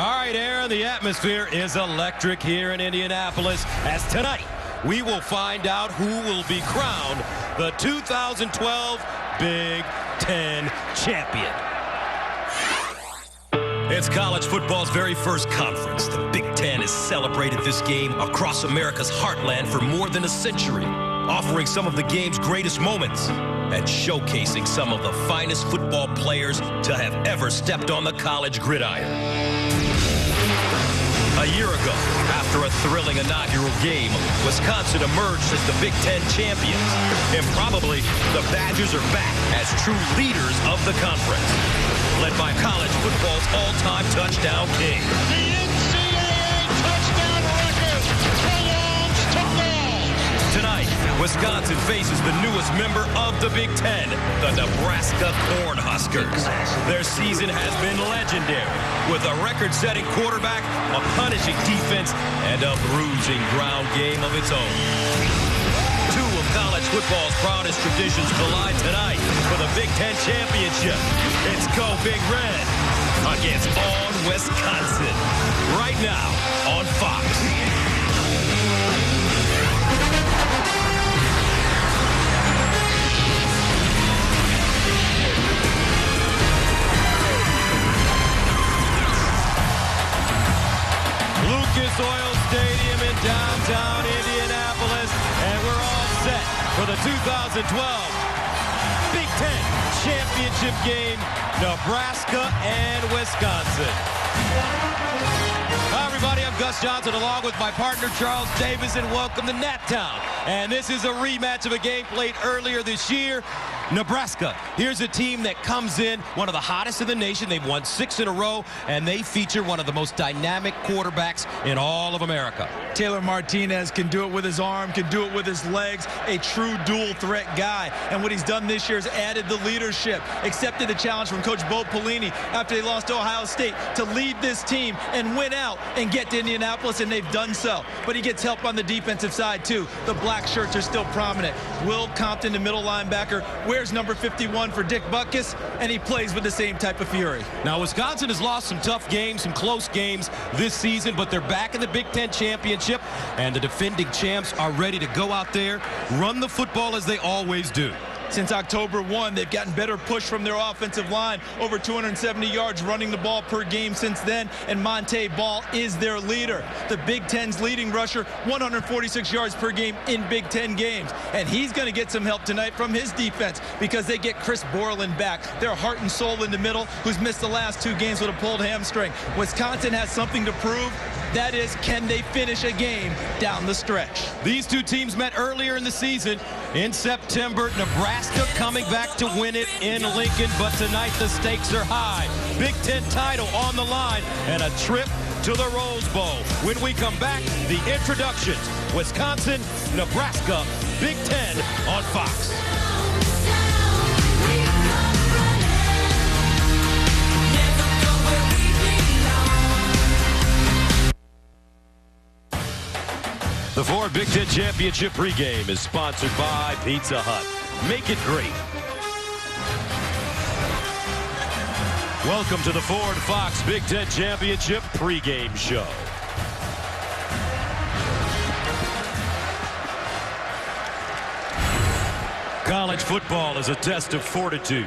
All right, Aaron, the atmosphere is electric here in Indianapolis as tonight we will find out who will be crowned the 2012 Big Ten champion. It's college football's very first conference. The Big Ten has celebrated this game across America's heartland for more than a century, offering some of the game's greatest moments and showcasing some of the finest football players to have ever stepped on the college gridiron. A year ago, after a thrilling inaugural game, Wisconsin emerged as the Big Ten champions. And probably the Badgers are back as true leaders of the conference, led by college football's all-time touchdown king. The NCAA touchdown record belongs to Ball. Tonight, Wisconsin faces the newest member of the Big Ten, the Nebraska Cornhuskers. Their season has been legendary, with a record-setting quarterback, a punishing defense, and a bruising ground game of its own. Two of college football's proudest traditions collide tonight for the Big Ten championship. It's Go Big Red against On Wisconsin, right now on Fox. Lucas Oil Stadium in downtown Indianapolis, and we're all set for the 2012 Big Ten championship game, Nebraska and Wisconsin. Hi, everybody. I'm Gus Johnson, along with my partner, Charles Davis, and welcome to Naptown. And this is a rematch of a game played earlier this year. Nebraska, here's a team that comes in, one of the hottest in the nation. They've won 6 in a row, and they feature one of the most dynamic quarterbacks in all of America. Taylor Martinez can do it with his arm, can do it with his legs, a true dual-threat guy. And what he's done this year is added the leadership, accepted the challenge from Coach Bo Pelini after they lost to Ohio State to lead this team and win out and get to Indianapolis, and they've done so. But he gets help on the defensive side, too. The black shirts are still prominent. Will Compton, the middle linebacker, wears number 51 for Dick Butkus, and he plays with the same type of fury. Now, Wisconsin has lost some tough games, some close games this season, but they're back in the Big Ten championship, and the defending champs are ready to go out there, run the football as they always do. Since October 1, they've gotten better push from their offensive line, over 270 yards running the ball per game since then, and Monte Ball is their leader. The Big Ten's leading rusher, 146 yards per game in Big Ten games. And he's going to get some help tonight from his defense because they get Chris Borland back, their heart and soul in the middle, who's missed the last 2 games with a pulled hamstring. Wisconsin has something to prove. That is, can they finish a game down the stretch? These two teams met earlier in the season in September. Nebraska coming back to win it in Lincoln, but tonight the stakes are high. Big Ten title on the line and a trip to the Rose Bowl. When we come back, the introductions. Wisconsin, Nebraska, Big Ten on Fox. The Ford Big Ten Championship pregame is sponsored by Pizza Hut. Make it great. Welcome to the Ford Fox Big Ten Championship pregame show. College football is a test of fortitude.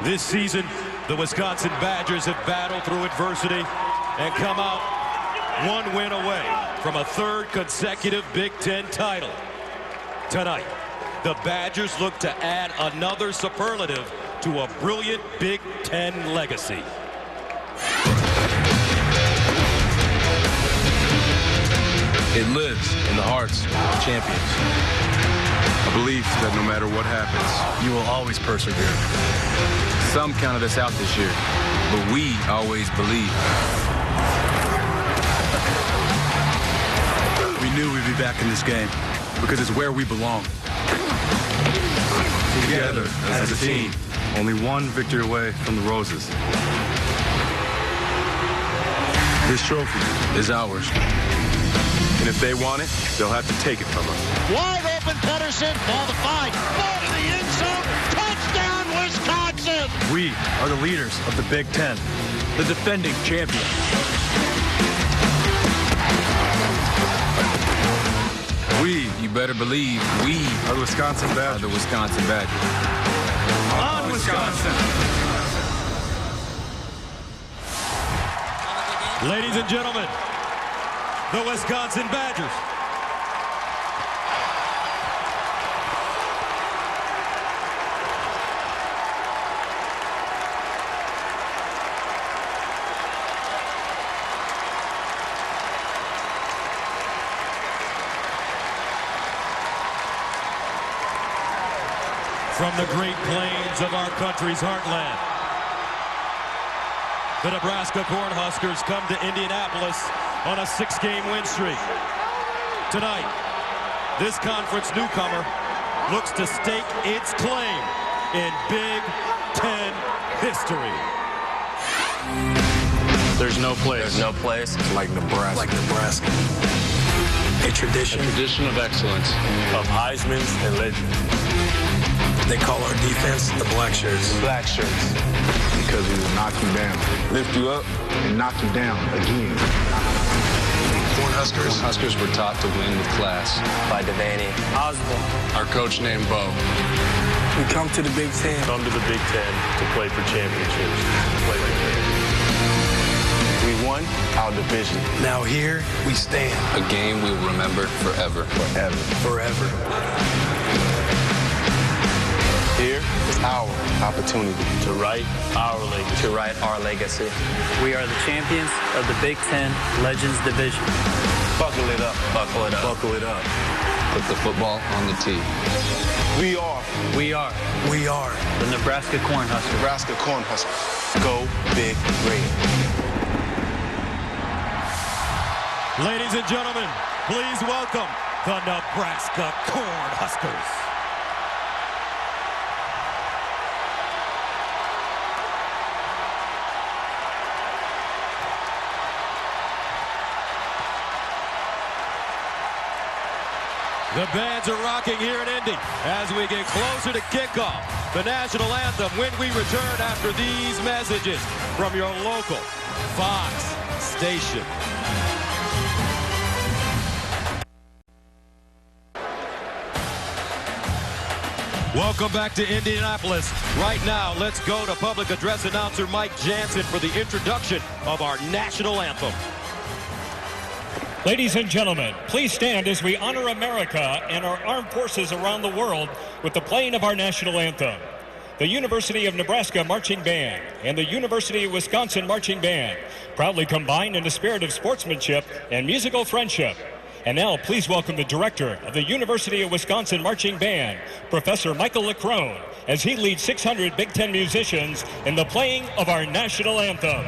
This season, the Wisconsin Badgers have battled through adversity and come out one win away from a 3rd consecutive Big Ten title. Tonight, the Badgers look to add another superlative to a brilliant Big Ten legacy. It lives in the hearts of champions. A belief that no matter what happens, you will always persevere. Some counted us out this year, but we always believe. We knew we'd be back in this game because it's where we belong. Together as a team. Only one victory away from the Roses. This trophy is ours. And if they want it, they'll have to take it from us. Wide open Pedersen, ball to 5, ball to the end zone, touchdown Wisconsin! We are the leaders of the Big Ten. the defending champion. We, you better believe, we Are the Wisconsin are Badgers. the Wisconsin Badgers. On Wisconsin. Ladies and gentlemen, the Wisconsin Badgers. From the Great Plains of our country's heartland, the Nebraska Cornhuskers come to Indianapolis on a 6-game win streak. Tonight, this conference newcomer looks to stake its claim in Big Ten history. There's no place Like Nebraska. A tradition. of excellence, of Heisman's and legends. They call our defense the Black Shirts. Black shirts. Because we will knock you down. Lift you up. And knock you down again. Cornhuskers. Huskers were taught to win with class. By Devaney. Our coach named Bo. We come to the Big Ten. Come to the Big Ten to play for championships. We won our division. Now here we stand. A game we will remember forever. Forever. Here is our opportunity to write our legacy. To write our legacy. We are the champions of the Big Ten Legends Division. Buckle it up. Buckle it up. Buckle it up. Put the football on the tee. We are The Nebraska Cornhuskers. Nebraska Cornhuskers. Go Big Red. Ladies and gentlemen, please welcome the Nebraska Cornhuskers. The bands are rocking here in Indy as we get closer to kickoff. The national anthem when we return after these messages from your local Fox station. Welcome back to Indianapolis. Right now, let's go to public address announcer Mike Jansen for the introduction of our national anthem. Ladies and gentlemen, please stand as we honor America and our armed forces around the world with the playing of our national anthem. The University of Nebraska Marching Band and the University of Wisconsin Marching Band proudly combine in a spirit of sportsmanship and musical friendship. And now, please welcome the director of the University of Wisconsin Marching Band, Professor Michael Leckrone, as he leads 600 Big Ten musicians in the playing of our national anthem.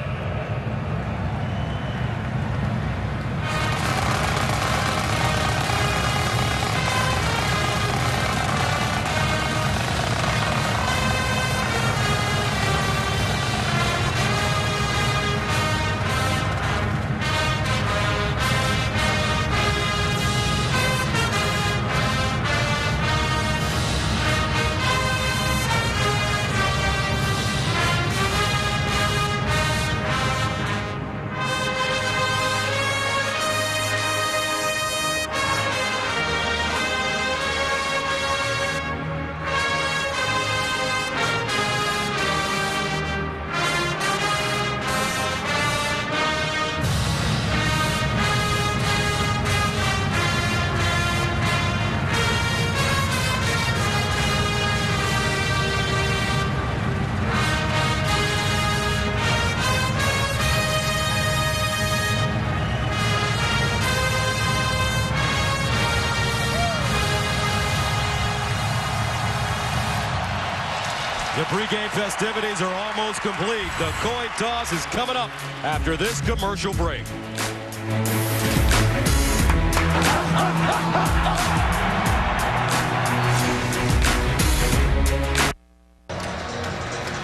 The pregame festivities are almost complete. The coin toss is coming up after this commercial break.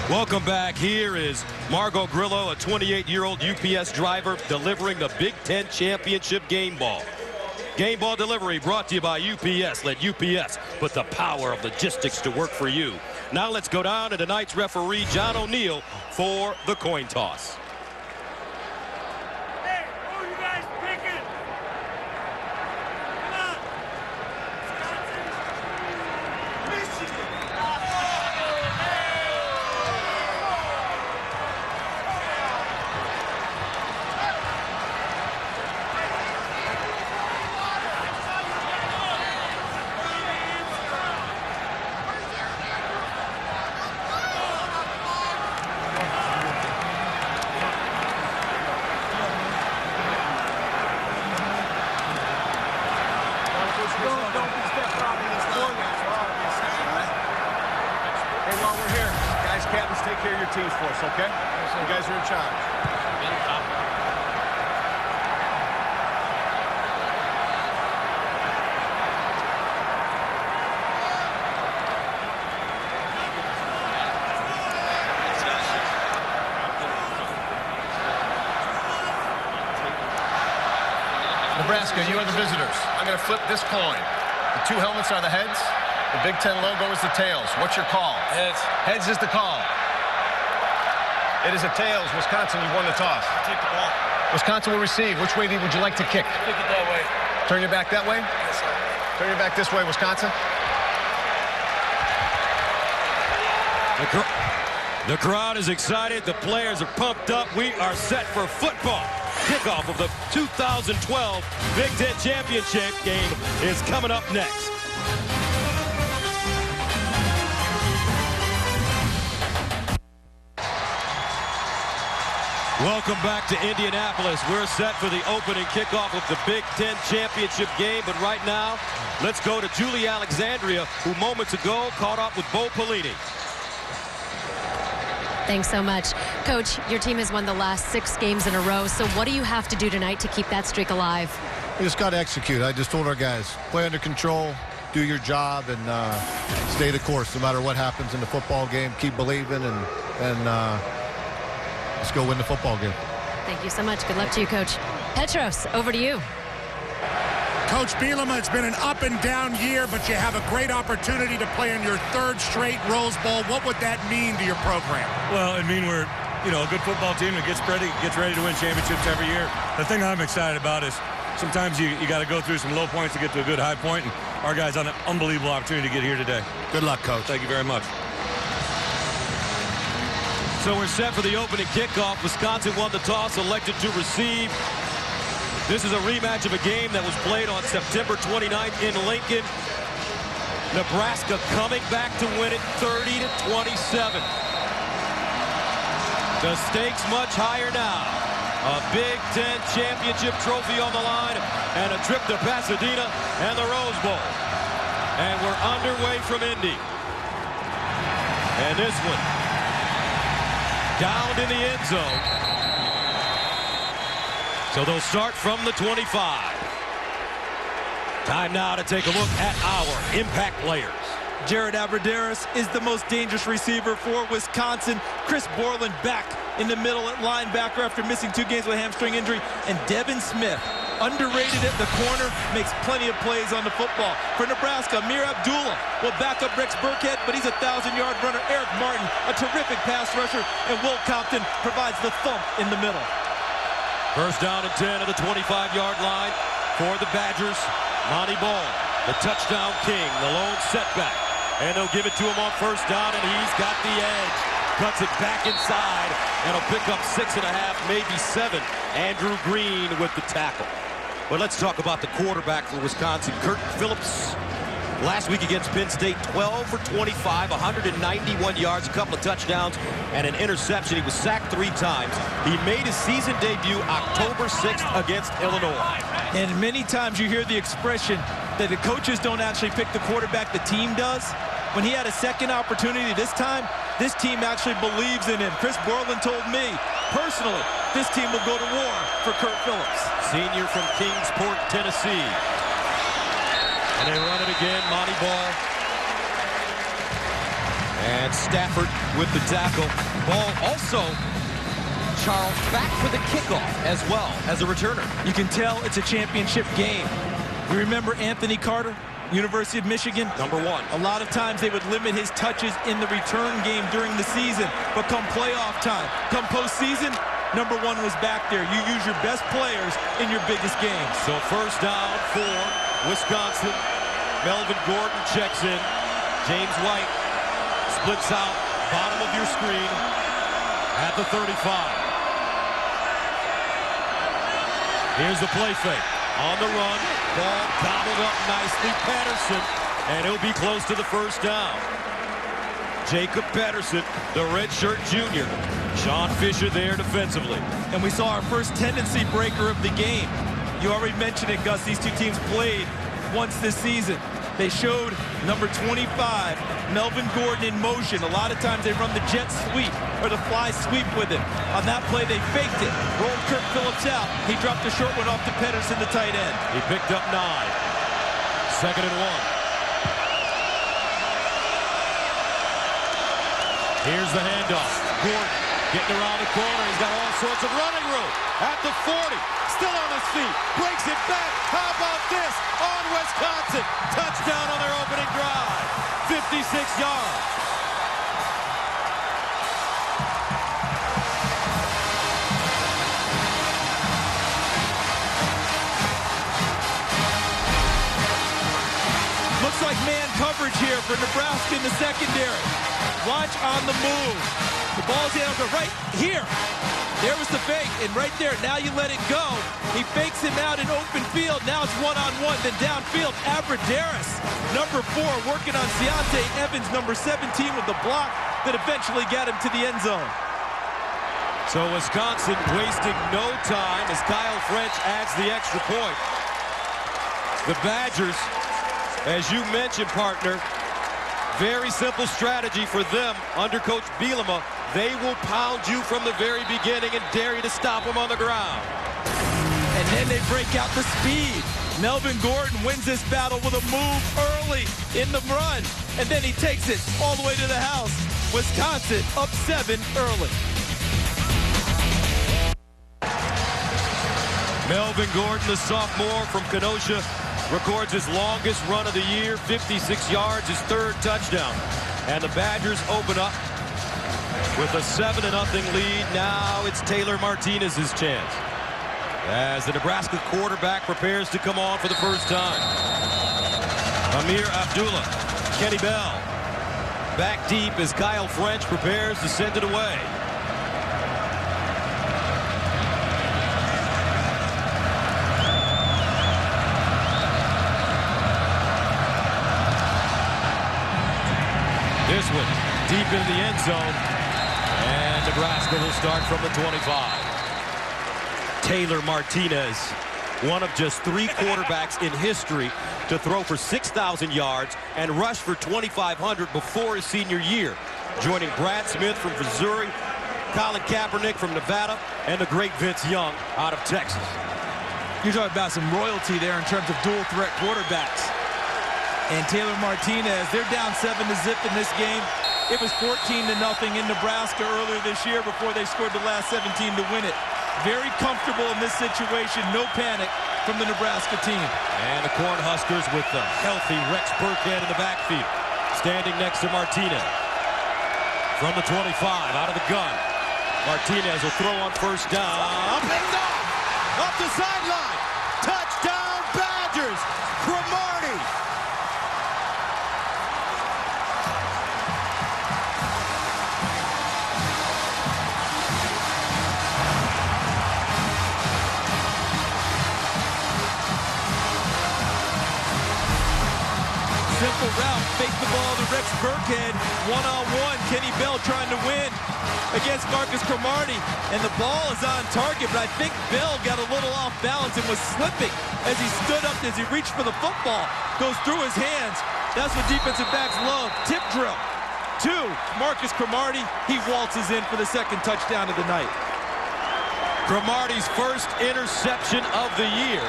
Welcome back. Here is Margot Grillo, a 28-year-old UPS driver, delivering the Big Ten Championship game ball. Game ball delivery brought to you by UPS. Let UPS put the power of logistics to work for you. Now let's go down to tonight's referee, John O'Neill, for the coin toss. us, okay? You guys are in charge. Nebraska, you are the visitors. I'm going to flip this coin. The two helmets are the heads. The Big Ten logo is the tails. What's your call? Heads. Heads is the call. It is a tails. Wisconsin, you won the toss. Take the ball. Wisconsin will receive. Which way would you like to kick? Kick it that way. Turn your back that way? Yes, sir. Turn your back this way, Wisconsin. The crowd is excited. The players are pumped up. We are set for football. Kickoff of the 2012 Big Ten Championship game is coming up next. Welcome back to Indianapolis. We're set for the opening kickoff of the Big Ten Championship game, but right now, let's go to Julie Alexandria, who moments ago caught up with Bo Pelini. Thanks so much. Coach, your team has won the last 6 games in a row, so what do you have to do tonight to keep that streak alive? We just got to execute. I just told our guys, play under control, do your job, and stay the course no matter what happens in the football game. Keep believing, and let's go win the football game. Thank you so much. Good luck to you, Coach. Petros, over to you. Coach Bielema, it's been an up-and-down year, but you have a great opportunity to play in your 3rd straight Rose Bowl. What would that mean to your program? Well, it means we're, a good football team that gets ready to win championships every year. The thing I'm excited about is sometimes you got to go through some low points to get to a good high point, and our guys had an unbelievable opportunity to get here today. Good luck, Coach. Thank you very much. So we're set for the opening kickoff. Wisconsin won the toss, elected to receive. This is a rematch of a game that was played on September 29th in Lincoln. Nebraska coming back to win it 30-27. The stakes much higher now. A Big Ten championship trophy on the line and a trip to Pasadena and the Rose Bowl. And we're underway from Indy. And this one down in the end zone. So they'll start from the 25. Time now to take a look at our impact players. Jared Abrederis is the most dangerous receiver for Wisconsin. Chris Borland back in the middle at linebacker after missing 2 games with a hamstring injury. And Devin Smith, underrated at the corner, makes plenty of plays on the football. For Nebraska, Amir Abdullah will back up Rex Burkhead, but he's a 1,000-yard runner. Eric Martin, a terrific pass rusher. And Will Compton provides the thump in the middle. First down and 10 at the 25-yard line for the Badgers. Monty Ball, the touchdown king, the lone setback. And they'll give it to him on first down, and he's got the edge. Cuts it back inside, and he'll pick up 6.5, maybe 7. Andrew Green with the tackle. But let's talk about the quarterback for Wisconsin, Kurt Phillips. Last week against Penn State, 12 for 25, 191 yards, a couple of touchdowns, and an interception. He was sacked 3 times. He made his season debut October 6th against Illinois. And many times you hear the expression that the coaches don't actually pick the quarterback, the team does. When he had a second opportunity this time, this team actually believes in him. Chris Borland told me, personally, this team will go to war for Kurt Phillips. Senior from Kingsport, Tennessee. And they run it again, Monty Ball. And Stafford with the tackle. Ball also, Charles, back for the kickoff as well as a returner. You can tell it's a championship game. You remember Anthony Carter, University of Michigan? Number 1. A lot of times they would limit his touches in the return game during the season. But come playoff time, come postseason, number 1 was back there. You use your best players in your biggest games. So first down for Wisconsin. Melvin Gordon checks in. James White splits out, bottom of your screen, at the 35. Here's the play fake. On the run, ball gobbled up nicely. Patterson, and he'll be close to the first down. Jacob Patterson, the redshirt junior. Sean Fisher there defensively. And we saw our first tendency breaker of the game. You already mentioned it, Gus. These two teams played once this season. They showed number 25, Melvin Gordon, in motion. A lot of times they run the jet sweep or the fly sweep with him. On that play, they faked it. Rolled Kirk Phillips out. He dropped the short one off to Pedersen, the tight end. He picked up 9. 2nd and 1. Here's the handoff. Gordon getting around the corner. He's got all sorts of running room. At the 40. Still on his feet. Breaks it back. How about this? On Wisconsin. Touchdown on their opening drive. 56 yards. Looks like man coverage here for Nebraska in the secondary. Watch on the move. The ball's in right here. There was the fake, and right there, now you let it go. He fakes him out in open field. Now it's one-on-one, then downfield. Abradaris, number 4, working on Deontay Evans, number 17, with the block that eventually got him to the end zone. So Wisconsin wasting no time as Kyle French adds the extra point. The Badgers, as you mentioned, partner, very simple strategy for them under Coach Bielema. They will pound you from the very beginning and dare you to stop them on the ground. And then they break out the speed. Melvin Gordon wins this battle with a move early in the run. And then he takes it all the way to the house. Wisconsin up 7 early. Melvin Gordon, the sophomore from Kenosha, records his longest run of the year, 56 yards, his 3rd touchdown. And the Badgers open up with a 7-0 lead. Now it's Taylor Martinez's chance as the Nebraska quarterback prepares to come on for the first time. Amir Abdullah, Kenny Bell back deep as Kyle French prepares to send it away. This one deep into the end zone, and Nebraska will start from the 25. Taylor Martinez, one of just 3 quarterbacks in history to throw for 6,000 yards and rush for 2,500 before his senior year, joining Brad Smith from Missouri, Colin Kaepernick from Nevada, and the great Vince Young out of Texas. You're talking about some royalty there in terms of dual threat quarterbacks. And Taylor Martinez, they're down 7-0 in this game. It was 14-0 in Nebraska earlier this year before they scored the last 17 to win it. Very comfortable in this situation. No panic from the Nebraska team. And the Cornhuskers with the healthy Rex Burkhead in the backfield, standing next to Martinez. From the 25, out of the gun. Martinez will throw on first down. Picked off! Up the sideline! Touchdown Badgers! Cromartie! Simple route, fake the ball to Rex Burkhead, one-on-one. Kenny Bell trying to win against Marcus Cromartie, and the ball is on target, but I think Bell got a little off balance and was slipping as he stood up, as he reached for the football. Goes through his hands. That's what defensive backs love. Tip drill to Marcus Cromartie. He waltzes in for the 2nd touchdown of the night. Cromartie's first interception of the year.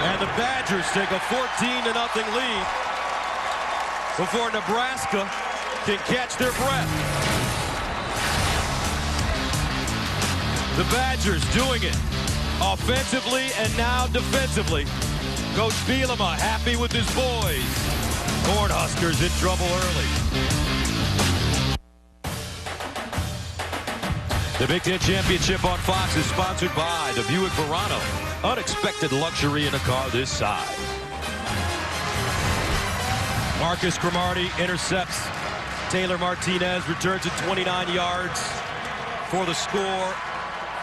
And the Badgers take a 14-0 lead before Nebraska can catch their breath. The Badgers doing it offensively and now defensively. Coach Bielema happy with his boys. Cornhuskers in trouble early. The Big Ten Championship on Fox is sponsored by the Buick Verano. Unexpected luxury in a car this size. Marcus Cromartie intercepts. Taylor Martinez returns it 29 yards for the score.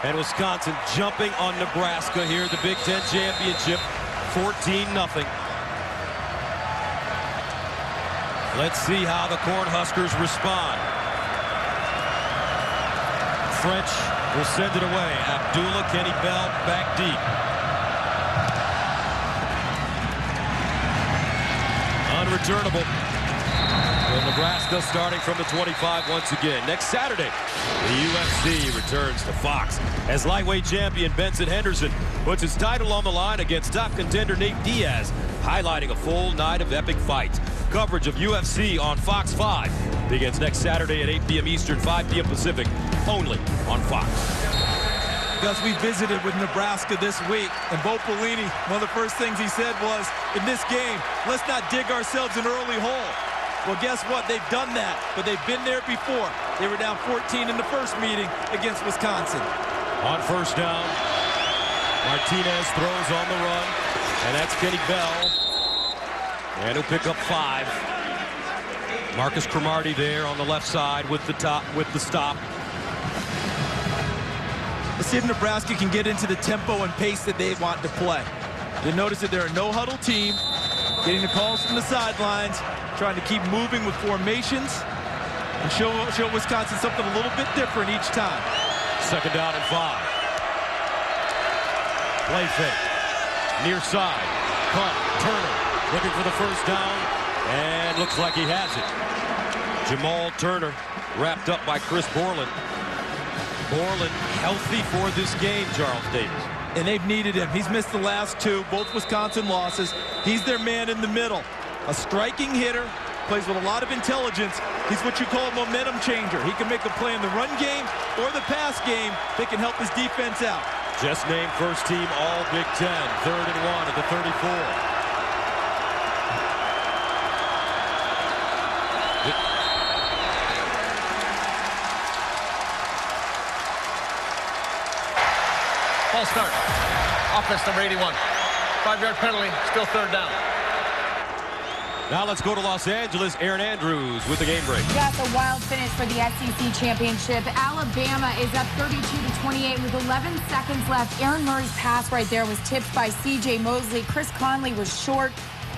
And Wisconsin jumping on Nebraska here at the Big Ten Championship, 14-0. Let's see how the Cornhuskers respond. French will send it away. Abdullah, Kenny Bell back deep. unreturnable. Well, Nebraska starting from the 25 once again. Next Saturday, the UFC returns to Fox as lightweight champion Benson Henderson puts his title on the line against top contender Nate Diaz, highlighting a full night of epic fights. Coverage of UFC on Fox 5 begins next Saturday at 8 p.m. Eastern, 5 p.m. Pacific, only on Fox. Gus, we visited with Nebraska this week, and Bo Pelini, one of the first things he said was, in this game, let's not dig ourselves an early hole. Well, guess what? They've done that, but they've been there before. They were down 14 in the first meeting against Wisconsin. On first down, Martinez throws on the run, and that's Kenny Bell. And he'll pick up 5. Marcus Cromartie there on the left side with the stop. Let's see if Nebraska can get into the tempo and pace that they want to play. You'll notice that they're a no-huddle team, getting the calls from the sidelines, trying to keep moving with formations and show Wisconsin something a little bit different each time. Second down and 5. Play fake. Near side. Punt. Turner looking for the first down, and looks like he has it. Jamal Turner wrapped up by Chris Borland. Borland healthy for this game, Charles Davis. And they've needed him. He's missed the last 2, both Wisconsin losses. He's their man in the middle. A striking hitter, plays with a lot of intelligence. He's what you call a momentum changer. He can make a play in the run game or the pass game that can help his defense out. Just named first team all Big Ten. 3rd and 1 at the 34. Ball start. Offense number 81. 5-yard penalty, still 3rd down. Now let's go to Los Angeles. Aaron Andrews with the game break. Yes, a wild finish for the SEC championship. Alabama is up 32-28 with 11 seconds left. Aaron Murray's pass right there was tipped by C.J. Mosley. Chris Conley was short.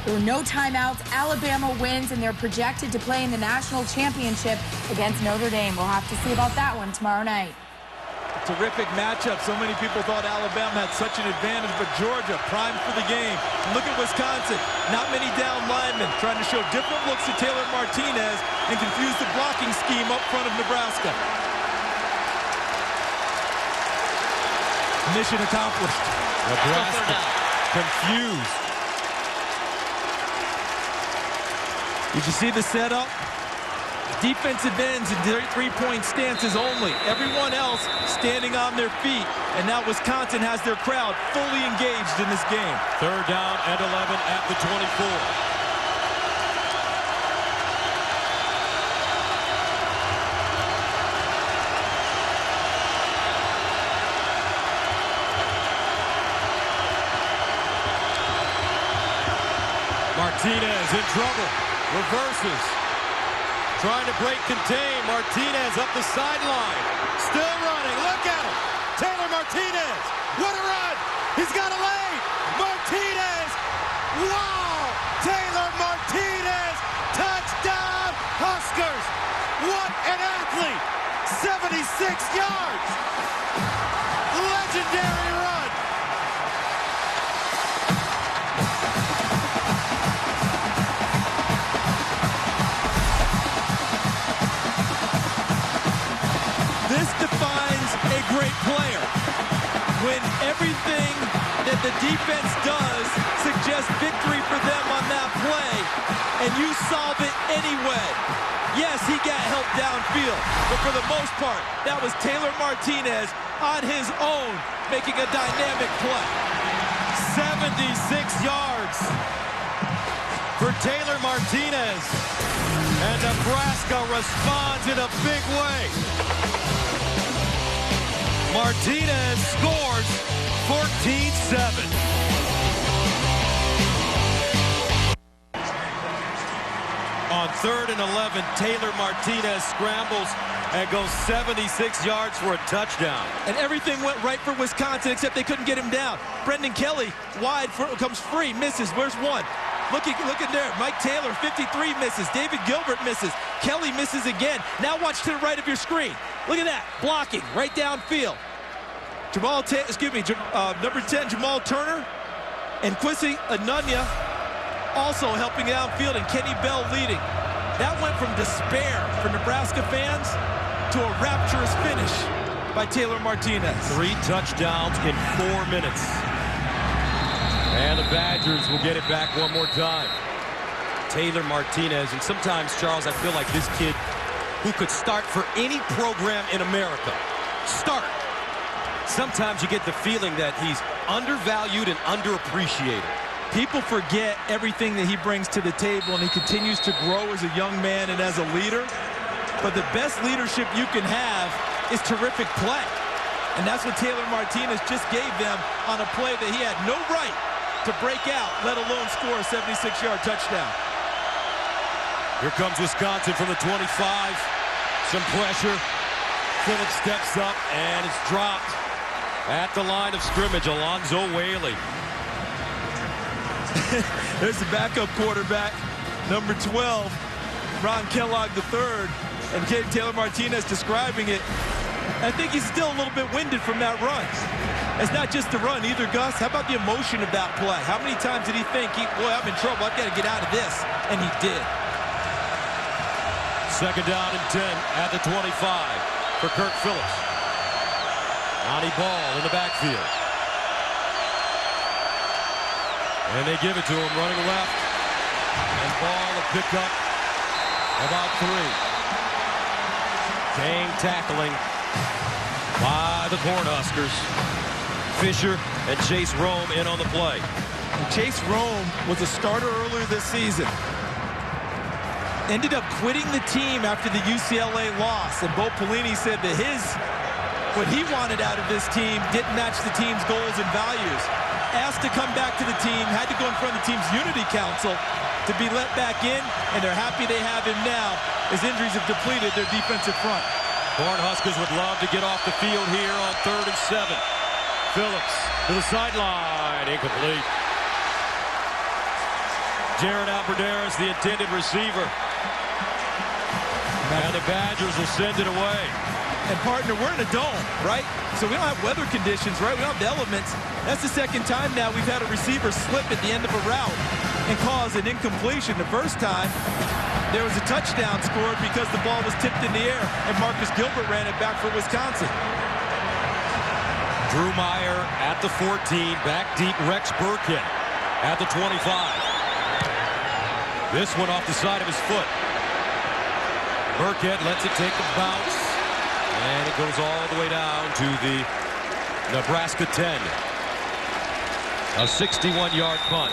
There were no timeouts. Alabama wins, and they're projected to play in the national championship against Notre Dame. We'll have to see about that one tomorrow night. Terrific matchup. So many people thought Alabama had such an advantage, but Georgia primed for the game. And look at Wisconsin. Not many down linemen, trying to show different looks to Taylor Martinez and confuse the blocking scheme up front of Nebraska. Mission accomplished. Nebraska confused. Did you see the setup? Defensive ends and 3-point stances only. Everyone else standing on their feet. And now Wisconsin has their crowd fully engaged in this game. 3rd down and 11 at the 24. Martinez in trouble. Reverses. Trying to break contain. Martinez up the sideline. Still running. Look at him. Taylor Martinez. What a run. He's got a lane. Martinez. Wow. Taylor Martinez. Touchdown Huskers. What an athlete. 76 yards. Legendary run. This defines a great player. When everything that the defense does suggests victory for them on that play, and you solve it anyway. Yes, he got help downfield, but for the most part, that was Taylor Martinez on his own, making a dynamic play. 76 yards for Taylor Martinez. And Nebraska responds in a big way. Martinez scores 14-7. On 3rd and 11, Taylor Martinez scrambles and goes 76 yards for a touchdown. And everything went right for Wisconsin, except they couldn't get him down. Brendan Kelly wide comes free, misses. Where's one? Look at there. Mike Taylor, 53, misses. David Gilbert misses. Kelly misses again. Now watch to the right of your screen. Look at that. Blocking right downfield. Number 10, Jamal Turner and Kwesi Anunya Also helping downfield, and Kenny Bell leading. That went from despair for Nebraska fans to a rapturous finish by Taylor Martinez. 3 touchdowns in 4 minutes. And the Badgers will get it back one more time. Taylor Martinez, and sometimes, Charles, I feel like this kid who could start for any program in America. Start. Sometimes you get the feeling that he's undervalued and underappreciated. People forget everything that he brings to the table, and he continues to grow as a young man and as a leader. But the best leadership you can have is terrific play. And that's what Taylor Martinez just gave them on a play that he had no right to break out, let alone score a 76-yard touchdown. Here comes Wisconsin from the 25. Some pressure. Phillips steps up, and it's dropped at the line of scrimmage. Alonzo Whaley. There's the backup quarterback, number 12, Ron Kellogg III, and Taylor Martinez describing it. I think he's still a little bit winded from that run. It's not just the run either, Gus. How about the emotion of that play? How many times did he think, boy, I'm in trouble, I've got to get out of this? And he did. 2nd down and 10 at the 25 for Kirk Phillips. Monty Ball in the backfield. And they give it to him running left. And Ball will pick up about 3. Gang tackling by the Cornhuskers. Fisher and Chase Rome in on the play. And Chase Rome was a starter earlier this season. Ended up quitting the team after the UCLA loss. And Bo Pelini said that what he wanted out of this team didn't match the team's goals and values. Asked to come back to the team, had to go in front of the team's unity council to be let back in, and they're happy they have him now as injuries have depleted their defensive front. Cornhuskers would love to get off the field here on 3rd and 7. Phillips to the sideline, incomplete. Jared Alberderis, the intended receiver. And the Badgers will send it away. And partner, we're in a dome, right? So we don't have weather conditions, right? We don't have the elements. That's the 2nd time now we've had a receiver slip at the end of a route and cause an incompletion. The first time, there was a touchdown scored because the ball was tipped in the air, and Marcus Gilbert ran it back for Wisconsin. Drew Meyer at the 14, back deep. Rex Burkhead at the 25. This one off the side of his foot. Burkhead lets it take a bounce. And it goes all the way down to the Nebraska 10. A 61-yard punt.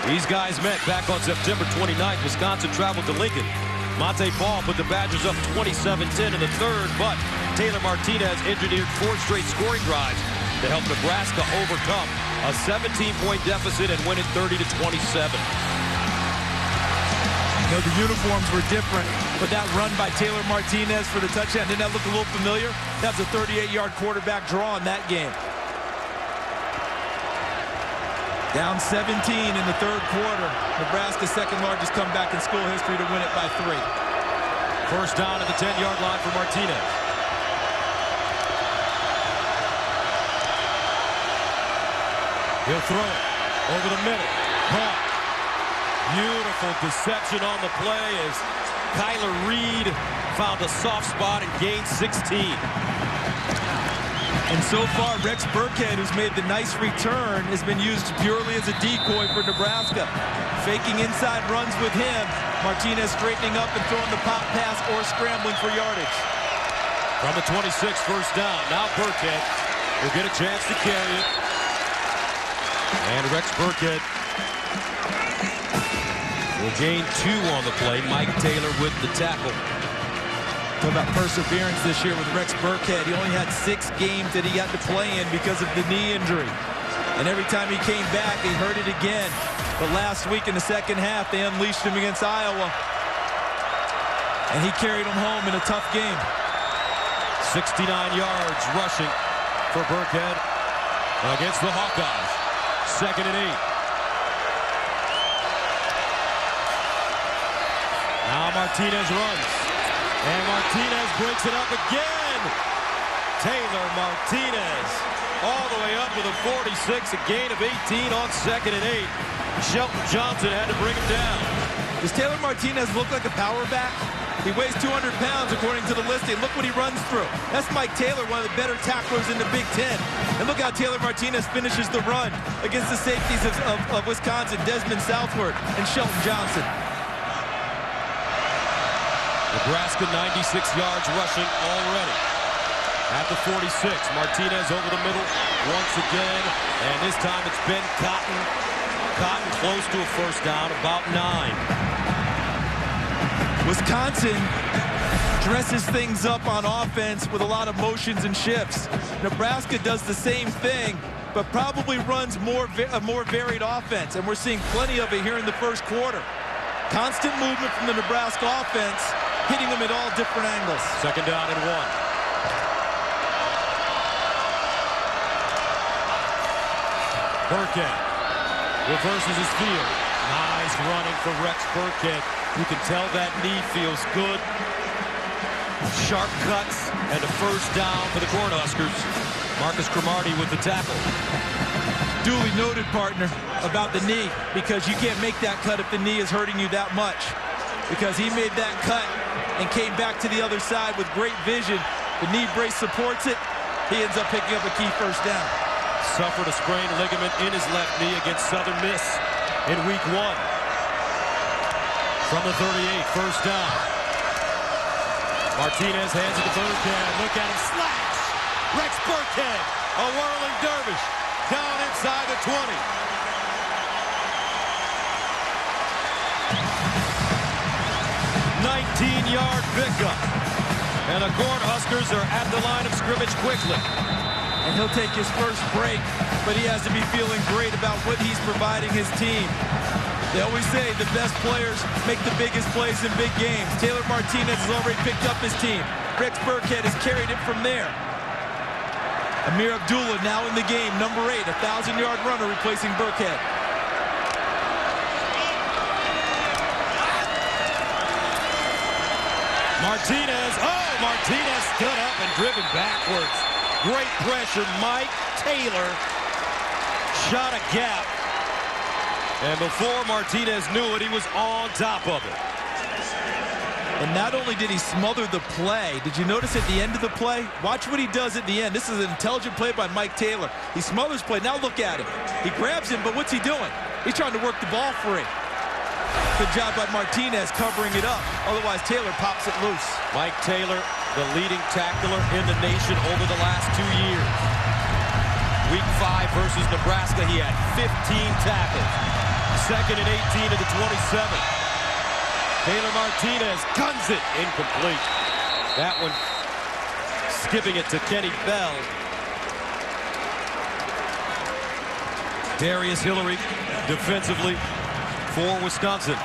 These guys met back on September 29th. Wisconsin traveled to Lincoln. Monte Ball put the Badgers up 27-10 in the 3rd, but Taylor Martinez engineered 4 straight scoring drives to help Nebraska overcome a 17-point deficit and win it 30-27. You know, the uniforms were different, but that run by Taylor Martinez for the touchdown, didn't that look a little familiar? That was a 38-yard quarterback draw in that game. Down 17 in the 3rd quarter. Nebraska's 2nd largest comeback in school history to win it by 3. 1st down at the 10-yard line for Martinez. He'll throw it over the middle. Caught. Beautiful deception on the play as Kyler Reed found a soft spot and gained 16. And so far, Rex Burkhead, who's made the nice return, has been used purely as a decoy for Nebraska. Faking inside runs with him. Martinez straightening up and throwing the pop pass or scrambling for yardage. From the 26, 1st down. Now Burkhead will get a chance to carry it. And Rex Burkhead will gain 2 on the play. Mike Taylor with the tackle. Talk about perseverance this year with Rex Burkhead. He only had 6 games that he got to play in because of the knee injury. And every time he came back, he hurt it again. But last week in the 2nd half, they unleashed him against Iowa. And he carried them home in a tough game. 69 yards rushing for Burkhead against the Hawkeyes. 2nd and 8. Now Martinez runs. And Martinez breaks it up again. Taylor Martinez all the way up to the 46, a gain of 18 on 2nd and 8. Shelton Johnson had to bring him down. Does Taylor Martinez look like a power back? He weighs 200 pounds according to the listing. Look what he runs through. That's Mike Taylor, one of the better tacklers in the Big Ten. And look how Taylor Martinez finishes the run against the safeties of Wisconsin, Desmond Southward and Shelton Johnson. Nebraska 96 yards rushing already. At the 46, Martinez over the middle once again. And this time it's Ben Cotton. Cotton close to a first down, about 9. Wisconsin dresses things up on offense with a lot of motions and shifts. Nebraska does the same thing, but probably runs a more varied offense, and we're seeing plenty of it here in the first quarter. Constant movement from the Nebraska offense, hitting them at all different angles. 2nd down and 1. Burkhead reverses his field. Nice running for Rex Burkhead. You can tell that knee feels good. Sharp cuts and a first down for the Cornhuskers. Marcus Cromartie with the tackle. Duly noted, partner, about the knee, because you can't make that cut if the knee is hurting you that much. Because he made that cut and came back to the other side with great vision. The knee brace supports it. He ends up picking up a key first down. Suffered a sprained ligament in his left knee against Southern Miss in week 1. From the 38, first down. Martinez hands it to Burkhead. Look at him slash. Rex Burkhead, a whirling dervish, down inside the 20. "19-yard pickup. And the Cornhuskers are at the line of scrimmage quickly. And he'll take his first break, but he has to be feeling great about what he's providing his team. They always say the best players make the biggest plays in big games. Taylor Martinez has already picked up his team. Rex Burkhead has carried it from there. Amir Abdullah now in the game, number 8, a 1,000-yard runner replacing Burkhead. Martinez stood up and driven backwards. Great pressure. Mike Taylor shot a gap. And before Martinez knew it, he was on top of it. And not only did he smother the play, did you notice at the end of the play? Watch what he does at the end. This is an intelligent play by Mike Taylor. He smothers play. Now look at him. He grabs him, but what's he doing? He's trying to work the ball free. Good job by Martinez covering it up. Otherwise, Taylor pops it loose. Mike Taylor, the leading tackler in the nation over the last 2 years. Week 5 versus Nebraska, he had 15 tackles. 2nd and 18 to the 27. Taylor Martinez guns it, incomplete. That one skipping it to Kenny Bell. Darius Hillary defensively for Wisconsin.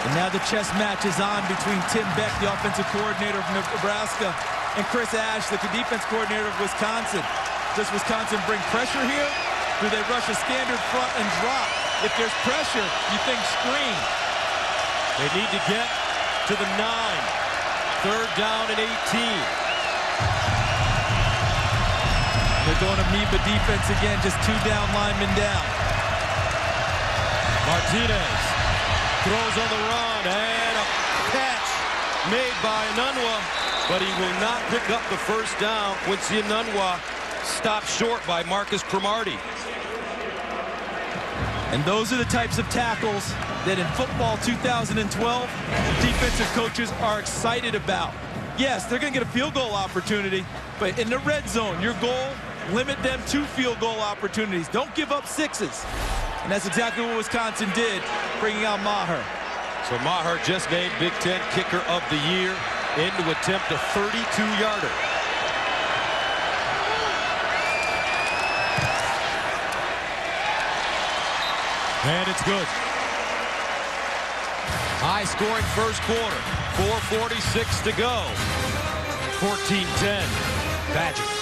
And now the chess match is on between Tim Beck, the offensive coordinator of Nebraska, and Chris Ash, the defense coordinator of Wisconsin. Does Wisconsin bring pressure here? Do they rush a standard front and drop? If there's pressure, you think screen. They need to get to the 9. 3rd down and 18. They're going amoeba defense again, just 2 down linemen down. Martinez throws on the run, and a catch made by Enunwa, but he will not pick up the first down. Quincy Enunwa stopped short by Marcus Cromartie. And those are the types of tackles that in football 2012, defensive coaches are excited about. Yes, they're going to get a field goal opportunity, but in the red zone, your goal, limit them to field goal opportunities. Don't give up 6s. And that's exactly what Wisconsin did, bringing out Maher. So Maher just named Big Ten Kicker of the Year in to attempt a 32-yarder. And it's good. High-scoring first quarter. 4:46 to go. 14-10. Badgers.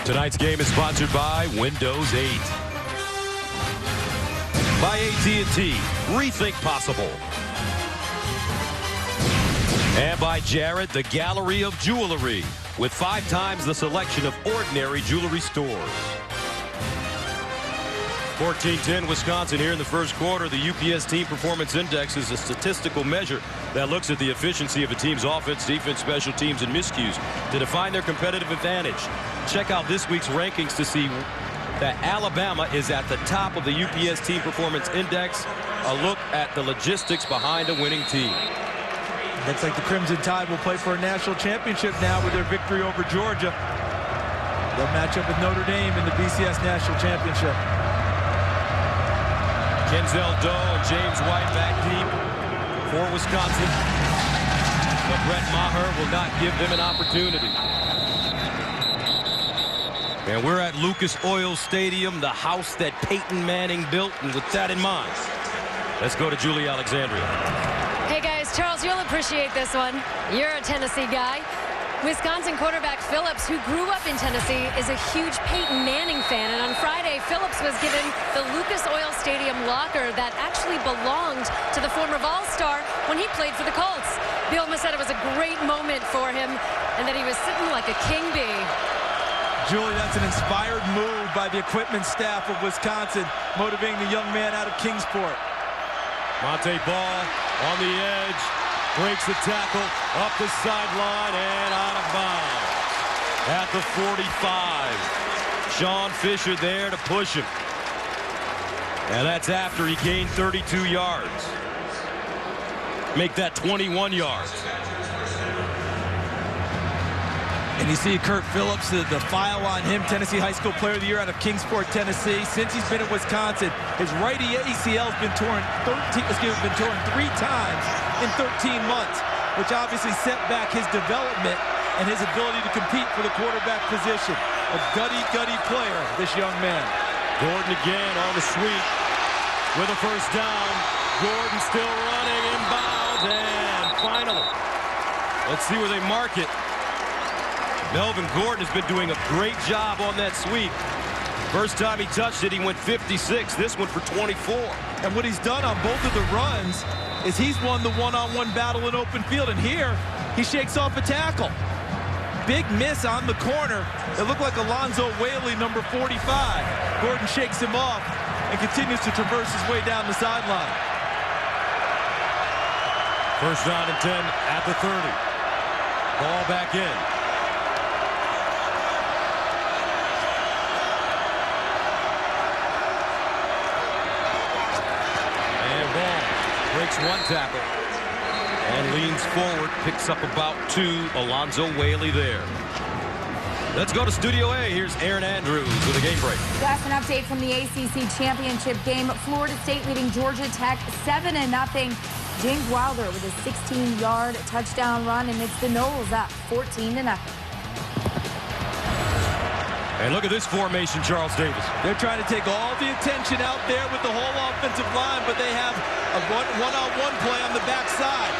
Tonight's game is sponsored by Windows 8. By AT&T. Rethink possible. And by Jared, the Gallery of Jewelry, with 5 times the selection of ordinary jewelry stores. 14-10 Wisconsin here in the first quarter. The UPS Team Performance Index is a statistical measure that looks at the efficiency of a team's offense, defense, special teams, and miscues to define their competitive advantage. Check out this week's rankings to see that Alabama is at the top of the UPS Team Performance Index. A look at the logistics behind a winning team. Looks like the Crimson Tide will play for a national championship now with their victory over Georgia. They'll match up with Notre Dame in the BCS National Championship. Kenzel Doe and James White back deep for Wisconsin. But Brett Maher will not give them an opportunity. And we're at Lucas Oil Stadium, the house that Peyton Manning built. And with that in mind, let's go to Julie Alexandria. Hey guys, Charles, you'll appreciate this one. You're a Tennessee guy. Wisconsin quarterback Phillips, who grew up in Tennessee, is a huge Peyton Manning fan. And on Friday, Phillips was given the Lucas Oil Stadium locker that actually belonged to the former All-Star when he played for the Colts. Bielema said it was a great moment for him and that he was sitting like a king bee. Julie, that's an inspired move by the equipment staff of Wisconsin, motivating the young man out of Kingsport. Monte Ball on the edge, breaks the tackle, up the sideline, and out of bounds. At the 45. Sean Fisher there to push him. And that's after he gained 32 yards. Make that 21 yards. And you see Kirk Phillips, the file on him, Tennessee High School Player of the Year out of Kingsport, Tennessee. Since he's been at Wisconsin, his right ACL has been torn 3 times in 13 months, which obviously set back his development and his ability to compete for the quarterback position. A gutty player, this young man. Gordon again on the sweep with a first down. Gordon still running inbounds, and finally, let's see where they mark it. Melvin Gordon has been doing a great job on that sweep. First time he touched it, he went 56. This one for 24. And what he's done on both of the runs is he's won the one-on-one battle in open field. And here, he shakes off a tackle. Big miss on the corner. It looked like Alonzo Whaley, number 45. Gordon shakes him off and continues to traverse his way down the sideline. First down and 10 at the 30. Ball back in. Breaks one tackle and leans forward, picks up about 2. Alonzo Whaley there. Let's go to Studio A. Here's Aaron Andrews with a game break. That's an update from the ACC Championship game. Florida State leading Georgia Tech 7-0. James Wilder with a 16-yard touchdown run, and it's the Noles up 14-0. And look at this formation, Charles Davis. They're trying to take all the attention out there with the whole offensive line, but they have a one-on-one play on the backside.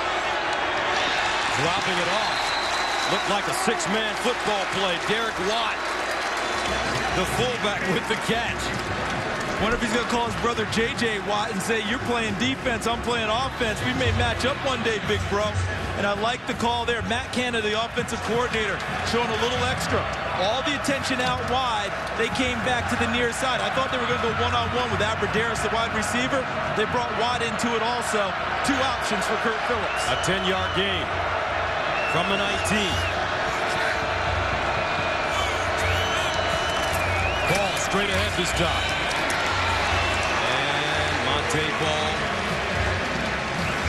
Dropping it off. Looked like a 6-man football play. Derek Watt, the fullback, with the catch. Wonder if he's going to call his brother J.J. Watt and say, you're playing defense, I'm playing offense. We may match up one day, big bro. And I like the call there. Matt Canada, the offensive coordinator, showing a little extra. All the attention out wide. They came back to the near side. I thought they were going to go one-on-one with Aberderis, the wide receiver. They brought Watt into it also. 2 options for Kirk Phillips. A 10-yard gain from the 19. Ball straight ahead this time. And Monte Ball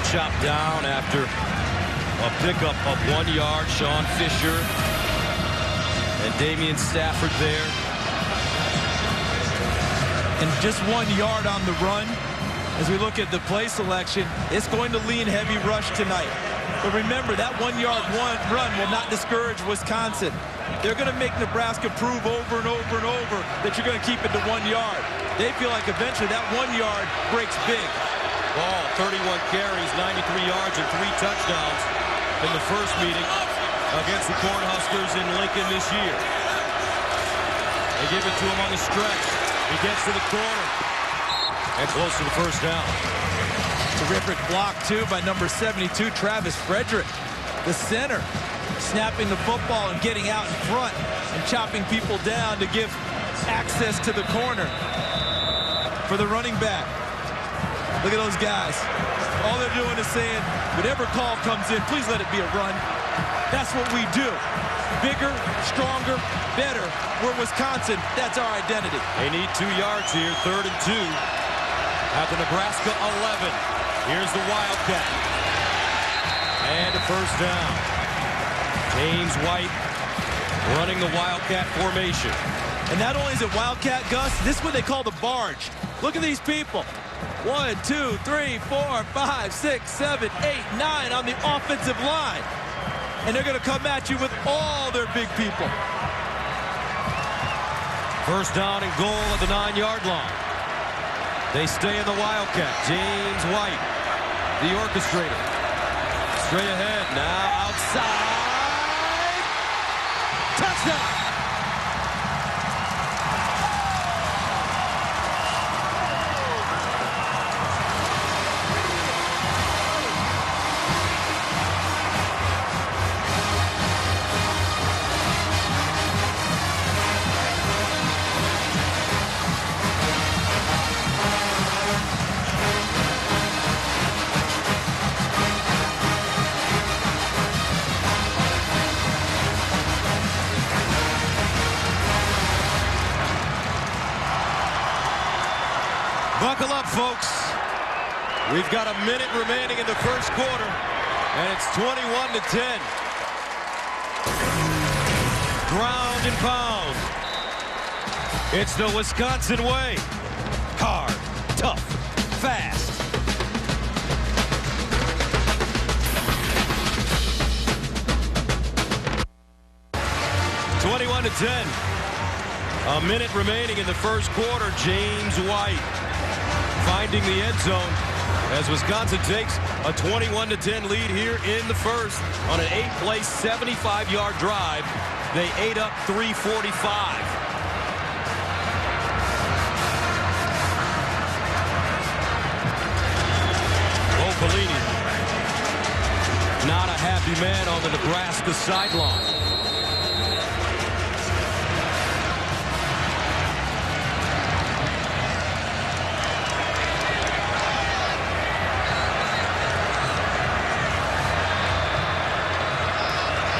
chopped down after a pickup of 1 yard. Sean Fisher and Damian Stafford there. And just 1 yard on the run. As we look at the play selection, it's going to lean heavy rush tonight. But remember, that 1 yard run will not discourage Wisconsin. They're going to make Nebraska prove over and over and over that you're going to keep it to 1 yard. They feel like eventually that 1 yard breaks big. Ball, 31 carries, 93 yards, and 3 touchdowns in the first meeting against the Cornhuskers in Lincoln this year. They give it to him on the stretch. He gets to the corner and close to the first down. Terrific block, too, by number 72, Travis Frederick. the center, snapping the football and getting out in front and chopping people down to give access to the corner for the running back. Look at those guys. All they're doing is saying, whatever call comes in, please let it be a run. That's what we do. Bigger, stronger, better. We're Wisconsin. That's our identity. They need 2 yards here, 3rd and 2 at the Nebraska 11. Here's the Wildcat. And a first down. James White running the Wildcat formation. And not only is it Wildcat, Gus, this is what they call the barge. Look at these people. 1, 2, 3, 4, 5, 6, 7, 8, 9 on the offensive line. And they're going to come at you with all their big people. First down and goal at the 9-yard line. They stay in the Wildcat. James White, the orchestrator. Straight ahead, now outside. Touchdown! Buckle up, folks. We've got a minute remaining in the first quarter, and it's 21-10. Ground and pound. It's the Wisconsin way. Hard, tough, fast. (21-10). A minute remaining in the first quarter. James White finding the end zone as Wisconsin takes a 21-10 lead here in the first on an 8-play, 75-yard drive. They ate up 3:45. Bo Pelini, not a happy man on the Nebraska sideline.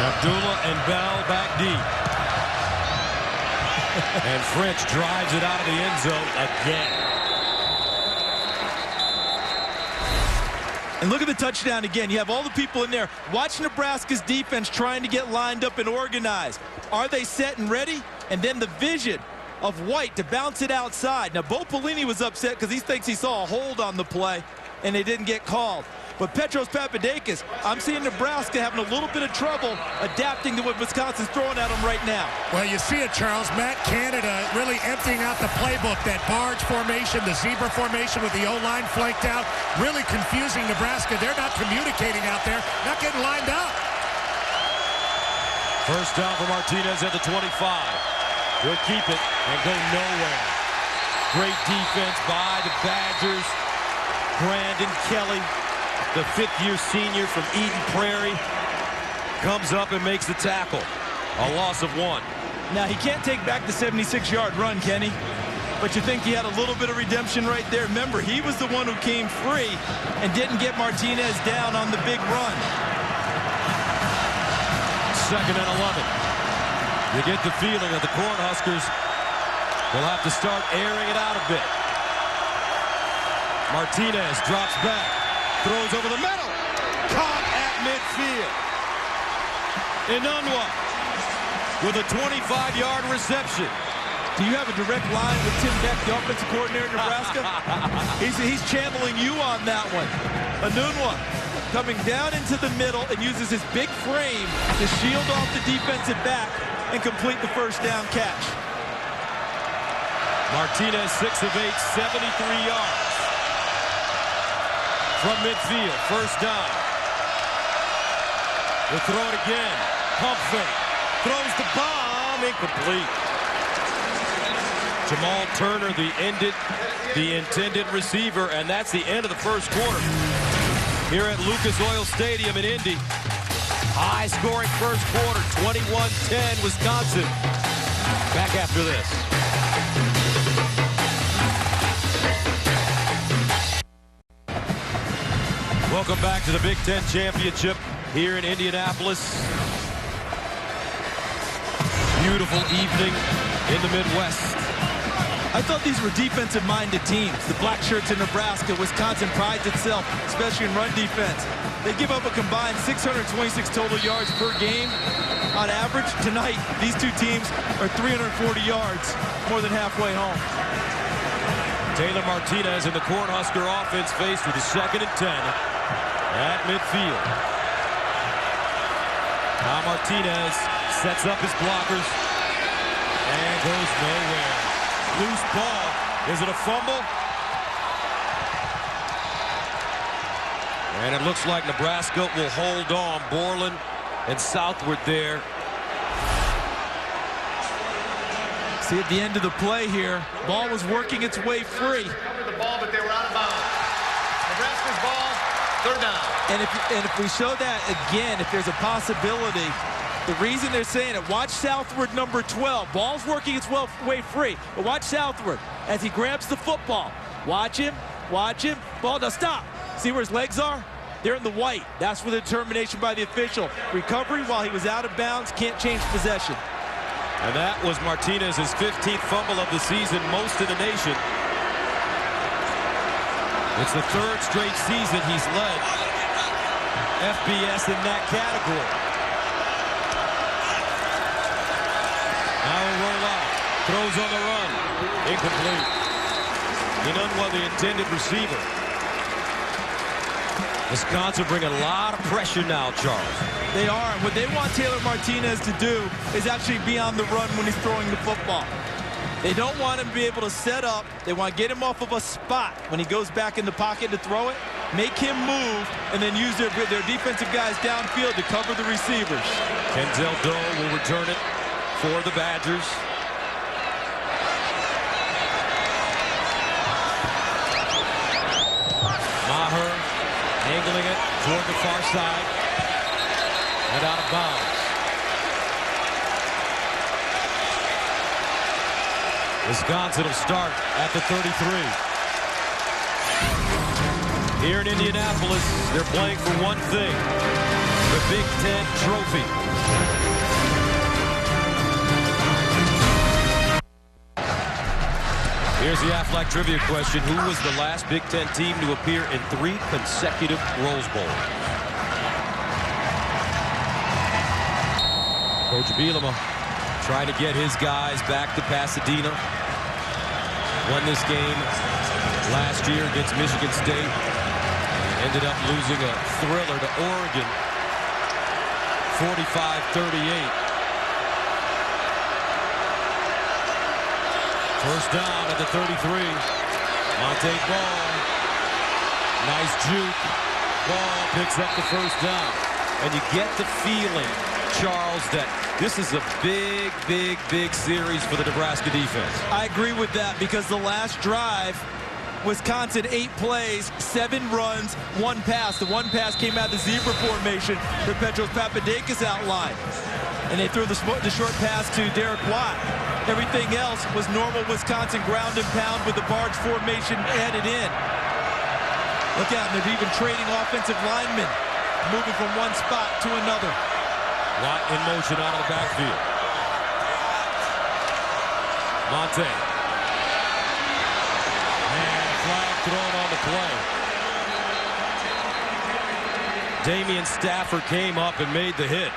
Abdullah and Bell back deep. And French drives it out of the end zone again. And look at the touchdown again. You have all the people in there. Watch Nebraska's defense trying to get lined up and organized. Are they set and ready? And then the vision of White to bounce it outside. Now, Bo Pelini was upset because he thinks he saw a hold on the play, and they didn't get called. But Petros Papadakis, I'm seeing Nebraska having a little bit of trouble adapting to what Wisconsin's throwing at them right now. Well, you see it, Charles. Matt Canada really emptying out the playbook. That barge formation, the zebra formation with the O-line flanked out, really confusing Nebraska. They're not communicating out there, not getting lined up. First down for Martinez at the 25. He'll keep it and go nowhere. Great defense by the Badgers. Brandon Kelly, the fifth-year senior from Eden Prairie, comes up and makes the tackle. A loss of 1. Now, he can't take back the 76-yard run, can he? But you think he had a little bit of redemption right there. Remember, he was the one who came free and didn't get Martinez down on the big run. 2nd and 11. You get the feeling that the Cornhuskers will have to start airing it out a bit. Martinez drops back. Throws over the middle. Caught at midfield. Inunwa with a 25-yard reception. Do you have a direct line with Tim Beck, the offensive coordinator in Nebraska? he's channeling you on that one. Inunwa coming down into the middle and uses his big frame to shield off the defensive back and complete the first down catch. Martinez, 6 of 8, 73 yards. From midfield, first down. They'll throw it again. Pump fake. Throws the bomb. Incomplete. Jamal Turner, the intended receiver, and that's the end of the first quarter here at Lucas Oil Stadium in Indy. High-scoring first quarter, 21-10, Wisconsin. Back after this. Welcome back to the Big Ten Championship here in Indianapolis. Beautiful evening in the Midwest. I thought these were defensive-minded teams. The black shirts in Nebraska. Wisconsin prides itself, especially in run defense. They give up a combined 626 total yards per game. On average, tonight, these two teams are 340 yards, more than halfway home. Taylor Martinez in the Cornhusker offense faced with a 2nd and 10 at midfield. Now Martinez sets up his blockers and goes nowhere. Loose ball. Is it a fumble? And it looks like Nebraska will hold on. Borland and Southward there. See, at the end of the play here, ball was working its way free. Covered the ball, but they were out of bounds. Nebraska's ball, 3rd down. And if we show that again, if there's a possibility, the reason they're saying it, watch Southward number 12. Ball's working its way free, but watch Southward as he grabs the football. Watch him, ball, now stop. See where his legs are? They're in the white. That's for the determination by the official. Recovery while he was out of bounds, can't change possession. And that was Martinez's 15th fumble of the season, most in the nation. It's the 3rd straight season he's led FBS in that category. Now he'll roll out. Throws on the run. Incomplete. He done well, the intended receiver. Wisconsin bring a lot of pressure now, Charles. They are. What they want Taylor Martinez to do is actually be on the run when he's throwing the football. They don't want him to be able to set up. They want to get him off of a spot when he goes back in the pocket to throw it, make him move, and then use their defensive guys downfield to cover the receivers. Kenzel Doe will return it for the Badgers. Maher angling it toward the far side and out of bounds. Wisconsin will start at the 33. Here in Indianapolis, they're playing for one thing, the Big Ten trophy. Here's the Aflac trivia question. Who was the last Big Ten team to appear in 3 consecutive Rose Bowls? Coach Bielema trying to get his guys back to Pasadena. Won this game last year against Michigan State. Ended up losing a thriller to Oregon, 45-38. First down at the 33. Monte Ball. Nice juke. Ball picks up the first down. And you get the feeling, Charles, that this is a big, big, big series for the Nebraska defense. I agree with that because the last drive, Wisconsin 8 plays, 7 runs, 1 pass. The 1 pass came out of the zebra formation that Petros Papadakis outlined. And they threw the short pass to Derek Watt. Everything else was normal Wisconsin ground and pound with the barge formation added in. Look out, they're even trading offensive linemen, moving from one spot to another. Watt in motion out of the backfield. Monte. And flag thrown on the play. Damian Stafford came up and made the hit.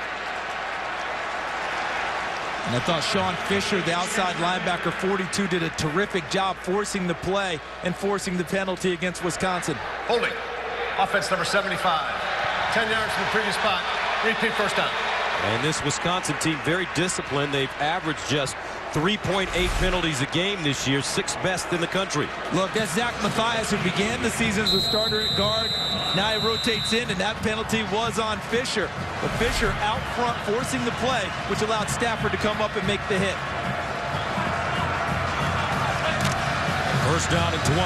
And I thought Sean Fisher, the outside linebacker, 42, did a terrific job forcing the play and forcing the penalty against Wisconsin. Holding. Offense number 75. 10 yards from the previous spot. Repeat first down. And this Wisconsin team very disciplined. They've averaged just 3.8 penalties a game this year, 6th best in the country. Look, that's Zach Matthias, who began the season as a starter at guard. Now he rotates in, and that penalty was on Fisher. But Fisher out front forcing the play, which allowed Stafford to come up and make the hit. First down and 20.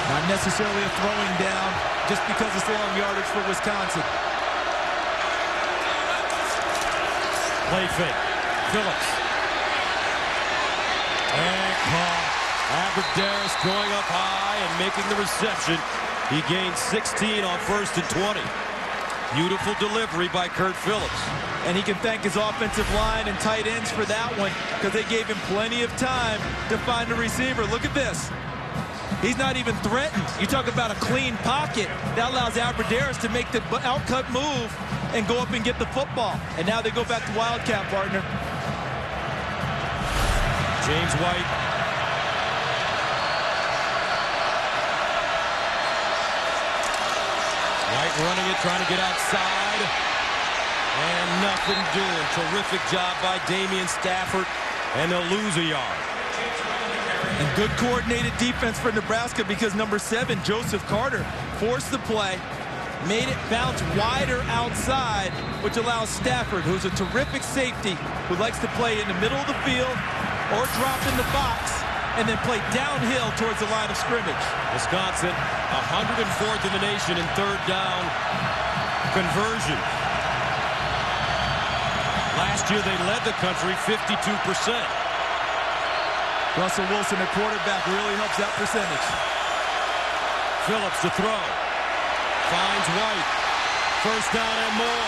Now necessarily a throwing down just because it's long yardage for Wisconsin. Play fake. Phillips. And caught. Aberderis going up high and making the reception. He gained 16 on 1st and 20. Beautiful delivery by Kurt Phillips. And he can thank his offensive line and tight ends for that one because they gave him plenty of time to find a receiver. Look at this. He's not even threatened. You talk about a clean pocket. That allows Aberderis to make the outcut move and go up and get the football. And now they go back to Wildcat, partner. James White. White running it, trying to get outside. And nothing doing. Terrific job by Damian Stafford. And they'll lose a yard. And good coordinated defense for Nebraska because number 7, Joseph Carter, forced the play, made it bounce wider outside, which allows Stafford, who's a terrific safety, who likes to play in the middle of the field or drop in the box and then play downhill towards the line of scrimmage. Wisconsin, 104th in the nation in third down conversion. Last year they led the country 52%. Russell Wilson, a quarterback, really helps that percentage. Phillips to throw. Finds White. First down and more.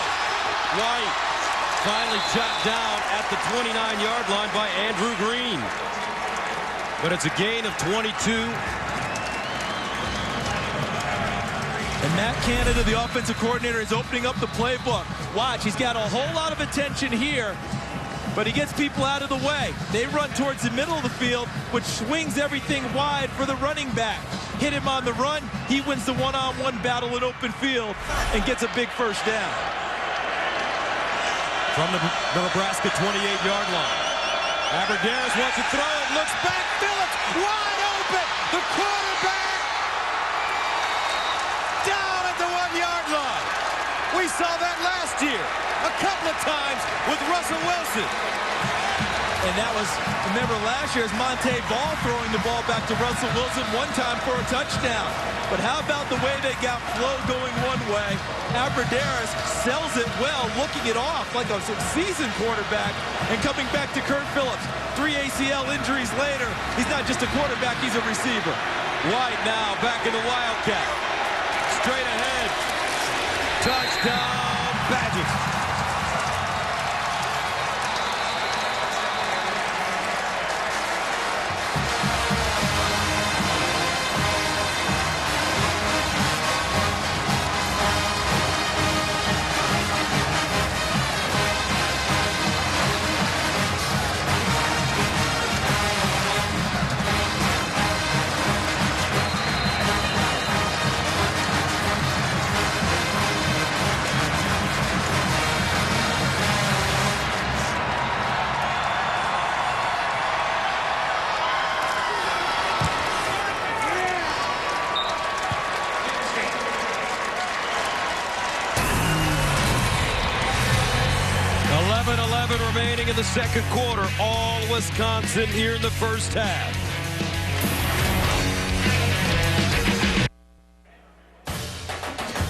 White finally chopped down at the 29-yard line by Andrew Green. But it's a gain of 22. And Matt Canada, the offensive coordinator, is opening up the playbook. Watch, he's got a whole lot of attention here, but he gets people out of the way. They run towards the middle of the field, which swings everything wide for the running back. Hit him on the run, he wins the one-on-one battle in open field and gets a big first down. From the Nebraska 28-yard line. Aberderis wants to throw it, looks back, Phillips wide open, the quarterback down at the 1-yard line. We saw that last year a couple of times with Russell Wilson. And that was, remember last year's Monte Ball throwing the ball back to Russell Wilson one time for a touchdown. But how about the way they got Flo going one way? Aberderis sells it well, looking it off like a seasoned quarterback and coming back to Kurt Phillips. 3 ACL injuries later, he's not just a quarterback, he's a receiver. White now back in the Wildcat. Straight ahead. Touchdown, Badgers. Remaining in the second quarter, all Wisconsin here in the first half.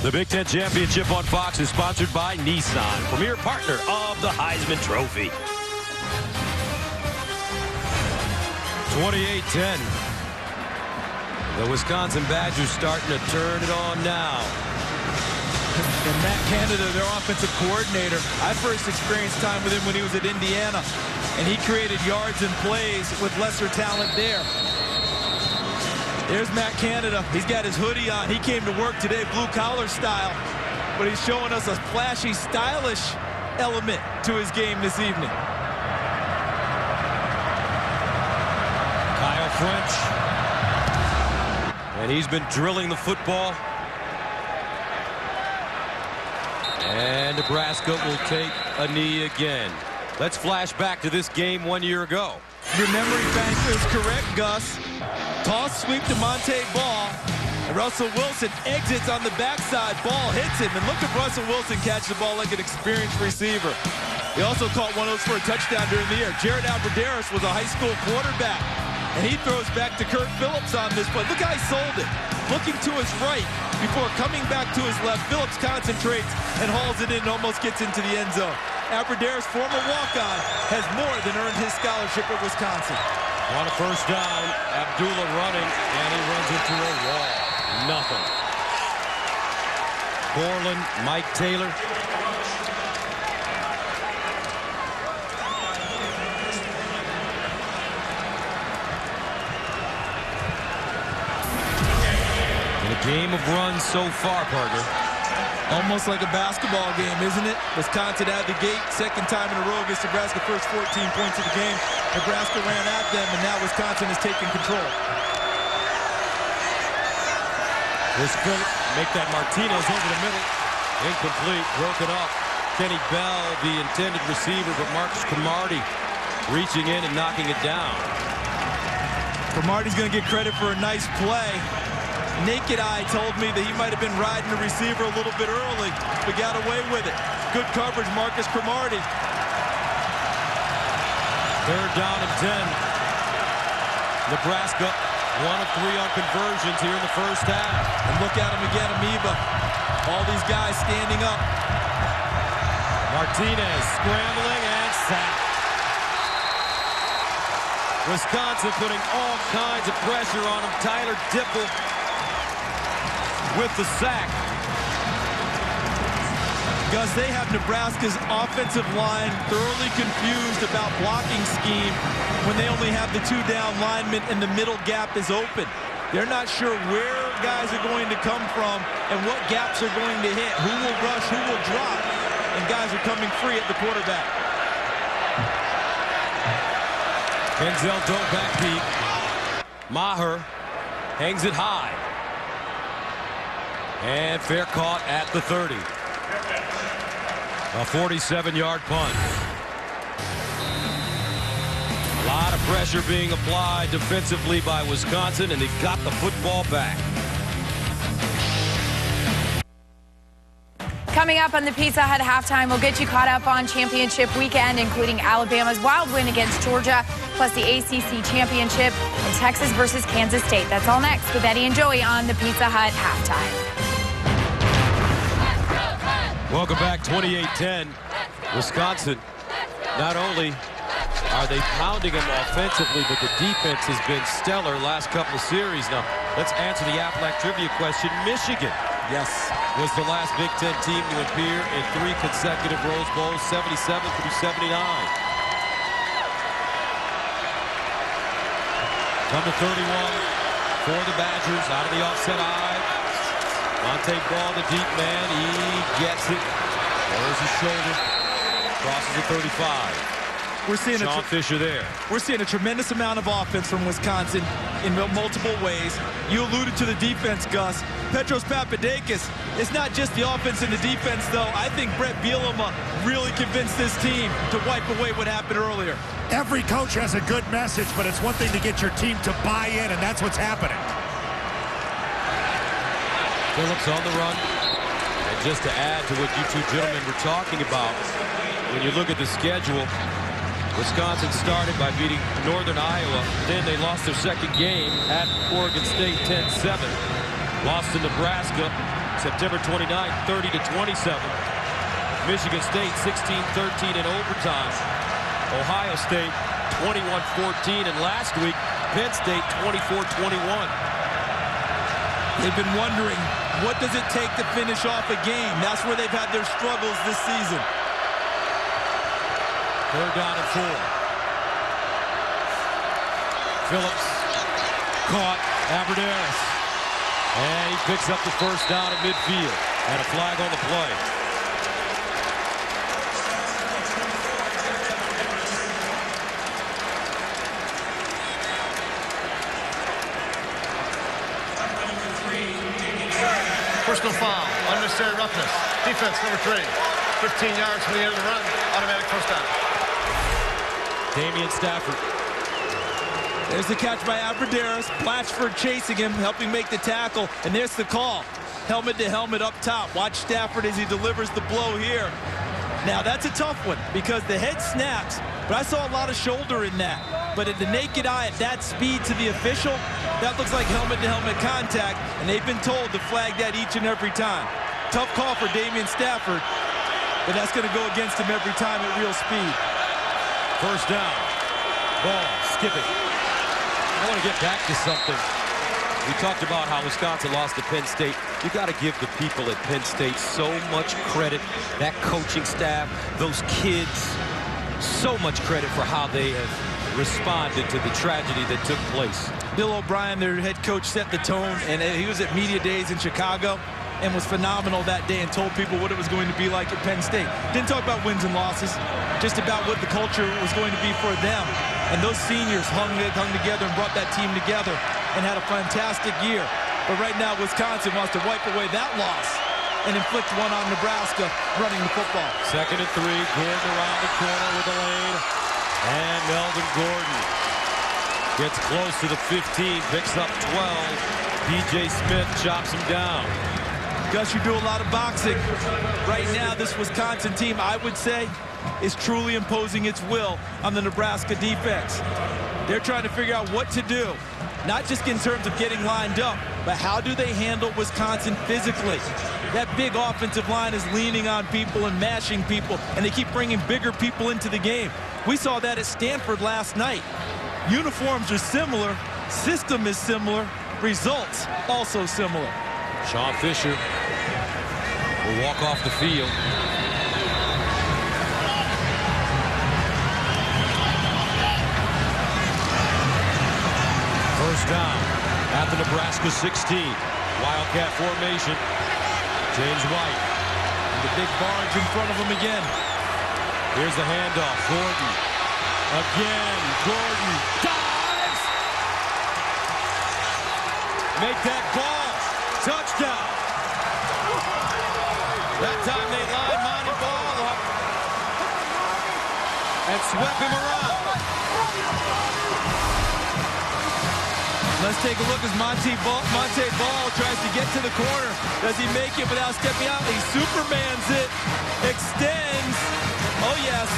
The Big Ten Championship on Fox is sponsored by Nissan, premier partner of the Heisman Trophy. 28-10. The Wisconsin Badgers starting to turn it on now. And Matt Canada, their offensive coordinator, I first experienced time with him when he was at Indiana, and he created yards and plays with lesser talent there. There's Matt Canada. He's got his hoodie on. He came to work today blue-collar style, but he's showing us a flashy, stylish element to his game this evening. Kyle French. And he's been drilling the football. And Nebraska will take a knee again. Let's flash back to this game 1 year ago. Your memory bank is correct, Gus. Toss sweep to Monte Ball. And Russell Wilson exits on the backside. Ball hits him. And look at Russell Wilson catch the ball like an experienced receiver. He also caught one of those for a touchdown during the year. Jared Aberderis was a high school quarterback. And he throws back to Kurt Phillips on this play. Look how he sold it. looking to his right before coming back to his left. Phillips concentrates and hauls it in and almost gets into the end zone. Aberderis, former walk-on, has more than earned his scholarship at Wisconsin. On a first down, Abdullah running, and he runs into a wall. Nothing. Borland, Mike Taylor. In a game of runs so far, partner. Almost like a basketball game, isn't it? Wisconsin out the gate, second time in a row against Nebraska, first 14 points of the game. Nebraska ran at them, and now Wisconsin is taking control. This Phillips make that Martinez over the middle. Incomplete, broken up. Kenny Bell, the intended receiver, but Marcus Cromartie reaching in and knocking it down. Cromartie's going to get credit for a nice play. Naked eye told me that he might have been riding the receiver a little bit early, but got away with it. Good coverage, Marcus Cromartie. Third down and 10. Nebraska, 1 of 3 on conversions here in the first half. And look at him again, Amoeba. All these guys standing up. Martinez scrambling and sacked. Wisconsin putting all kinds of pressure on him. Tyler Dipple with the sack. Gus, they have Nebraska's offensive line thoroughly confused about blocking scheme when they only have the 2 down linemen and the middle gap is open. They're not sure where guys are going to come from and what gaps are going to hit, who will rush, who will drop, and guys are coming free at the quarterback. Denzel don't backpeak. Maher hangs it high. And fair caught at the 30. A 47-yard punt. A lot of pressure being applied defensively by Wisconsin, and they've got the football back. Coming up on the Pizza Hut halftime, we'll get you caught up on championship weekend, including Alabama's wild win against Georgia, plus the ACC championship, and Texas versus Kansas State. That's all next with Eddie and Joey on the Pizza Hut halftime. Welcome back, 28-10. Wisconsin, not only are they pounding them offensively, but the defense has been stellar last couple of series. Now, let's answer the Aflac trivia question. Michigan, yes, was the last Big Ten team to appear in 3 consecutive Rose Bowls, 77 through 79. Number 31 for the Badgers, out of the offset eye. Monte Ball, the deep man, he gets it. Lowers his shoulder, crosses the 35. We're seeing Sean Fisher there. We're seeing a tremendous amount of offense from Wisconsin in multiple ways. You alluded to the defense, Gus. Petros Papadakis, it's not just the offense and the defense, though. I think Brett Bielema really convinced this team to wipe away what happened earlier. Every coach has a good message, but it's one thing to get your team to buy in, and that's what's happening. Phillips on the run. And just to add to what you two gentlemen were talking about, when you look at the schedule, Wisconsin started by beating Northern Iowa. Then they lost their second game at Oregon State 10-7. Lost to Nebraska September 29, 30-27. Michigan State 16-13 in overtime. Ohio State 21-14. And last week, Penn State 24-21. They've been wondering, what does it take to finish off a game? That's where they've had their struggles this season. Third down and 4. Phillips caught Aberderis. And he picks up the first down at midfield. And a flag on the play. Personal foul, unnecessary roughness. Defense number 3. 15 yards from the end of the run. Automatic first down. Damian Stafford. There's the catch by Aberderis. Blatchford chasing him, helping make the tackle. And there's the call. Helmet to helmet up top. Watch Stafford as he delivers the blow here. Now, that's a tough one because the head snaps, but I saw a lot of shoulder in that. but at the naked eye at that speed to the official, that looks like helmet-to-helmet contact, and they've been told to flag that each and every time. Tough call for Damian Stafford, but that's going to go against him every time at real speed. First down. Ball skipping. I want to get back to something. We talked about how Wisconsin lost to Penn State. You got to give the people at Penn State so much credit. That coaching staff, those kids, so much credit for how they have responded to the tragedy that took place. Bill O'Brien, their head coach, set the tone, and he was at Media Days in Chicago and was phenomenal that day and told people what it was going to be like at Penn State. Didn't talk about wins and losses, just about what the culture was going to be for them. And those seniors hung together and brought that team together and had a fantastic year. But right now, Wisconsin wants to wipe away that loss and inflict one on Nebraska running the football. 2nd and 3, Gordon around the corner with the lane. And Melvin Gordon gets close to the 15, picks up 12. P.J. Smith chops him down. Gus, you do a lot of boxing. Right now, this Wisconsin team, I would say, is truly imposing its will on the Nebraska defense. They're trying to figure out what to do, not just in terms of getting lined up, but how do they handle Wisconsin physically? That big offensive line is leaning on people and mashing people, and they keep bringing bigger people into the game. We saw that at Stanford last night. Uniforms are similar, system is similar, results also similar. Sean Fisher will walk off the field. First down at the Nebraska 16. Wildcat formation. James White. And the big barge in front of him again. Here's the handoff. Gordon. Again. Gordon dives. Make that ball. Touchdown. That time they lined Monty Ball up and swept him around. Let's take a look as Monte Ball tries to get to the corner. Does he make it without stepping out? He Supermans it, extends. Oh yes,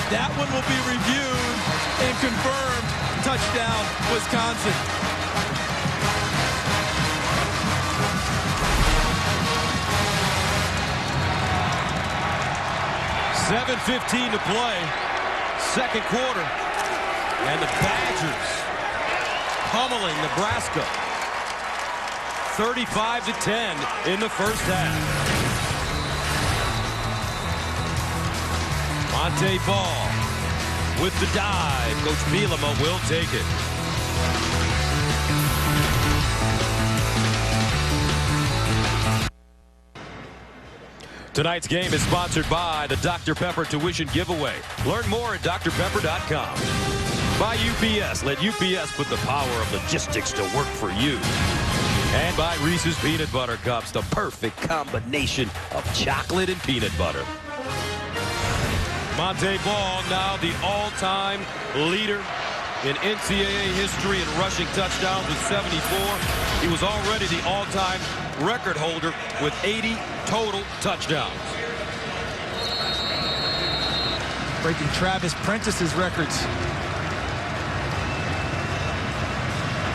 that one will be reviewed and confirmed. Touchdown, Wisconsin. .7:15 to play, second quarter, and the Badgers pummeling Nebraska 35-10 in the first half. Monte Ball with the dive. Coach Bielema will take it. Tonight's game is sponsored by the Dr. Pepper Tuition Giveaway. Learn more at drpepper.com. By UPS. Let UPS put the power of logistics to work for you. And by Reese's Peanut Butter Cups, the perfect combination of chocolate and peanut butter. Monte Ball, now the all-time leader in NCAA history in rushing touchdowns with 74. He was already the all-time record holder with 80 total touchdowns. Breaking Travis Prentice's records.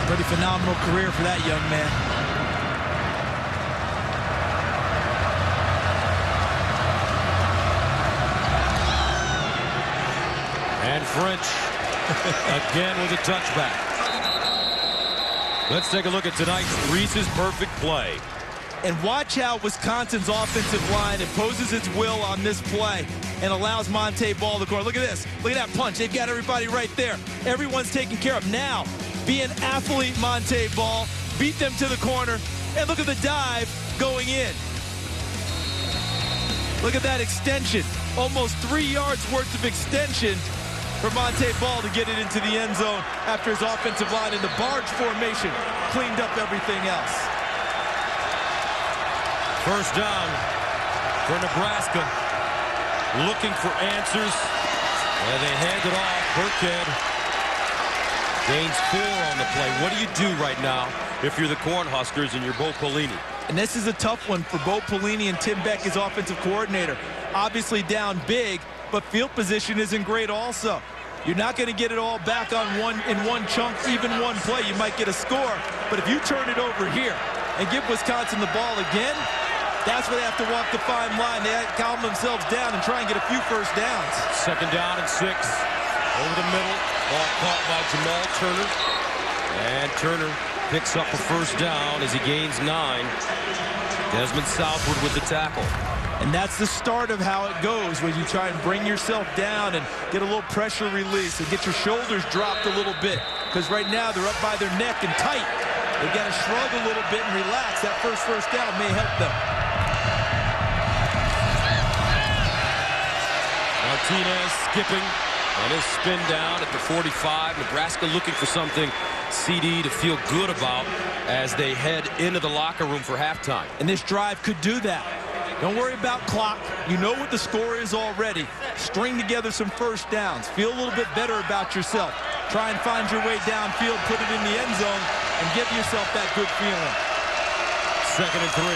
Pretty phenomenal career for that young man. And French again with a touchback. Let's take a look at tonight's Reese's perfect play. And watch how Wisconsin's offensive line imposes its will on this play and allows Monte Ball to score. Look at this. Look at that punch. They've got everybody right there. Everyone's taken care of. Now, be an athlete, Monte Ball. Beat them to the corner. And look at the dive going in. Look at that extension. Almost 3 yards worth of extension for Monte Ball to get it into the end zone after his offensive line in the barge formation cleaned up everything else. First down for Nebraska. Looking for answers. And they hand it off. Burkhead gains 4 on the play. What do you do right now if you're the Cornhuskers and you're Bo Pelini? And this is a tough one for Bo Pelini and Tim Beck, his offensive coordinator. Obviously down big, but field position isn't great also. You're not going to get it all back in one chunk, even one play. You might get a score, but if you turn it over here and give Wisconsin the ball again, that's where they have to walk the fine line. They have to calm themselves down and try and get a few first downs. 2nd down and 6. Over the middle. Ball caught by Jamal Turner. And Turner picks up a first down as he gains 9. Desmond Southwood with the tackle. And that's the start of how it goes when you try and bring yourself down and get a little pressure release and get your shoulders dropped a little bit. Because right now they're up by their neck and tight. They've got to shrug a little bit and relax. That first down may help them. Martinez skipping on his spin down at the 45. Nebraska looking for something CD to feel good about as they head into the locker room for halftime. And this drive could do that. Don't worry about clock. You know what the score is already. String together some first downs. Feel a little bit better about yourself. Try and find your way downfield, put it in the end zone, and give yourself that good feeling. 2nd and 3.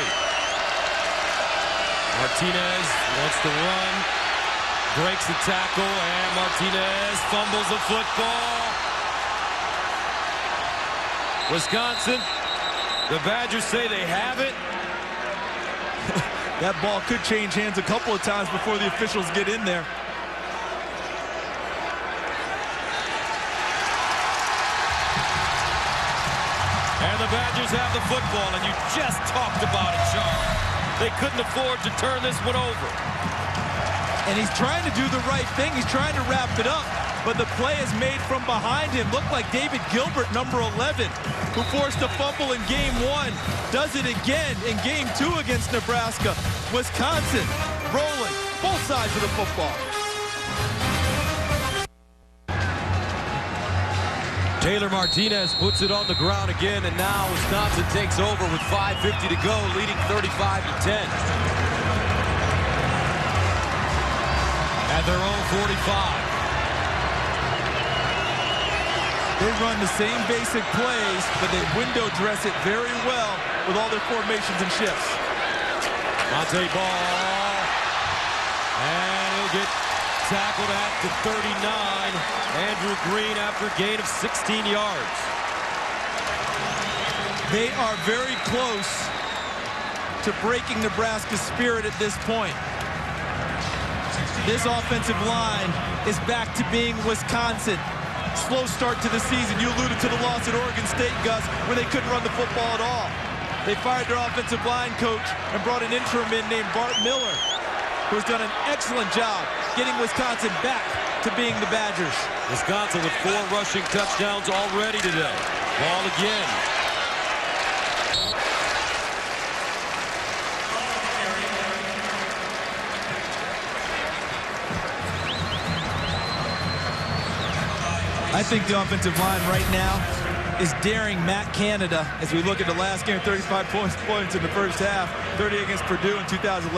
Martinez wants to run. Breaks the tackle, and Martinez fumbles the football. Wisconsin, the Badgers say they have it. That ball could change hands a couple of times before the officials get in there. And the Badgers have the football, and you just talked about it, Charles. They couldn't afford to turn this one over. And he's trying to do the right thing. He's trying to wrap it up. But the play is made from behind him. Looked like David Gilbert, number 11, who forced a fumble in game 1. Does it again in game 2 against Nebraska. Wisconsin rolling both sides of the football. Taylor Martinez puts it on the ground again, and now Wisconsin takes over with 5:50 to go, leading 35-10. At their own 45. They run the same basic plays, but they window dress it very well with all their formations and shifts. Monte Ball. And he'll get tackled at the 39. Andrew Green after a gain of 16 yards. They are very close to breaking Nebraska's spirit at this point. This offensive line is back to being Wisconsin. Slow start to the season. You alluded to the loss at Oregon State, Gus, where they couldn't run the football at all. They fired their offensive line coach and brought an interim in named Bart Miller, who's done an excellent job getting Wisconsin back to being the Badgers. Wisconsin with 4 rushing touchdowns already today. Ball again. I think the offensive line right now is daring Matt Canada as we look at the last game, 35 points in the first half, 30 against Purdue in 2011.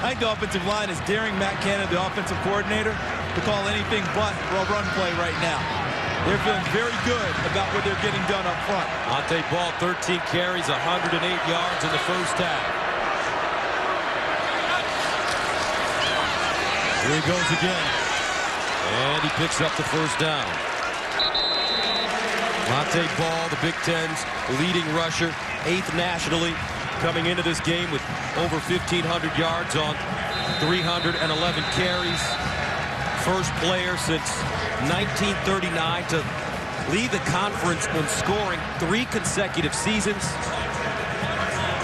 I think the offensive line is daring Matt Canada, the offensive coordinator, to call anything but a run play right now. They're feeling very good about what they're getting done up front. Monte Ball, 13 carries, 108 yards in the first half. Here he goes again. And he picks up the first down. Monte Ball, the Big Ten's leading rusher, 8th nationally, coming into this game with over 1,500 yards on 311 carries. First player since 1939 to lead the conference in scoring 3 consecutive seasons.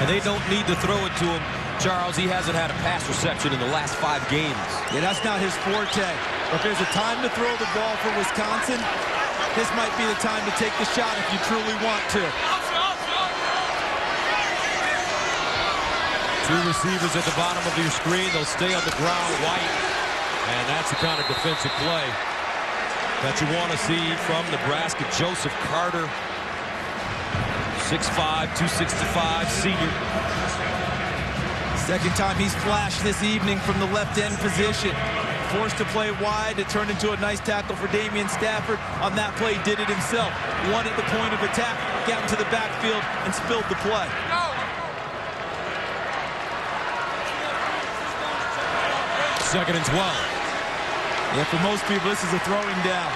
And they don't need to throw it to him. Charles, he hasn't had a pass reception in the last 5 games. Yeah, that's not his forte. If there's a time to throw the ball for Wisconsin, this might be the time to take the shot if you truly want to. 2 receivers at the bottom of your screen. They'll stay on the ground. White. And that's the kind of defensive play that you want to see from Nebraska. Joseph Carter, 6'5", 265, senior. Second time he's flashed this evening from the left end position. Forced to play wide. It turned into a nice tackle for Damian Stafford. On that play, did it himself. Won at the point of attack, got into the backfield, and spilled the play. Second and 12. Yeah, for most people, this is a throwing down.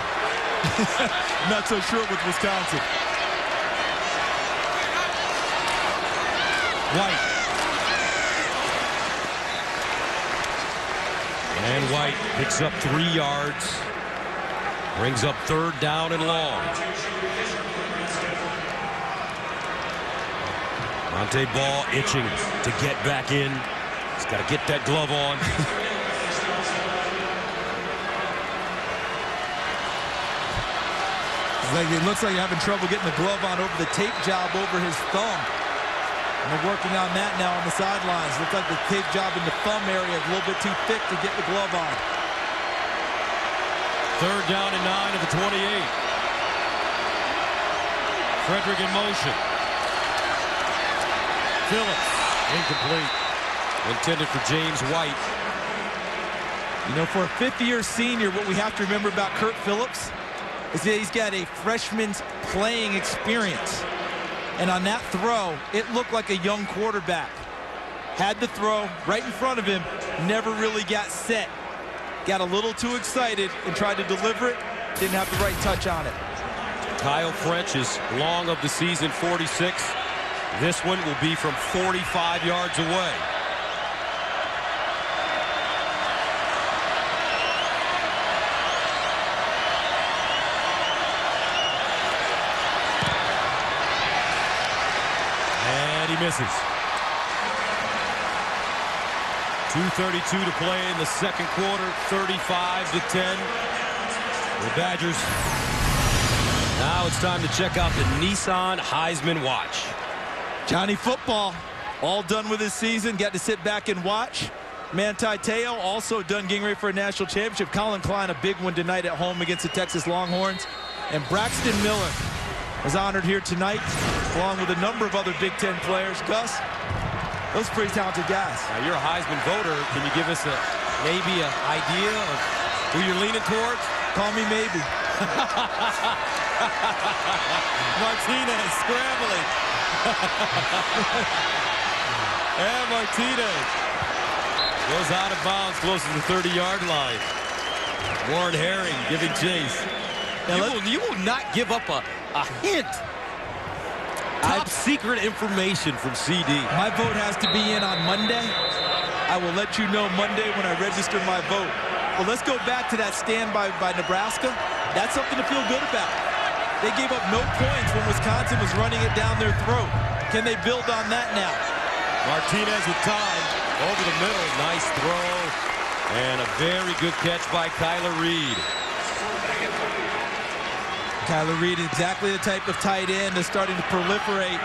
Not so sure with Wisconsin. White. And White picks up 3 yards. Brings up 3rd down and long. Monte Ball itching to get back in. He's got to get that glove on. It looks like you're having trouble getting the glove on over the tape job over his thumb. And they're working on that now on the sidelines. Looks like the tape job in the thumb area is a little bit too thick to get the glove on. 3rd down and 9 of the 28. Frederick in motion. Phillips, incomplete. Intended for James White. You know, for a 5th-year senior, what we have to remember about Kurt Phillips is that he's got a freshman's playing experience. And on that throw, it looked like a young quarterback. Had the throw right in front of him, never really got set. Got a little too excited and tried to deliver it. Didn't have the right touch on it. Kyle French is long of the season, 46. This one will be from 45 yards away. And he misses. 2:32 to play in the second quarter, 35-10. The Badgers. Now it's time to check out the Nissan Heisman Watch. Johnny Football, all done with his season, got to sit back and watch. Manti Te'o also done getting ready for a national championship. Colin Klein, a big one tonight at home against the Texas Longhorns. And Braxton Miller is honored here tonight, along with a number of other Big Ten players. Gus, those pretty talented guys. Now, you're a Heisman voter. Can you give us maybe an idea of who you're leaning towards? Call me maybe. Martinez scrambling. And Martinez goes out of bounds close to the 30-yard line. Warren Herring giving chase. You will not give up a hint. Top secret information from CD. My vote has to be in on Monday. I will let you know Monday when I register my vote. Well, let's go back to that stand by Nebraska. That's something to feel good about. They gave up no points when Wisconsin was running it down their throat. Can they build on that now? Martinez with time over the middle. Nice throw. And a very good catch by Kyler Reed. Kyler Reed, exactly the type of tight end that's starting to proliferate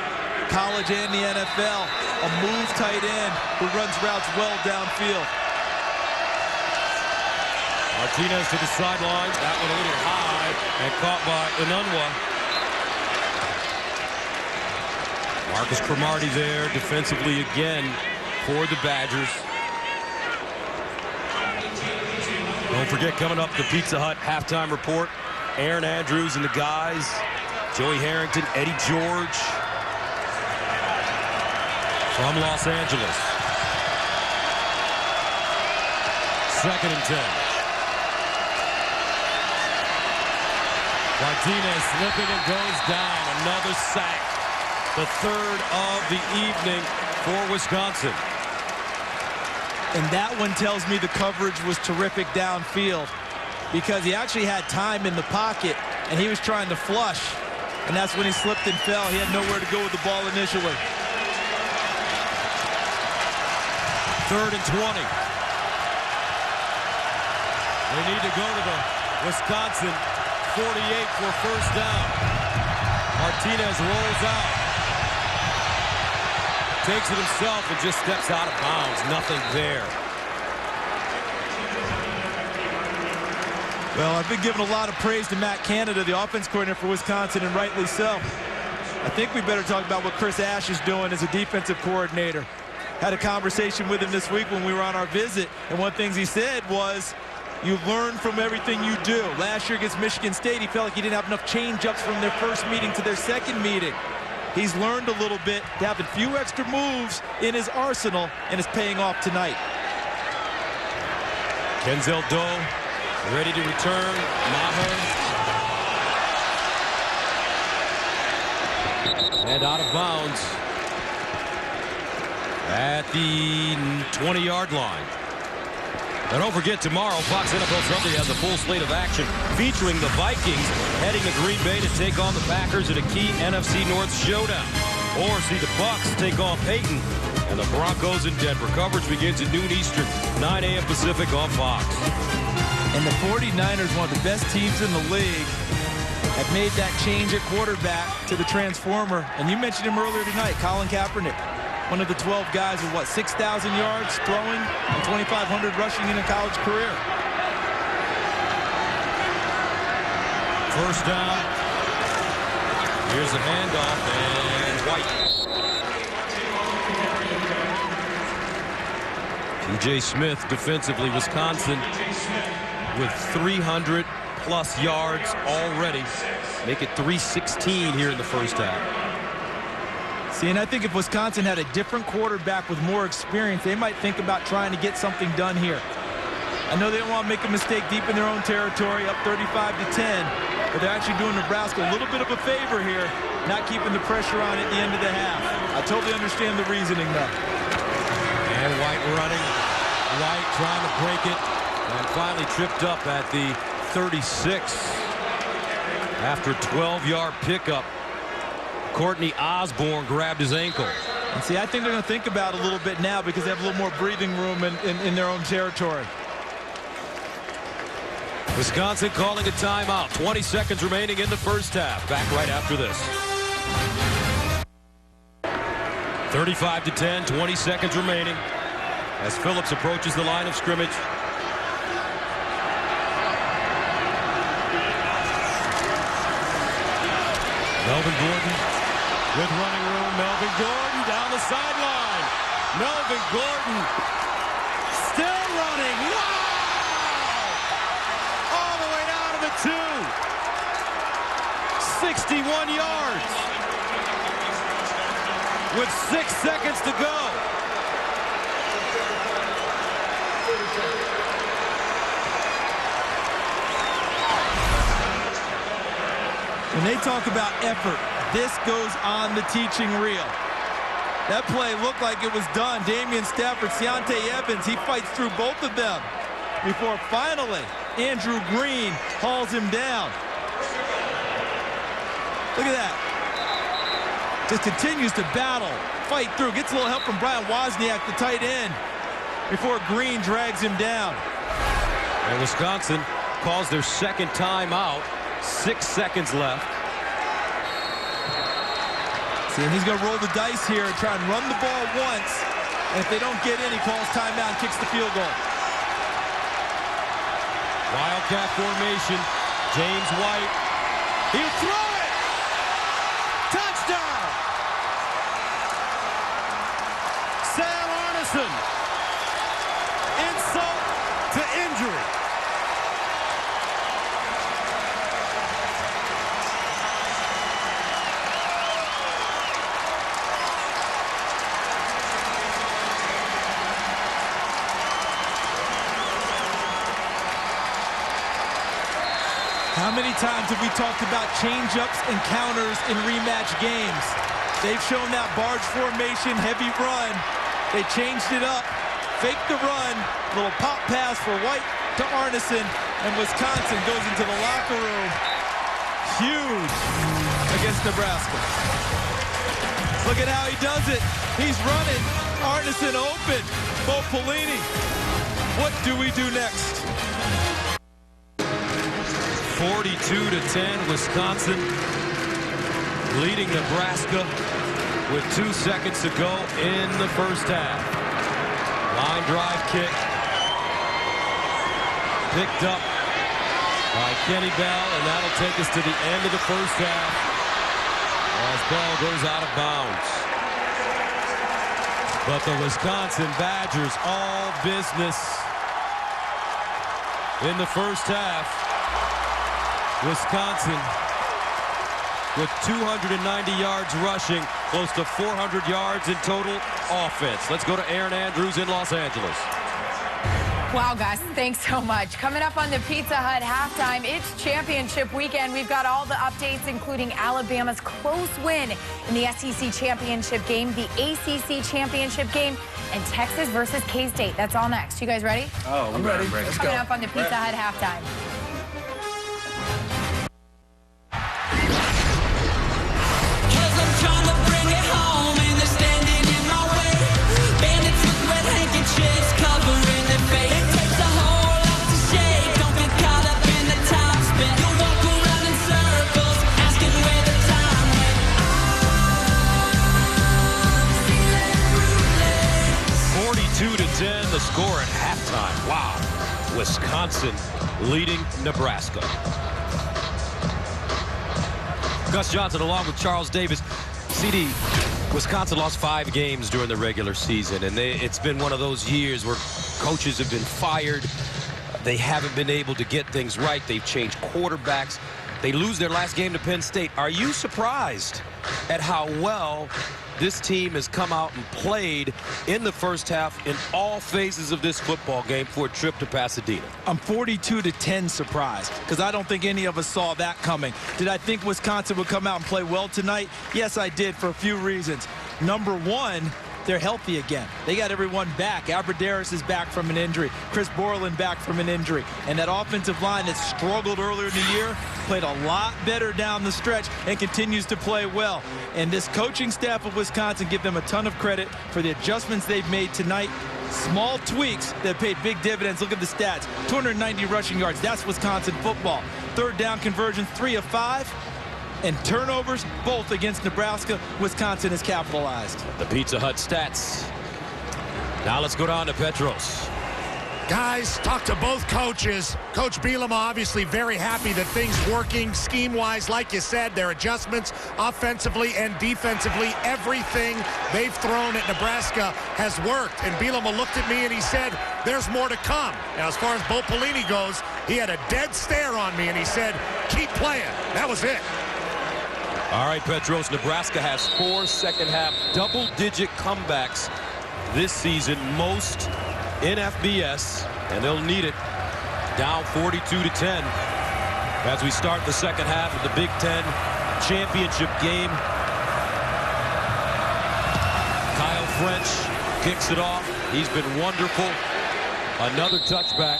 college and the NFL. A move tight end who runs routes well downfield. Martinez to the sideline. That one a little high and caught by Enunwa. Marcus Cromartie there defensively again for the Badgers. Don't forget, coming up, the Pizza Hut halftime report. Aaron Andrews and the guys. Joey Harrington, Eddie George from Los Angeles. 2nd and 10. Martinez slipping and goes down. Another sack. The 3rd of the evening for Wisconsin. And that one tells me the coverage was terrific downfield, because he actually had time in the pocket and he was trying to flush, and that's when he slipped and fell. He had nowhere to go with the ball initially. 3rd and 20. They need to go to the Wisconsin 48 for first down. Martinez rolls out. Takes it himself and just steps out of bounds. Nothing there. Well, I've been giving a lot of praise to Matt Canada, the offense coordinator for Wisconsin, and rightly so. I think we better talk about what Chris Ash is doing as a defensive coordinator. Had a conversation with him this week when we were on our visit, and one of the things he said was, you learn from everything you do. Last year against Michigan State, he felt like he didn't have enough change-ups from their first meeting to their second meeting. He's learned a little bit to have a few extra moves in his arsenal, and it's paying off tonight. Kenzel Doe ready to return. Maher And out of bounds at the 20-yard line. And don't forget, tomorrow, Fox NFL Sunday has a full slate of action featuring the Vikings heading to Green Bay to take on the Packers in a key NFC North showdown. Or see the Bucs take on Peyton and the Broncos in Denver. Coverage begins at noon Eastern, 9 a.m. Pacific on Fox. And the 49ers, one of the best teams in the league, have made that change at quarterback to the transformer. And you mentioned him earlier tonight, Colin Kaepernick. One of the 12 guys with, what, 6,000 yards throwing and 2,500 rushing in a college career. First down. Here's a handoff, and White. T.J. Smith defensively, Wisconsin with 300-plus yards already. Make it 316 here in the first half. See, and I think if Wisconsin had a different quarterback with more experience, they might think about trying to get something done here. I know they don't want to make a mistake deep in their own territory, up 35-10, but they're actually doing Nebraska a little bit of a favor here, not keeping the pressure on at the end of the half. I totally understand the reasoning, though. And White running. White trying to break it, and finally tripped up at the 36 after a 12-yard pickup. Courtney Osborne grabbed his ankle. And see, I think they're going to think about it a little bit now because they have a little more breathing room in their own territory. Wisconsin calling a timeout. 20 seconds remaining in the first half. Back right after this. 35-10, 20 seconds remaining as Phillips approaches the line of scrimmage. Melvin Gordon with running room. Melvin Gordon down the sideline. Melvin Gordon still running. Wow! All the way down to the 2. 61 yards with 6 seconds to go. When they talk about effort, this goes on the teaching reel. That play looked like it was done. Damian Stafford, Deontay Evans, he fights through both of them before finally Andrew Green hauls him down. Look at that. Just continues to battle, fight through, gets a little help from Brian Wozniak, the tight end, before Green drags him down. And Wisconsin calls their second timeout. 6 seconds left. See, and he's going to roll the dice here and try and run the ball once. And if they don't get in, he calls timeout and kicks the field goal. Wildcat formation. James White. He'll throw it! Touchdown! Sam Arneson. Insult to injury. How many times have we talked about change-ups and counters in rematch games? They've shown that barge formation, heavy run. They changed it up, faked the run, little pop pass for White to Arneson, and Wisconsin goes into the locker room. Huge against Nebraska. Look at how he does it. He's running. Arneson open. Bo Pelini. What do we do next? 42-10, Wisconsin leading Nebraska with 2 seconds to go in the first half. Line drive kick. Picked up by Kenny Bell, and that'll take us to the end of the first half as Bell goes out of bounds. But the Wisconsin Badgers all business in the first half. Wisconsin with 290 yards rushing, close to 400 yards in total offense. Let's go to Aaron Andrews in Los Angeles. Wow, guys, thanks so much. Coming up on the Pizza Hut halftime, it's championship weekend. We've got all the updates, including Alabama's close win in the SEC championship game, the ACC championship game, and Texas versus K-State. That's all next. You guys ready? Oh, I'm ready. Let's go. Coming up on the Pizza Hut halftime. The score at halftime. Wow. Wisconsin leading Nebraska. Gus Johnson along with Charles Davis. CD, Wisconsin lost 5 games during the regular season, and it's been one of those years where coaches have been fired. They haven't been able to get things right. They've changed quarterbacks. They lose their last game to Penn State. Are you surprised at how well this team has come out and played in the first half in all phases of this football game for a trip to Pasadena? I'm 42-10 surprised, because I don't think any of us saw that coming. Did I think Wisconsin would come out and play well tonight? Yes, I did, for a few reasons. Number one, they're healthy again. They got everyone back. Alberdaris is back from an injury. Chris Borland back from an injury. And that offensive line that struggled earlier in the year played a lot better down the stretch and continues to play well. And this coaching staff of Wisconsin, give them a ton of credit for the adjustments they've made tonight. Small tweaks that paid big dividends. Look at the stats. 290 rushing yards. That's Wisconsin football. Third down conversions, 3 of 5. And turnovers, both against Nebraska. Wisconsin is capitalized. The Pizza Hut stats. Now let's go down to Petros. Guys, talk to both coaches. Coach Bielema obviously very happy that things working scheme-wise. Like you said, their adjustments offensively and defensively, everything they've thrown at Nebraska has worked. And Bielema looked at me and he said, there's more to come. Now, as far as Bo Pelini goes, he had a dead stare on me and he said, keep playing. That was it. All right, Petros, Nebraska has 4 second-half double-digit comebacks this season, most in FBS, and they'll need it. Down 42-10 as we start the second half of the Big Ten championship game. Kyle French kicks it off. He's been wonderful. Another touchback.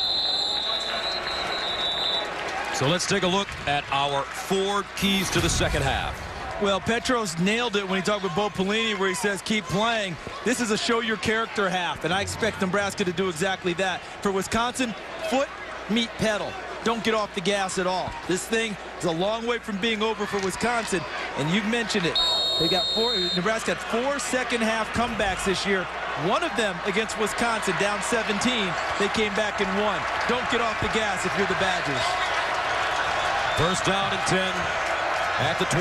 So let's take a look at our 4 keys to the second half. Well, Petros nailed it when he talked with Bo Pelini, where he says, keep playing. This is a show your character half, and I expect Nebraska to do exactly that. For Wisconsin, foot, meet, pedal. Don't get off the gas at all. This thing is a long way from being over for Wisconsin, and you've mentioned it. Nebraska had 4 second-half comebacks this year. One of them against Wisconsin, down 17. They came back and won. Don't get off the gas if you're the Badgers. First down and 10 at the 25.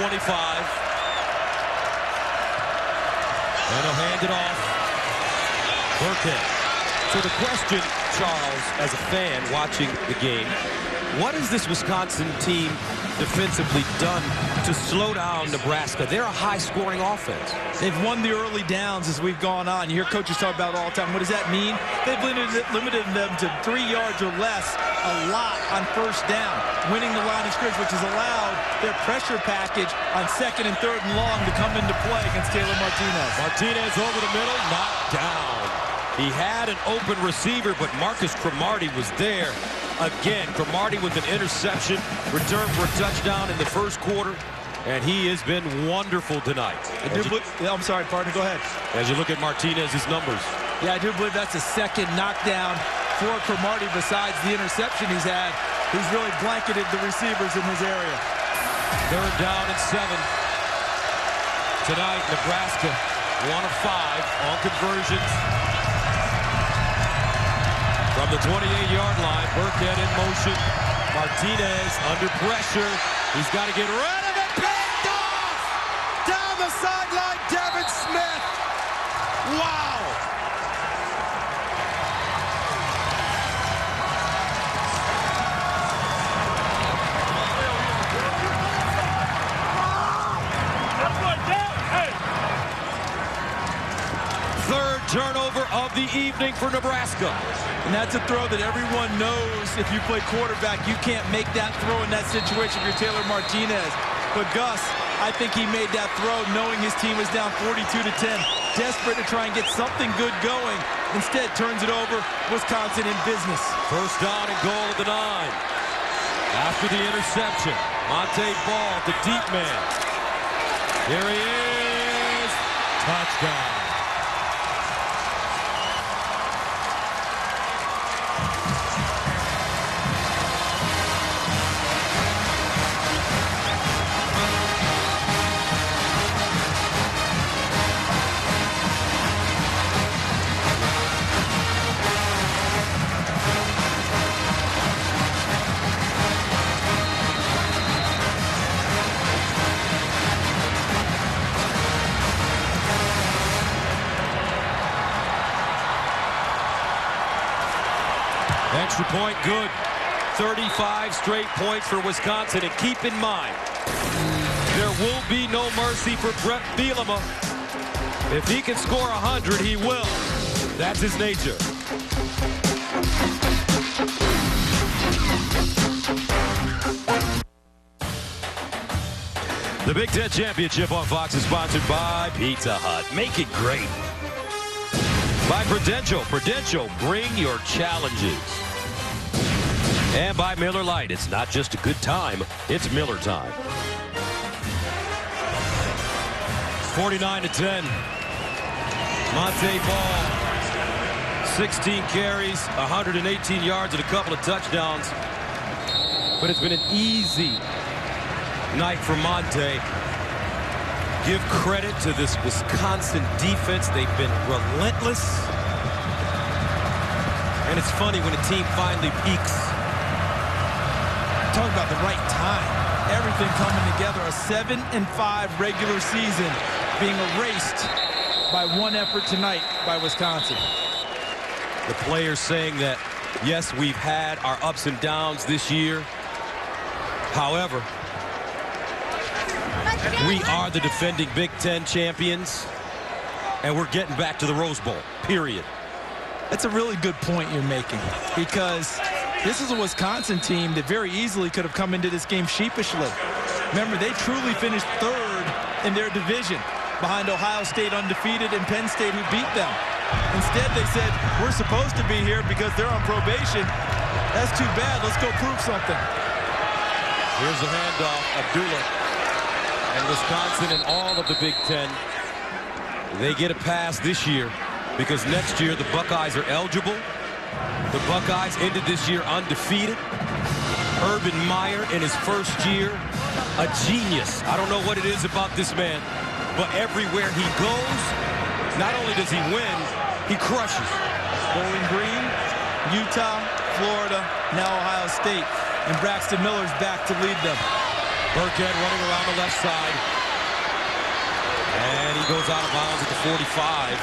And he'll hand it off. Burkhead. So the question, Charles, as a fan watching the game, what has this Wisconsin team defensively done to slow down Nebraska? They're a high-scoring offense. They've won the early downs as we've gone on. You hear coaches talk about it all the time. What does that mean? They've limited them to 3 yards or less a lot on first down, winning the line of scrimmage, which has allowed their pressure package on 2nd and 3rd and long to come into play against Taylor Martinez. Martinez over the middle, knocked down. He had an open receiver, but Marcus Cromartie was there. Again, Cromartie with an interception, return for a touchdown in the first quarter, and he has been wonderful tonight. I'm sorry, partner, go ahead. As you look at Martinez's numbers. Yeah, I do believe that's the second knockdown for Cromartie besides the interception he's had. He's really blanketed the receivers in his area. Third down and 7. Tonight, Nebraska 1 of 5 on conversions. From the 28-yard line, Burkhead in motion. Martinez under pressure. He's got to get rid of it. Picked off! Down the sideline, Devin Smith. Wow! turnover of the evening for Nebraska. And that's a throw that everyone knows if you play quarterback, you can't make that throw in that situation if you're Taylor Martinez. But Gus, I think he made that throw knowing his team was down 42-10. Desperate to try and get something good going. Instead, turns it over. Wisconsin in business. First down and goal at the 9. After the interception, Monte Ball, the deep man. Here he is. Touchdown. Extra point, good. 35 straight points for Wisconsin. And keep in mind, there will be no mercy for Brett Bielema. If he can score 100, he will. That's his nature. The Big Ten Championship on Fox is sponsored by Pizza Hut. Make it great. By Prudential. Prudential, bring your challenges. And by Miller Lite. It's not just a good time, it's Miller time. 49-10. Monte Ball, 16 carries, 118 yards, and a couple of touchdowns. But it's been an easy night for Monte. Give credit to this Wisconsin defense. They've been relentless. And it's funny when a team finally peaks. Talk about the right time. Everything coming together. A 7-5 regular season being erased by one effort tonight by Wisconsin. The players saying that, yes, we've had our ups and downs this year. However, we are the defending Big Ten champions, and we're getting back to the Rose Bowl, period. That's a really good point you're making, because this is a Wisconsin team that very easily could have come into this game sheepishly. Remember, they truly finished third in their division, behind Ohio State undefeated and Penn State, who beat them. Instead, they said, we're supposed to be here because they're on probation. That's too bad. Let's go prove something. Here's the handoff. Abdullah. And Wisconsin and all of the Big Ten, they get a pass this year because next year the Buckeyes are eligible. The Buckeyes ended this year undefeated. Urban Meyer in his first year, a genius. I don't know what it is about this man, but everywhere he goes, not only does he win, he crushes. Bowling Green, Utah, Florida, now Ohio State. And Braxton Miller's back to lead them. Burkhead running around the left side. And he goes out of bounds at the 45.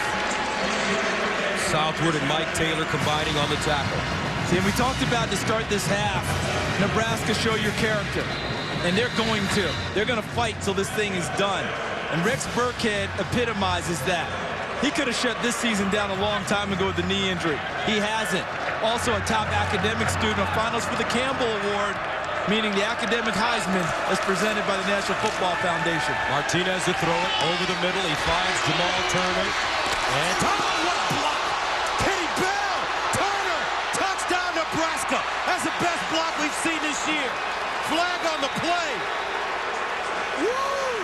Southwood and Mike Taylor combining on the tackle. See, and we talked about to start this half, Nebraska, show your character. And they're going to. They're going to fight till this thing is done. And Rex Burkhead epitomizes that. He could have shut this season down a long time ago with the knee injury. He hasn't. Also a top academic student of finals for the Campbell Award, meaning the academic Heisman, as presented by the National Football Foundation. Martinez to throw it over the middle. He finds Jamal Turner. And what a block! Kenny Bell! Turner! Touchdown Nebraska! That's the best block we've seen this year. Flag on the play. Woo!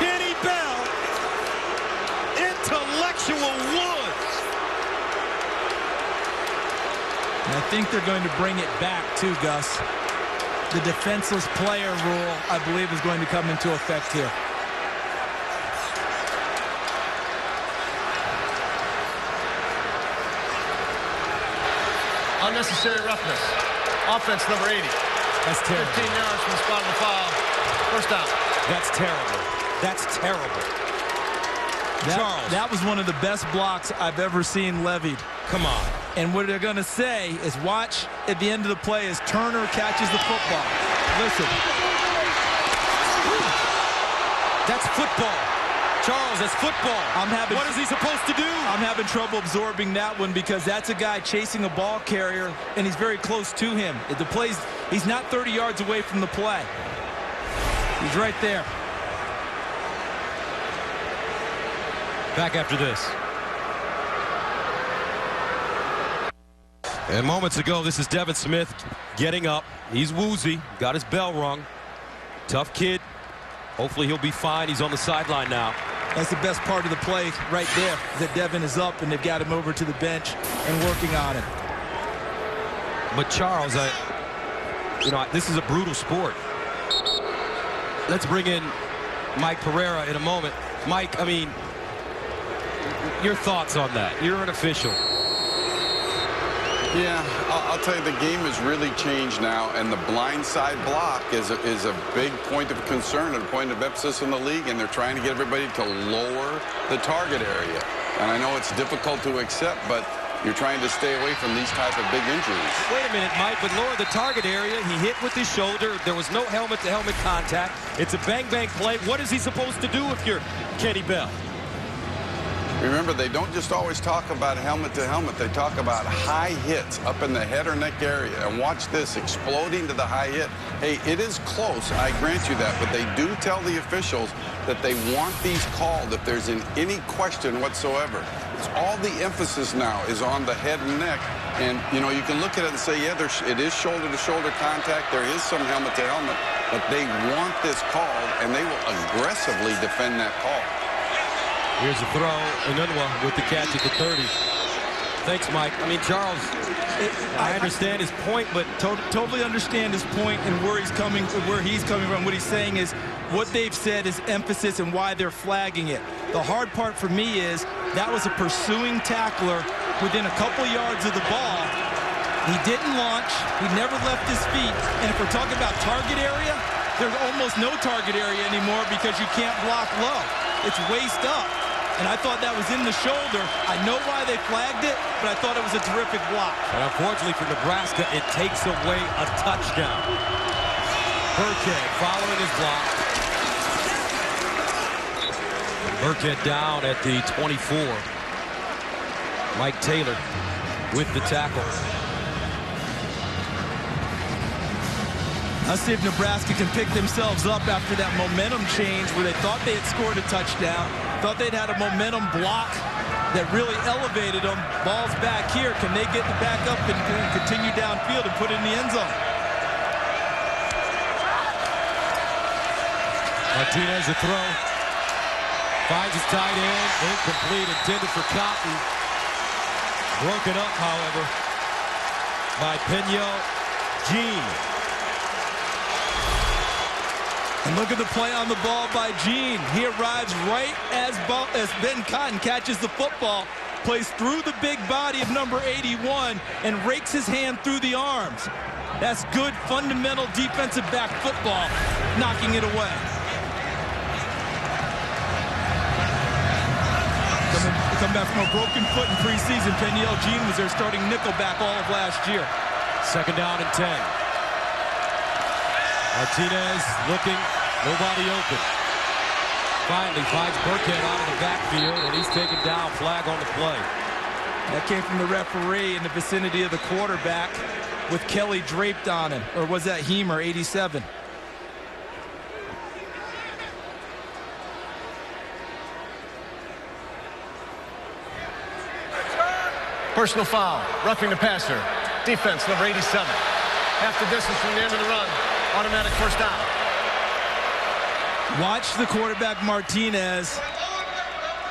Kenny Bell. Intellectual woods. And I think they're going to bring it back too, Gus. The defenseless player rule, I believe, is going to come into effect here. Unnecessary roughness. Offense number 80. That's terrible. 15 yards from the spot of the foul. First down. That's terrible. That's terrible. Charles. That was one of the best blocks I've ever seen levied. Come on. And what they're going to say is watch at the end of the play as Turner catches the football. Listen. That's football. Charles, that's football. What is he supposed to do? I'm having trouble absorbing that one because that's a guy chasing a ball carrier, and he's very close to him. He's not 30 yards away from the play. He's right there. Back after this. And moments ago, this is Devin Smith getting up. He's woozy, got his bell rung. Tough kid. Hopefully he'll be fine. He's on the sideline now. That's the best part of the play right there, that Devin is up and they've got him over to the bench and working on it. But Charles, this is a brutal sport. Let's bring in Mike Pereira in a moment. Mike, your thoughts on that? You're an official. Yeah, I'll tell you, the game has really changed now, and the blindside block is a big point of concern and a point of emphasis in the league, and they're trying to get everybody to lower the target area. And I know it's difficult to accept, but you're trying to stay away from these type of big injuries. Wait a minute, Mike, but lower the target area. He hit with his shoulder. There was no helmet-to-helmet contact. It's a bang-bang play. What is he supposed to do if you're Kenny Bell? Remember, they don't just always talk about helmet-to-helmet. They talk about high hits up in the head or neck area. And watch this, exploding to the high hit. Hey, it is close, I grant you that, but they do tell the officials that they want these called if there's any question whatsoever. It's all the emphasis now is on the head and neck. And, you can look at it and say, yeah, it is shoulder-to-shoulder contact. There is some helmet-to-helmet. But they want this called, and they will aggressively defend that call. Here's a throw. Enunwa with the catch at the 30. Thanks, Mike. Charles, I understand his point, but totally understand his point and where he's coming from. What he's saying is what they've said is emphasis and why they're flagging it. The hard part for me is that was a pursuing tackler within a couple yards of the ball. He didn't launch. He never left his feet. And if we're talking about target area, there's almost no target area anymore because you can't block low. It's waist up. And I thought that was in the shoulder. I know why they flagged it, but I thought it was a terrific block. And unfortunately for Nebraska, it takes away a touchdown. Burkhead following his block. Burkhead down at the 24. Mike Taylor with the tackle. Let's see if Nebraska can pick themselves up after that momentum change where they thought they had scored a touchdown, thought they'd had a momentum block that really elevated them. Ball's back here. Can they get the back up and continue downfield and put it in the end zone? Martinez a throw. Finds his tight end. Incomplete. Intended for Cotton. Broken up, however, by Peno Jean. And look at the play on the ball by Jean. He arrives right as Ben Cotton catches the football, plays through the big body of number 81, and rakes his hand through the arms. That's good fundamental defensive back football, knocking it away. Come back from a broken foot in preseason. Peniel Jean was their starting nickelback all of last year. Second down and 10. Martinez looking, nobody open. Finally finds Burkhead out of the backfield, and he's taken down. Flag on the play. That came from the referee in the vicinity of the quarterback with Kelly draped on him. Or was that Hemer, 87? Personal foul, roughing the passer. Defense, number 87. Half the distance from the end of the run. Automatic first down. Watch the quarterback Martinez.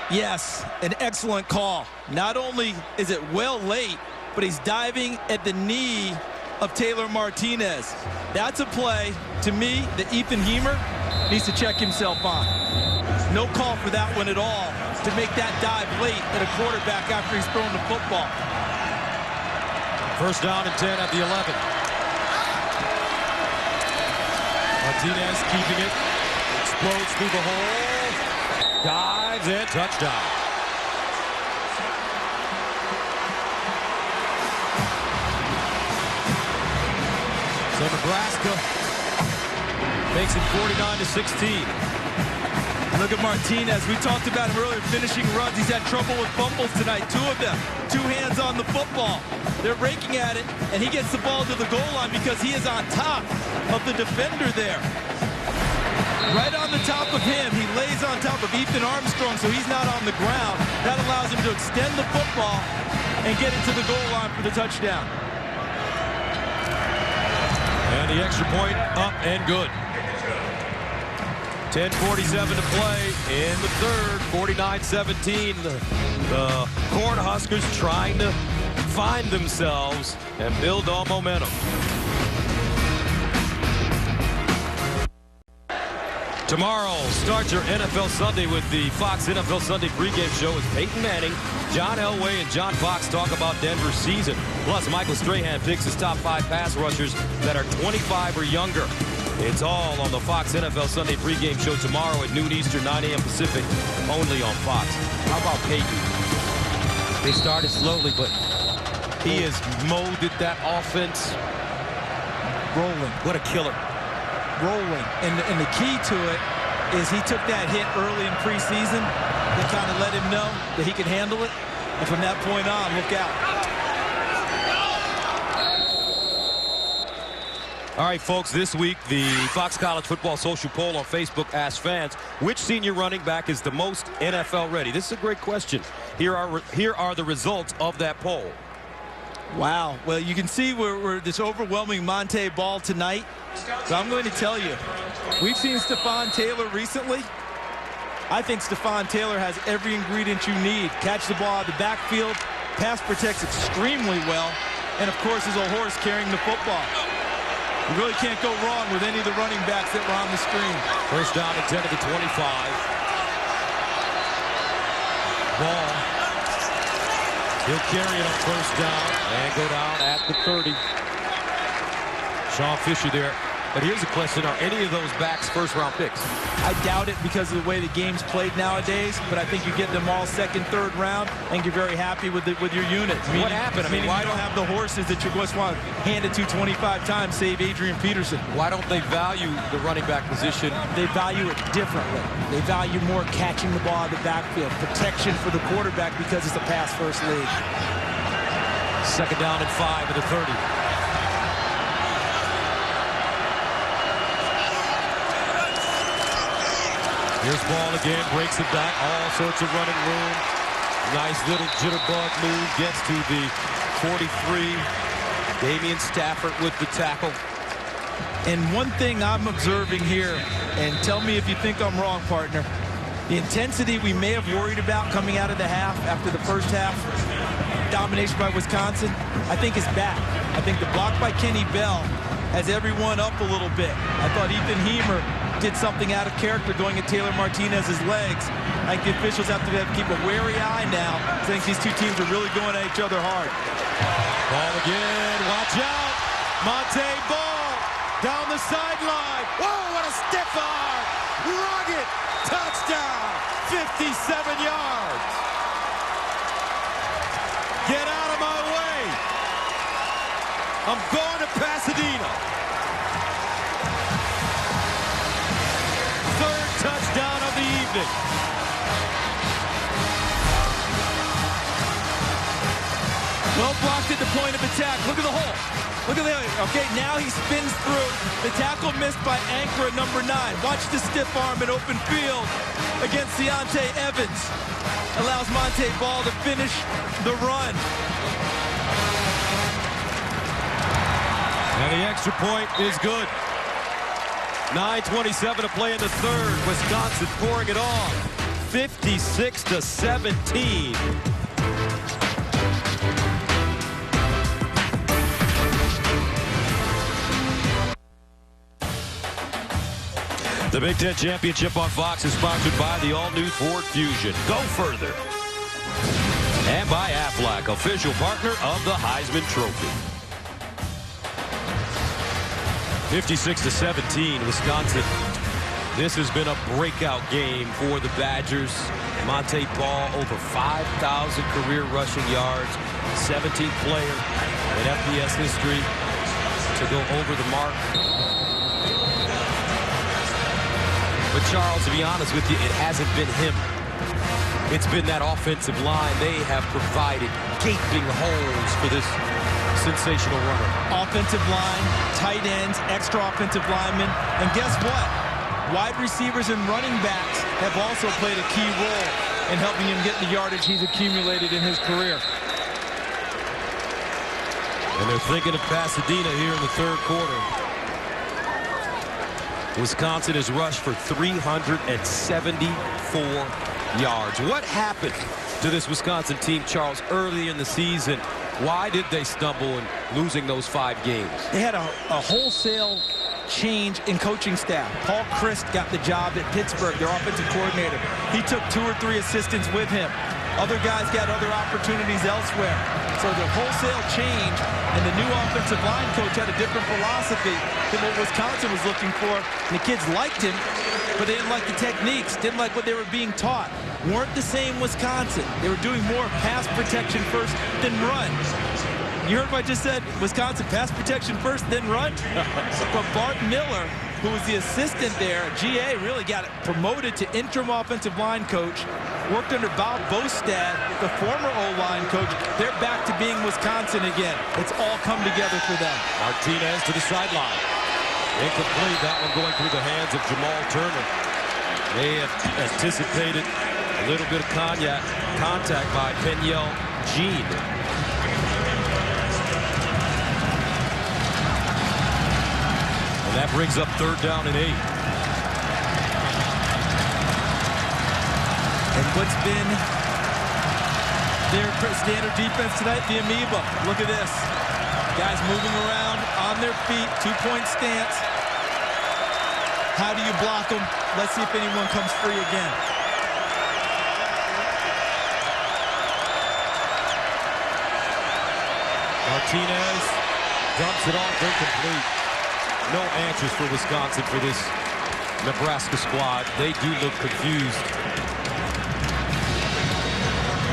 Yes, an excellent call. Not only is it well late, but he's diving at the knee of Taylor Martinez. That's a play, to me, that Ethan Hemer needs to check himself on. No call for that one at all, to make that dive late at a quarterback after he's thrown the football. First down and 10 at the 11. Martinez keeping it. Explodes through the hole. Dives and touchdown. So Nebraska makes it 49-16. Look at Martinez. We talked about him earlier, finishing runs. He's had trouble with fumbles tonight, 2 of them. 2 hands on the football. They're raking at it, and he gets the ball to the goal line because he is on top of the defender there. Right on the top of him, he lays on top of Ethan Armstrong, so he's not on the ground. That allows him to extend the football and get it to the goal line for the touchdown. And the extra point up and good. 10:47 to play in the third, 49-17. The Cornhuskers trying to find themselves and build on momentum. Tomorrow, start your NFL Sunday with the Fox NFL Sunday pregame show as Peyton Manning, John Elway, and John Fox talk about Denver's season. Plus, Michael Strahan picks his top 5 pass rushers that are 25 or younger. It's all on the Fox NFL Sunday pregame show tomorrow at noon Eastern, 9 a.m. Pacific, only on Fox. How about Peyton? They started slowly, but he has molded that offense. Rolling. What a killer. Rolling. And the key to it is he took that hit early in preseason that kind of let him know that he could handle it. And from that point on, look out. All right, folks, this week, the Fox College Football Social Poll on Facebook asked fans, which senior running back is the most NFL ready? This is a great question. Here are the results of that poll. Wow. Well, you can see we're this overwhelming Monte Ball tonight. So I'm going to tell you, we've seen Stephon Taylor recently. I think Stephon Taylor has every ingredient you need. Catch the ball out of the backfield, pass protects extremely well, and of course is a horse carrying the football. You really can't go wrong with any of the running backs that were on the screen. First down and 10 to the 25. Ball. He'll carry it on first down and go down at the 30. Sean Fisher there. But here's a question. Are any of those backs first-round picks? I doubt it because of the way the game's played nowadays, but I think you get them all second, third round, and you're very happy with your unit. What happened? I mean, why don't have the horses that you just want handed to 25 times, save Adrian Peterson? Why don't they value the running back position? They value it differently. They value more catching the ball out of the backfield, protection for the quarterback because it's a pass-first league. Second down and 5 at the 30. Here's ball again, breaks it back, all sorts of running room. Nice little jitterbug move, gets to the 43. Damian Stafford with the tackle. And one thing I'm observing here, and tell me if you think I'm wrong, partner, the intensity we may have worried about coming out of the half after the first half, domination by Wisconsin, I think is back. I think the block by Kenny Bell has everyone up a little bit. I thought Ethan Hemer did something out of character going at Taylor Martinez's legs. I think the officials have to keep a wary eye now. I think these two teams are really going at each other hard. Ball again, watch out. Monte Ball down the sideline. Whoa, what a stiff arm. Rugged touchdown, 57 yards. Get out of my way. I'm going to Pasadena. Third touchdown of the evening. Well blocked at the point of attack. Look at the hole. Look at the, okay, now he spins through. The tackle missed by Ankara, number 9. Watch the stiff arm in open field against Deontay Evans. Allows Monte Ball to finish the run. And the extra point is good. 9:27 to play in the third. Wisconsin pouring it on. 56-17. The Big Ten Championship on Fox is sponsored by the all-new Ford Fusion. Go further. And by Aflac, official partner of the Heisman Trophy. 56-17, Wisconsin. This has been a breakout game for the Badgers. Monte Ball, over 5,000 career rushing yards. 17th player in FBS history to go over the mark. But Charles, to be honest with you, it hasn't been him. It's been that offensive line. They have provided gaping holes for this sensational runner. Offensive line, tight ends, extra offensive linemen. And guess what? Wide receivers and running backs have also played a key role in helping him get the yardage he's accumulated in his career. And they're thinking of Pasadena here in the third quarter. Wisconsin has rushed for 374 yards. What happened to this Wisconsin team, Charles, early in the season? Why did they stumble in losing those 5 games? They had a wholesale change in coaching staff. Paul Christ got the job at Pittsburgh, their offensive coordinator. He took 2 or 3 assistants with him. Other guys got other opportunities elsewhere. So the wholesale change, and the new offensive line coach had a different philosophy than what Wisconsin was looking for. And the kids liked him, but they didn't like the techniques, didn't like what they were being taught. Weren't the same Wisconsin. They were doing more pass protection first than run. You heard what I just said? Wisconsin, pass protection first, then run. But Bart Miller, who was the assistant there, GA, really got promoted to interim offensive line coach, worked under Bob Bostad, the former O-line coach. They're back to being Wisconsin again. It's all come together for them. Martinez to the sideline. Incomplete, that one going through the hands of Jamal Turner. They have anticipated a little bit of contact by Peniel Jean. And that brings up 3rd down and 8. And what's been their standard defense tonight? The amoeba. Look at this. Guys moving around on their feet, 2-point stance. How do you block them? Let's see if anyone comes free again. Martinez dumps it off, incomplete. No answers for Wisconsin for this Nebraska squad. They do look confused.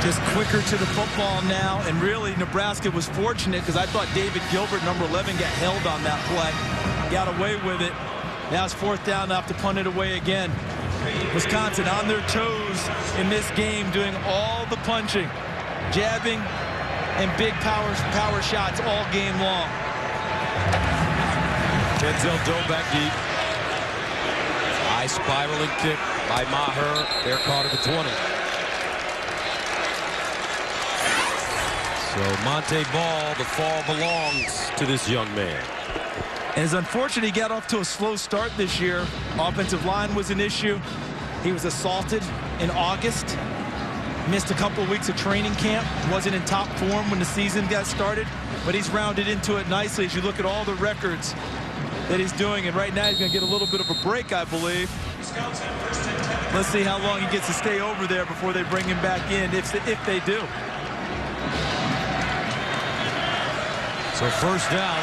Just quicker to the football now, and really Nebraska was fortunate because I thought David Gilbert, number 11, got held on that play. Got away with it. Now it's 4th down, they'll have to punt it away again. Wisconsin on their toes in this game, doing all the punching, jabbing, and big power shots all game long. Denzel Doe back deep. High spiraling kick by Maher. They're caught at the 20. So Monte Ball, the fall belongs to this young man. And it's unfortunate he got off to a slow start this year. Offensive line was an issue. He was assaulted in August. Missed a couple of weeks of training camp. Wasn't in top form when the season got started. But he's rounded into it nicely as you look at all the records that he's doing. And right now he's going to get a little bit of a break, I believe. Let's see how long he gets to stay over there before they bring him back in, if they do. So 1st down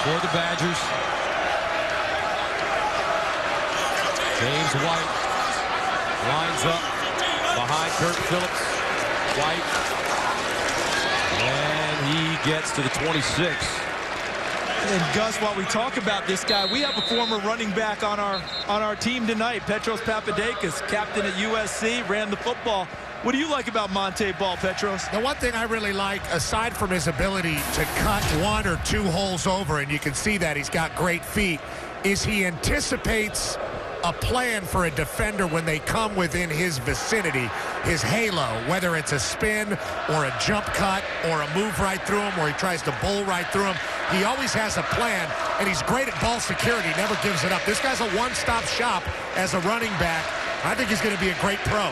for the Badgers. James White lines up behind Kirk Phillips. White. And he gets to the 26. And Gus, while we talk about this guy, we have a former running back on our team tonight, Petros Papadakis, captain at USC, ran the football. What do you like about Monte Ball, Petros? The one thing I really like, aside from his ability to cut 1 or 2 holes over, and you can see that he's got great feet, is he anticipates a plan for a defender when they come within his vicinity, his halo, whether it's a spin or a jump cut or a move right through him or he tries to bull right through him. He always has a plan, and he's great at ball security, never gives it up. This guy's a one-stop shop as a running back. I think he's going to be a great pro.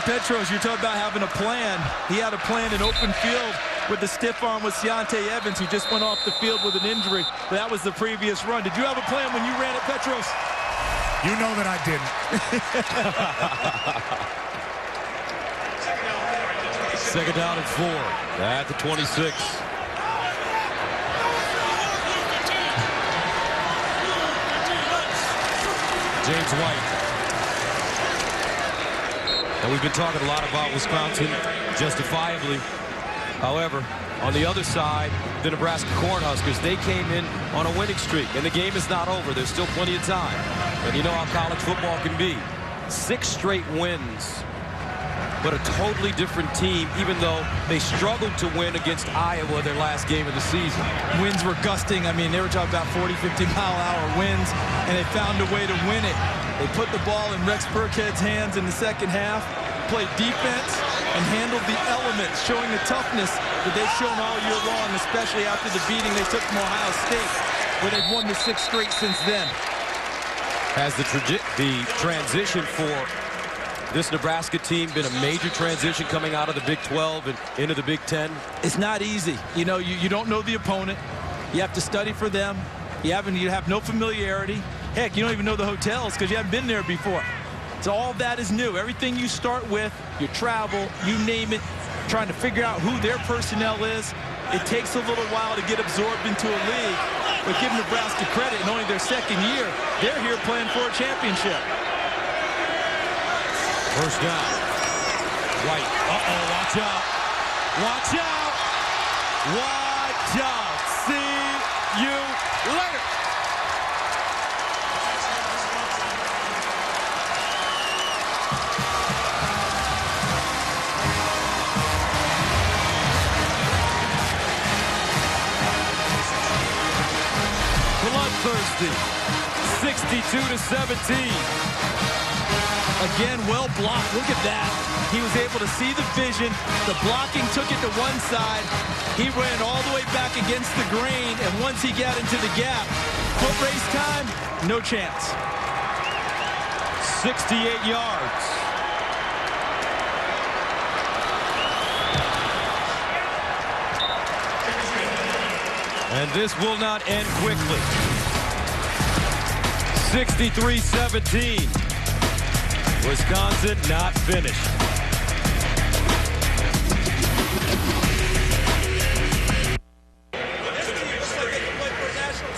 Petros, you're talking about having a plan. He had a plan in open field with the stiff arm with Ciante Evans, who just went off the field with an injury. But that was the previous run. Did you have a plan when you ran it, Petros? You know that I didn't. 2nd down and 4 at the 26. James White. And we've been talking a lot about Wisconsin, justifiably. However, On the other side, the Nebraska Cornhuskers, they came in on a winning streak, and the game is not over. There's still plenty of time. And you know how college football can be. 6 straight wins, but a totally different team, even though they struggled to win against Iowa their last game of the season. Winds were gusting. I mean, they were talking about 40, 50-mile-an-hour winds, and they found a way to win it. They put the ball in Rex Burkhead's hands in the second half, played defense, and handled the elements, showing the toughness that they've shown all year long, especially after the beating they took from Ohio State, where they've won the 6th straight since then. Has the transition for this Nebraska team been a major transition coming out of the Big 12 and into the Big 10? It's not easy. You know, you don't know the opponent. You have to study for them. You have no familiarity. Heck, you don't even know the hotels because you haven't been there before. So all that is new. Everything you start with, your travel, you name it, trying to figure out who their personnel is. It takes a little while to get absorbed into a league. But give Nebraska credit, in only their 2nd year, they're here playing for a championship. First down. White. Uh-oh, watch out. Watch out. Watch out. See you later. Bloodthirsty. 62-17. Again, well blocked. Look at that. He was able to see the vision. The blocking took it to one side. He ran all the way back against the grain, and once he got into the gap, foot race time, no chance. 68 yards. And this will not end quickly. 63-17. Wisconsin not finished.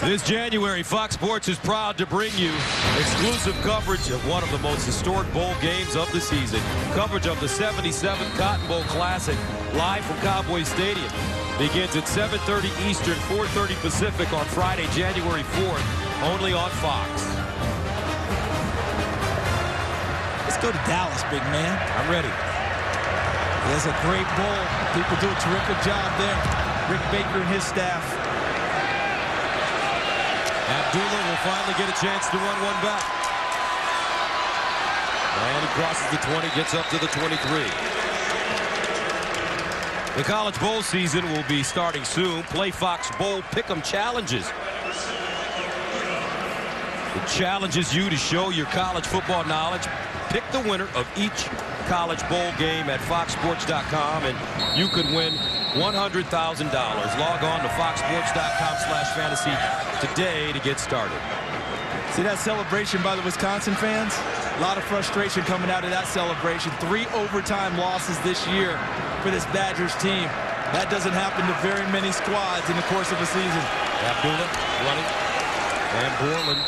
This January, Fox Sports is proud to bring you exclusive coverage of one of the most historic bowl games of the season. Coverage of the 77th Cotton Bowl Classic, live from Cowboy Stadium. Begins at 7:30 Eastern, 4:30 Pacific on Friday, January 4th, only on Fox. Let's go to Dallas, big man. I'm ready. There's a great bowl. People do a terrific job there. Rick Baker and his staff. Abdullah will finally get a chance to run one back. And he crosses the 20, gets up to the 23. The College Bowl season will be starting soon. Play Fox Bowl Pick'em Challenges. It challenges you to show your college football knowledge. Pick the winner of each college bowl game at foxsports.com, and you could win $100,000. Log on to foxsports.com/fantasy today to get started. See that celebration by the Wisconsin fans? A lot of frustration coming out of that celebration. 3 overtime losses this year for this Badgers team. That doesn't happen to very many squads in the course of a season. Abdullah running. And Borland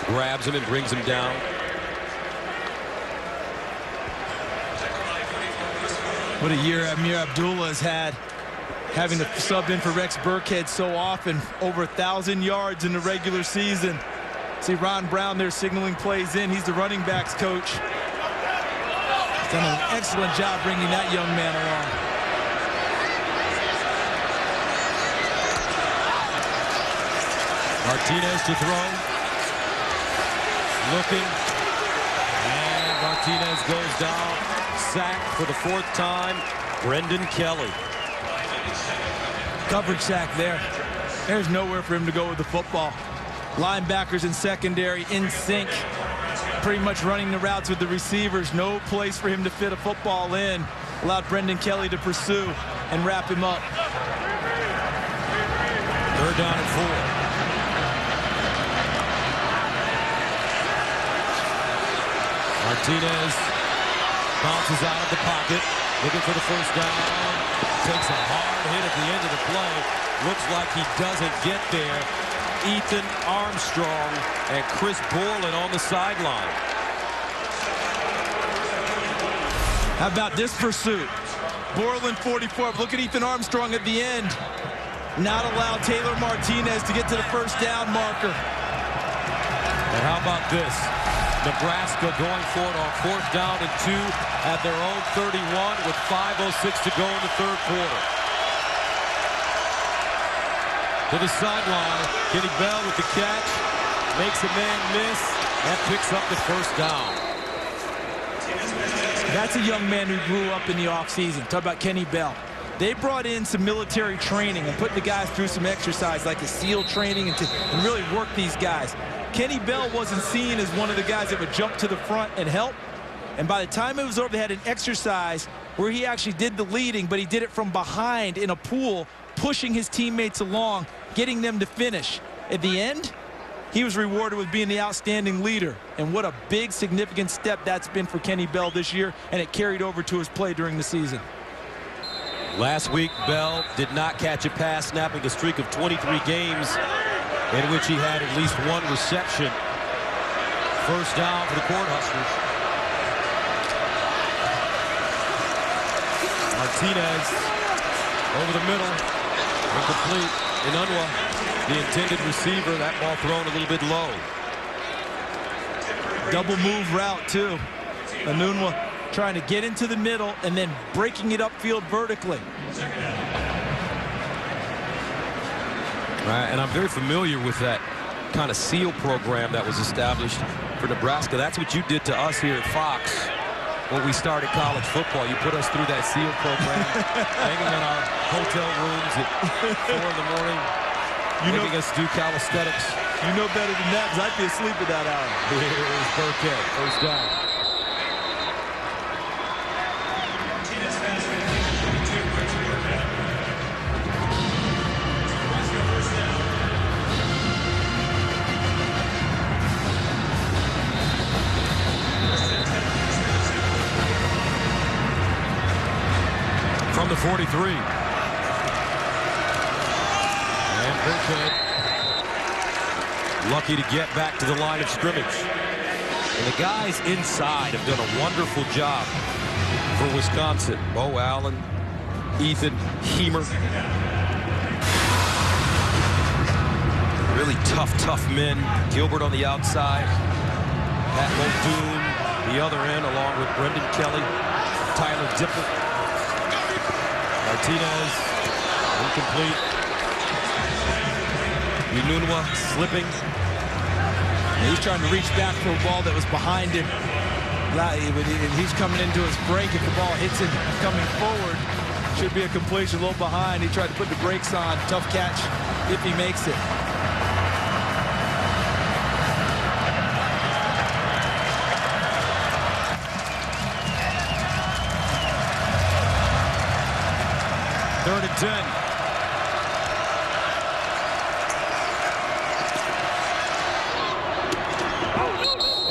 grabs him and brings him down. What a year Amir Abdullah has had, having to sub in for Rex Burkhead so often. Over 1,000 yards in the regular season. See Ron Brown there signaling plays in. He's the running backs coach. He's done an excellent job bringing that young man along. Martinez to throw. Looking. And Martinez goes down. Sacked for the 4th time. Brendan Kelly. Coverage sack there. There's nowhere for him to go with the football. Linebackers in secondary in sync. Pretty much running the routes with the receivers. No place for him to fit a football in. Allowed Brendan Kelly to pursue and wrap him up. 3rd down and 4. Martinez bounces out of the pocket, looking for the 1st down. Takes a hard hit at the end of the play. Looks like he doesn't get there. Ethan Armstrong and Chris Borland on the sideline. How about this pursuit? Borland 44. Look at Ethan Armstrong at the end. Not allow Taylor Martinez to get to the first down marker. And how about this? Nebraska going for it on 4th down and 2 at their own 31 with 5:06 to go in the third quarter. To the sideline, Kenny Bell with the catch, makes a man miss, and picks up the first down. That's a young man who grew up in the offseason. Talk about Kenny Bell. They brought in some military training and put the guys through some exercise like the SEAL training and really work these guys. Kenny Bell wasn't seen as one of the guys that would jump to the front and help. And by the time it was over, they had an exercise where he actually did the leading, but he did it from behind in a pool, pushing his teammates along, getting them to finish. At the end, he was rewarded with being the outstanding leader. And what a big, significant step that's been for Kenny Bell this year, and it carried over to his play during the season. Last week, Bell did not catch a pass, snapping a streak of 23 games in which he had at least one reception. First down for the Cornhuskers. Martinez over the middle, incomplete. Inunwa, the intended receiver, that ball thrown a little bit low. Double move route too. Inunwa trying to get into the middle and then breaking it upfield vertically. Right, and I'm very familiar with that kind of SEAL program that was established for Nebraska. That's what you did to us here at Fox when we started college football. You put us through that SEAL program, hanging in our hotel rooms at 4 in the morning, making us do calisthenics. You know better than that, because I'd be asleep at that hour. Here's Burkhead, first down. From the 43. And Burkhead lucky to get back to the line of scrimmage. And the guys inside have done a wonderful job for Wisconsin. Bo Allen, Ethan Hemer. Really tough men. Gilbert on the outside. Pat Muldoon, the other end, along with Brendan Kelly, Tyler Dipple. Martinez, incomplete. Inunwa slipping. He's trying to reach back for a ball that was behind him. He's coming into his break. If the ball hits him coming forward, should be a completion a little behind. He tried to put the brakes on. Tough catch if he makes it. Third and 10.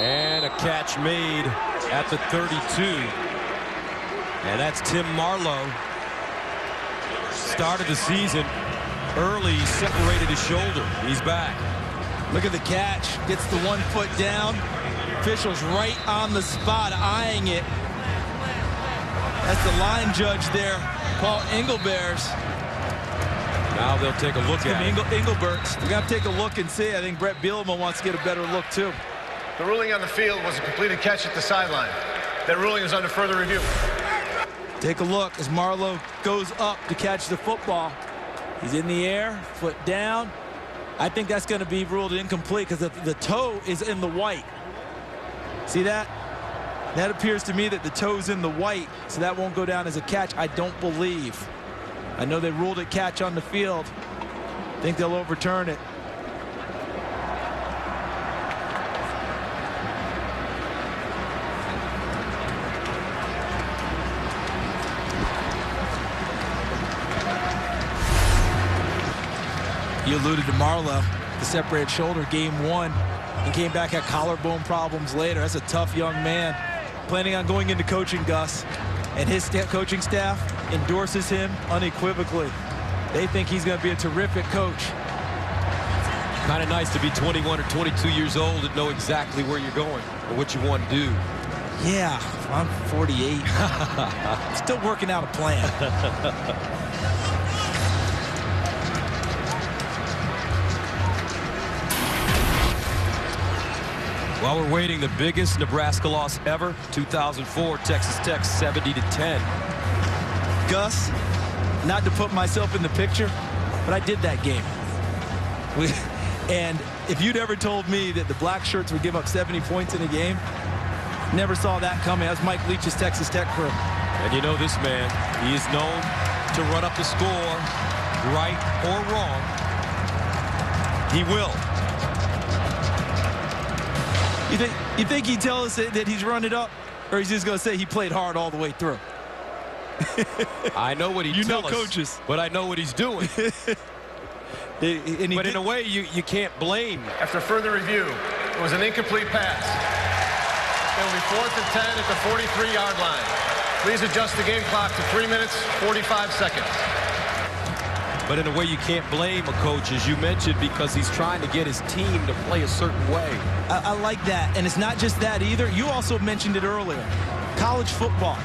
And a catch made at the 32. And that's Tim Marlowe. Started the season early, separated his shoulder. He's back. Look at the catch. Gets the 1 foot down. Officials right on the spot, eyeing it. That's the line judge there, Paul Engelbert's. Now they'll take a look at it. Engelbert's. We're going to take a look and see. I think Brett Bielema wants to get a better look, too. The ruling on the field was a completed catch at the sideline. That ruling is under further review. Take a look as Marlowe goes up to catch the football. He's in the air, foot down. I think that's going to be ruled incomplete because the toe is in the white. See that? That appears to me that the toe's in the white, so that won't go down as a catch, I don't believe. I know they ruled it catch on the field. I think they'll overturn it. You alluded to Marlowe, the separated shoulder, game 1, and came back at collarbone problems later. That's a tough young man. Planning on going into coaching, Gus, and his coaching staff endorses him unequivocally. They think he's going to be a terrific coach. Kind of nice to be 21 or 22 years old and know exactly where you're going or what you want to do. Yeah, I'm 48. Still working out a plan. While we're waiting, the biggest Nebraska loss ever, 2004, Texas Tech 70-10. Gus, not to put myself in the picture, but I did that game. And if you'd ever told me that the black shirts would give up 70 points in a game, never saw that coming. That was Mike Leach's Texas Tech crew. And you know this man, he is known to run up the score, right or wrong. He will. You think he'd tell us that he's run it up, or he's just going to say he played hard all the way through? I know what he tells us, coaches, but I know what he's doing. But in a way, you can't blame. After further review, it was an incomplete pass. It will be 4th and 10 at the 43-yard line. Please adjust the game clock to 3 minutes, 45 seconds. But in a way, you can't blame a coach, as you mentioned, because he's trying to get his team to play a certain way. I like that. And it's not just that either. You also mentioned it earlier. College football.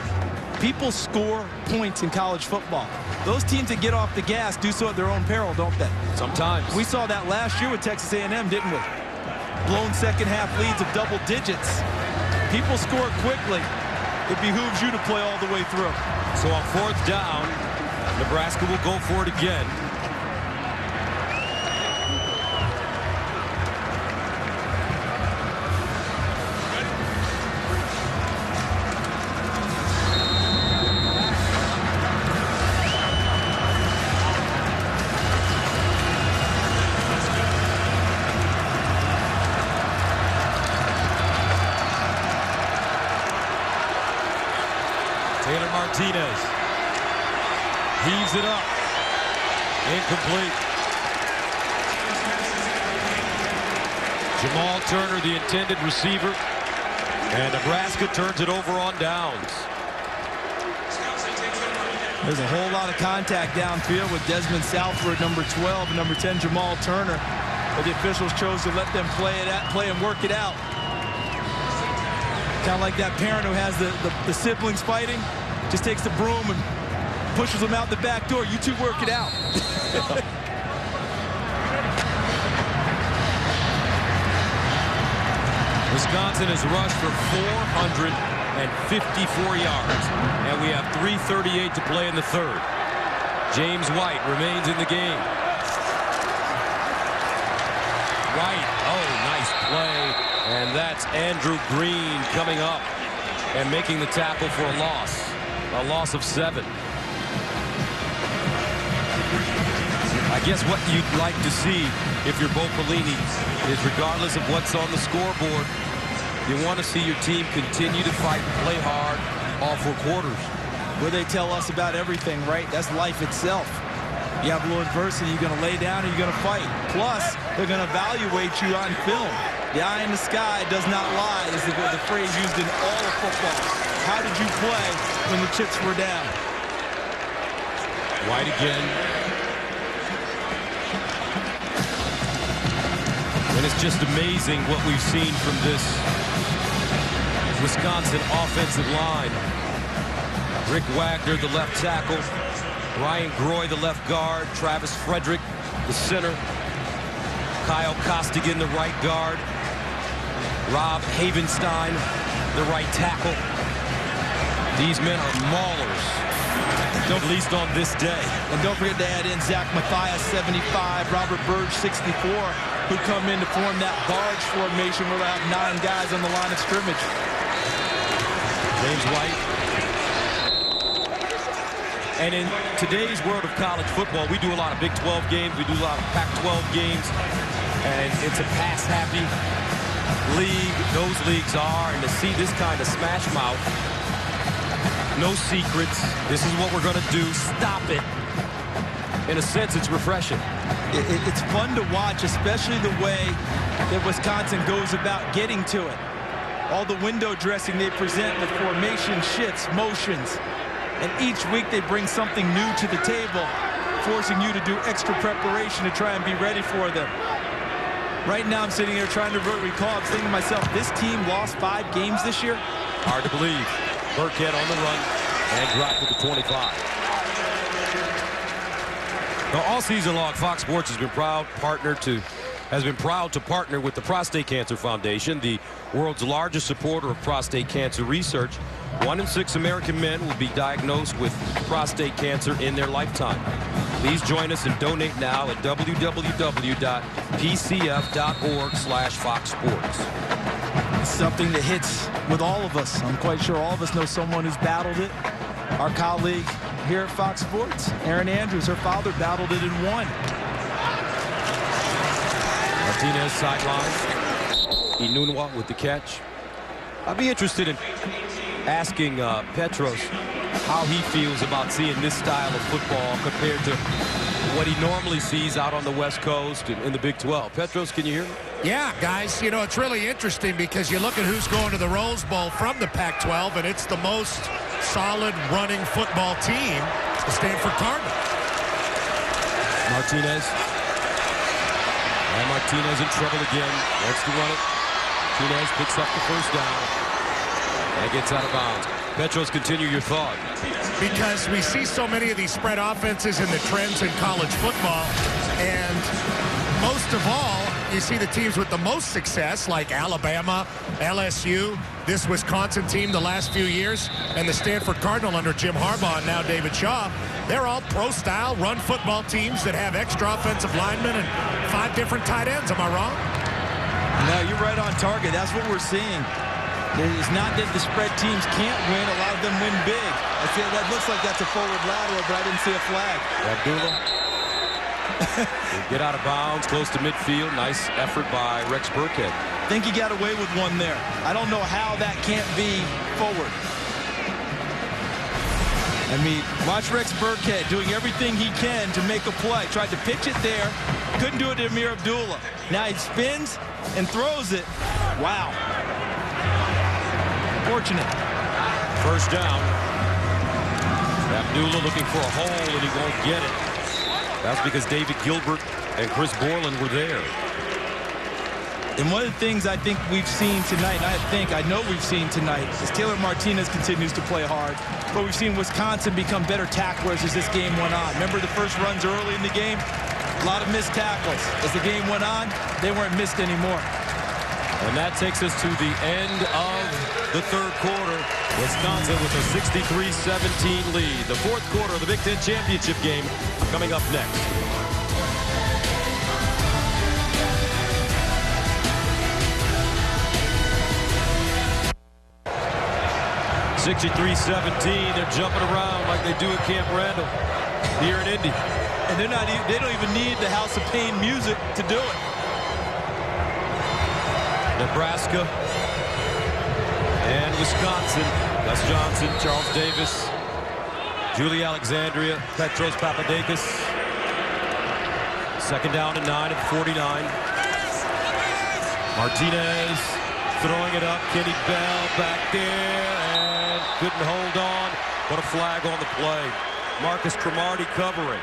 People score points in college football. Those teams that get off the gas do so at their own peril, don't they? Sometimes. We saw that last year with Texas A&M, didn't we? Blown second-half leads of double digits. People score quickly. It behooves you to play all the way through. So on 4th down, Nebraska will go for it again. Martinez heaves it up. Incomplete. Jamal Turner, the intended receiver. And Nebraska turns it over on downs. There's a whole lot of contact downfield with Desmond Southward, number 12, and number 10, Jamal Turner. But the officials chose to let them play and work it out. Kind of like that parent who has the siblings fighting. Just takes the broom and pushes them out the back door. You two work it out. Wisconsin has rushed for 454 yards, and we have 3:38 to play in the third. James White remains in the game. White, oh, nice play. And that's Andrew Green coming up and making the tackle for a loss. A loss of 7. I guess what you'd like to see if you're Bo Pelini is, regardless of what's on the scoreboard, you want to see your team continue to fight and play hard all 4 quarters. Well, they tell us about everything, right? That's life itself. You have a little adversity, you're going to lay down and you're going to fight. Plus, they're going to evaluate you on film. The eye in the sky does not lie is the phrase used in all of football. How did you play when the chips were down? White again. And it's just amazing what we've seen from this Wisconsin offensive line. Rick Wagner, the left tackle. Ryan Groy, the left guard. Travis Frederick, the center. Kyle Costigan, the right guard. Rob Havenstein, the right tackle. These men are maulers, at least on this day. And don't forget to add in Zach Mathias, 75, Robert Burge, 64, who come in to form that barge formation where they have 9 guys on the line of scrimmage. James White. And in today's world of college football, we do a lot of Big 12 games. We do a lot of Pac-12 games. And it's a pass-happy league. Those leagues are. And to see this kind of smash mouth, no secrets. This is what we're going to do. Stop it. In a sense, it's refreshing. It's fun to watch, especially the way that Wisconsin goes about getting to it. All the window dressing they present with formation shifts, motions. And each week they bring something new to the table, forcing you to do extra preparation to try and be ready for them. Right now I'm sitting here trying to recall. I'm thinking to myself, this team lost 5 games this year. Hard to believe. Burkhead on the run and dropped to the 25. Now, all season long, Fox Sports has been proud to partner with the Prostate Cancer Foundation, the world's largest supporter of prostate cancer research. 1 in 6 American men will be diagnosed with prostate cancer in their lifetime. Please join us and donate now at www.pcf.org/Fox Sports. It's something that hits with all of us. I'm quite sure all of us know someone who's battled it. Our colleague here at Fox Sports, Erin Andrews, her father battled it and won. Martinez sidelines. Inunwa with the catch. I'd be interested in asking Petros how he feels about seeing this style of football compared to what he normally sees out on the West Coast in the Big 12. Petros, can you hear me? Yeah, guys, you know, it's really interesting because you look at who's going to the Rose Bowl from the Pac-12, and it's the most solid running football team, the Stanford Cardinals. Martinez. And Martinez in trouble again. Wants to run it. Martinez picks up the first down and gets out of bounds. Petros, continue your thought. Because we see so many of these spread offenses in the trends in college football, and most of all, you see the teams with the most success, like Alabama, LSU, this Wisconsin team the last few years, and the Stanford Cardinal under Jim Harbaugh and now David Shaw. They're all pro-style run football teams that have extra offensive linemen and 5 different tight ends. Am I wrong? No, you're right on target. That's what we're seeing. It's not that the spread teams can't win. A lot of them win big. That looks like that's a forward lateral, but I didn't see a flag. Abdullah. Get out of bounds, close to midfield. Nice effort by Rex Burkhead. I think he got away with one there. I don't know how that can't be forward. I mean, watch Rex Burkhead doing everything he can to make a play. Tried to pitch it there. Couldn't do it to Amir Abdullah. Now he spins and throws it. Wow. Fortunate. First down. Abdullah looking for a hole, and he won't get it. That's because David Gilbert and Chris Borland were there. And one of the things I think we've seen tonight, and I know we've seen tonight, is Taylor Martinez continues to play hard. But we've seen Wisconsin become better tacklers as this game went on. Remember the first runs early in the game? A lot of missed tackles. As the game went on, they weren't missed anymore. And that takes us to the end of the third quarter. Wisconsin with a 63-17 lead. The fourth quarter of the Big Ten championship game coming up next. (63-17). They're jumping around like they do at Camp Randall here in Indy. And they don't even need the House of Pain music to do it. Nebraska and Wisconsin. Gus Johnson, Charles Davis, Julie Alexandria, Petros Papadakis. Second down and 9 at 49. Martinez throwing it up. Kenny Bell back there and couldn't hold on. But a flag on the play. Marcus Cromartie covering.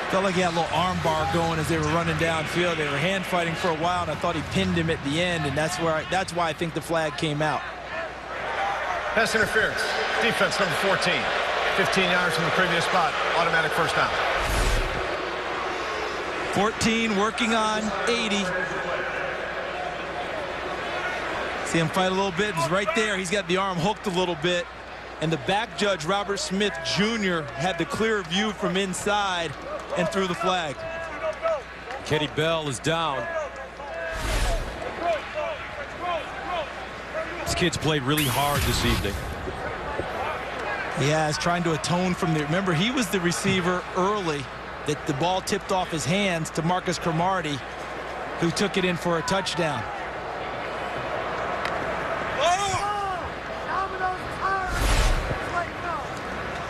Felt like he had a little arm bar going as they were running downfield. They were hand fighting for a while, and I thought he pinned him at the end, and that's why I think the flag came out. Pass interference. Defense number 14. 15 yards from the previous spot. Automatic first down. 14 working on 80. See him fight a little bit. He's right there. He's got the arm hooked a little bit. And the back judge, Robert Smith Jr., had the clear view from inside and threw the flag. Kenny Bell is down. These kids played really hard this evening. Yeah, he's trying to atone from the... Remember, he was the receiver early that the ball tipped off his hands to Marcus Cromartie, who took it in for a touchdown.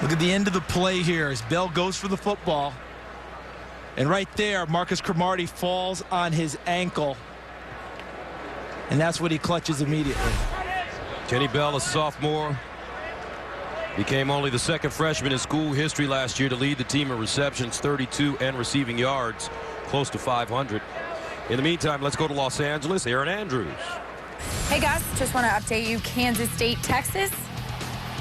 Look at the end of the play here as Bell goes for the football. And right there, Marcus Cromartie falls on his ankle. And that's what he clutches immediately. Kenny Bell, a sophomore, became only the second freshman in school history last year to lead the team in receptions, 32, and receiving yards, close to 500. In the meantime, let's go to Los Angeles. Aaron Andrews. Hey, Gus, just want to update you. Kansas State, Texas.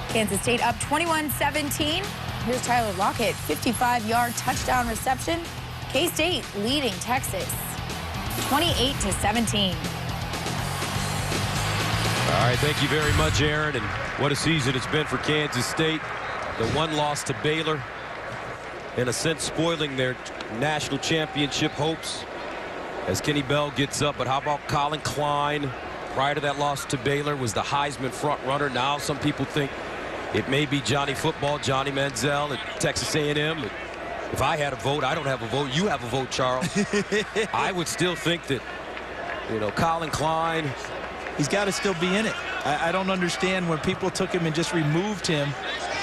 Kansas State up 21-17. Here's Tyler Lockett, 55-yard touchdown reception. K-State leading Texas 28-17. All right, thank you very much, Aaron. And what a season it's been for Kansas State. The one loss to Baylor, in a sense, spoiling their national championship hopes as Kenny Bell gets up. But how about Colin Klein? Prior to that loss to Baylor, was the Heisman front runner. Now some people think it may be Johnny Football, Johnny Manziel at Texas A&M. If I had a vote, I don't have a vote. You have a vote, Charles. I would still think that, you know, Colin Klein. He's got to still be in it. I don't understand when people took him and just removed him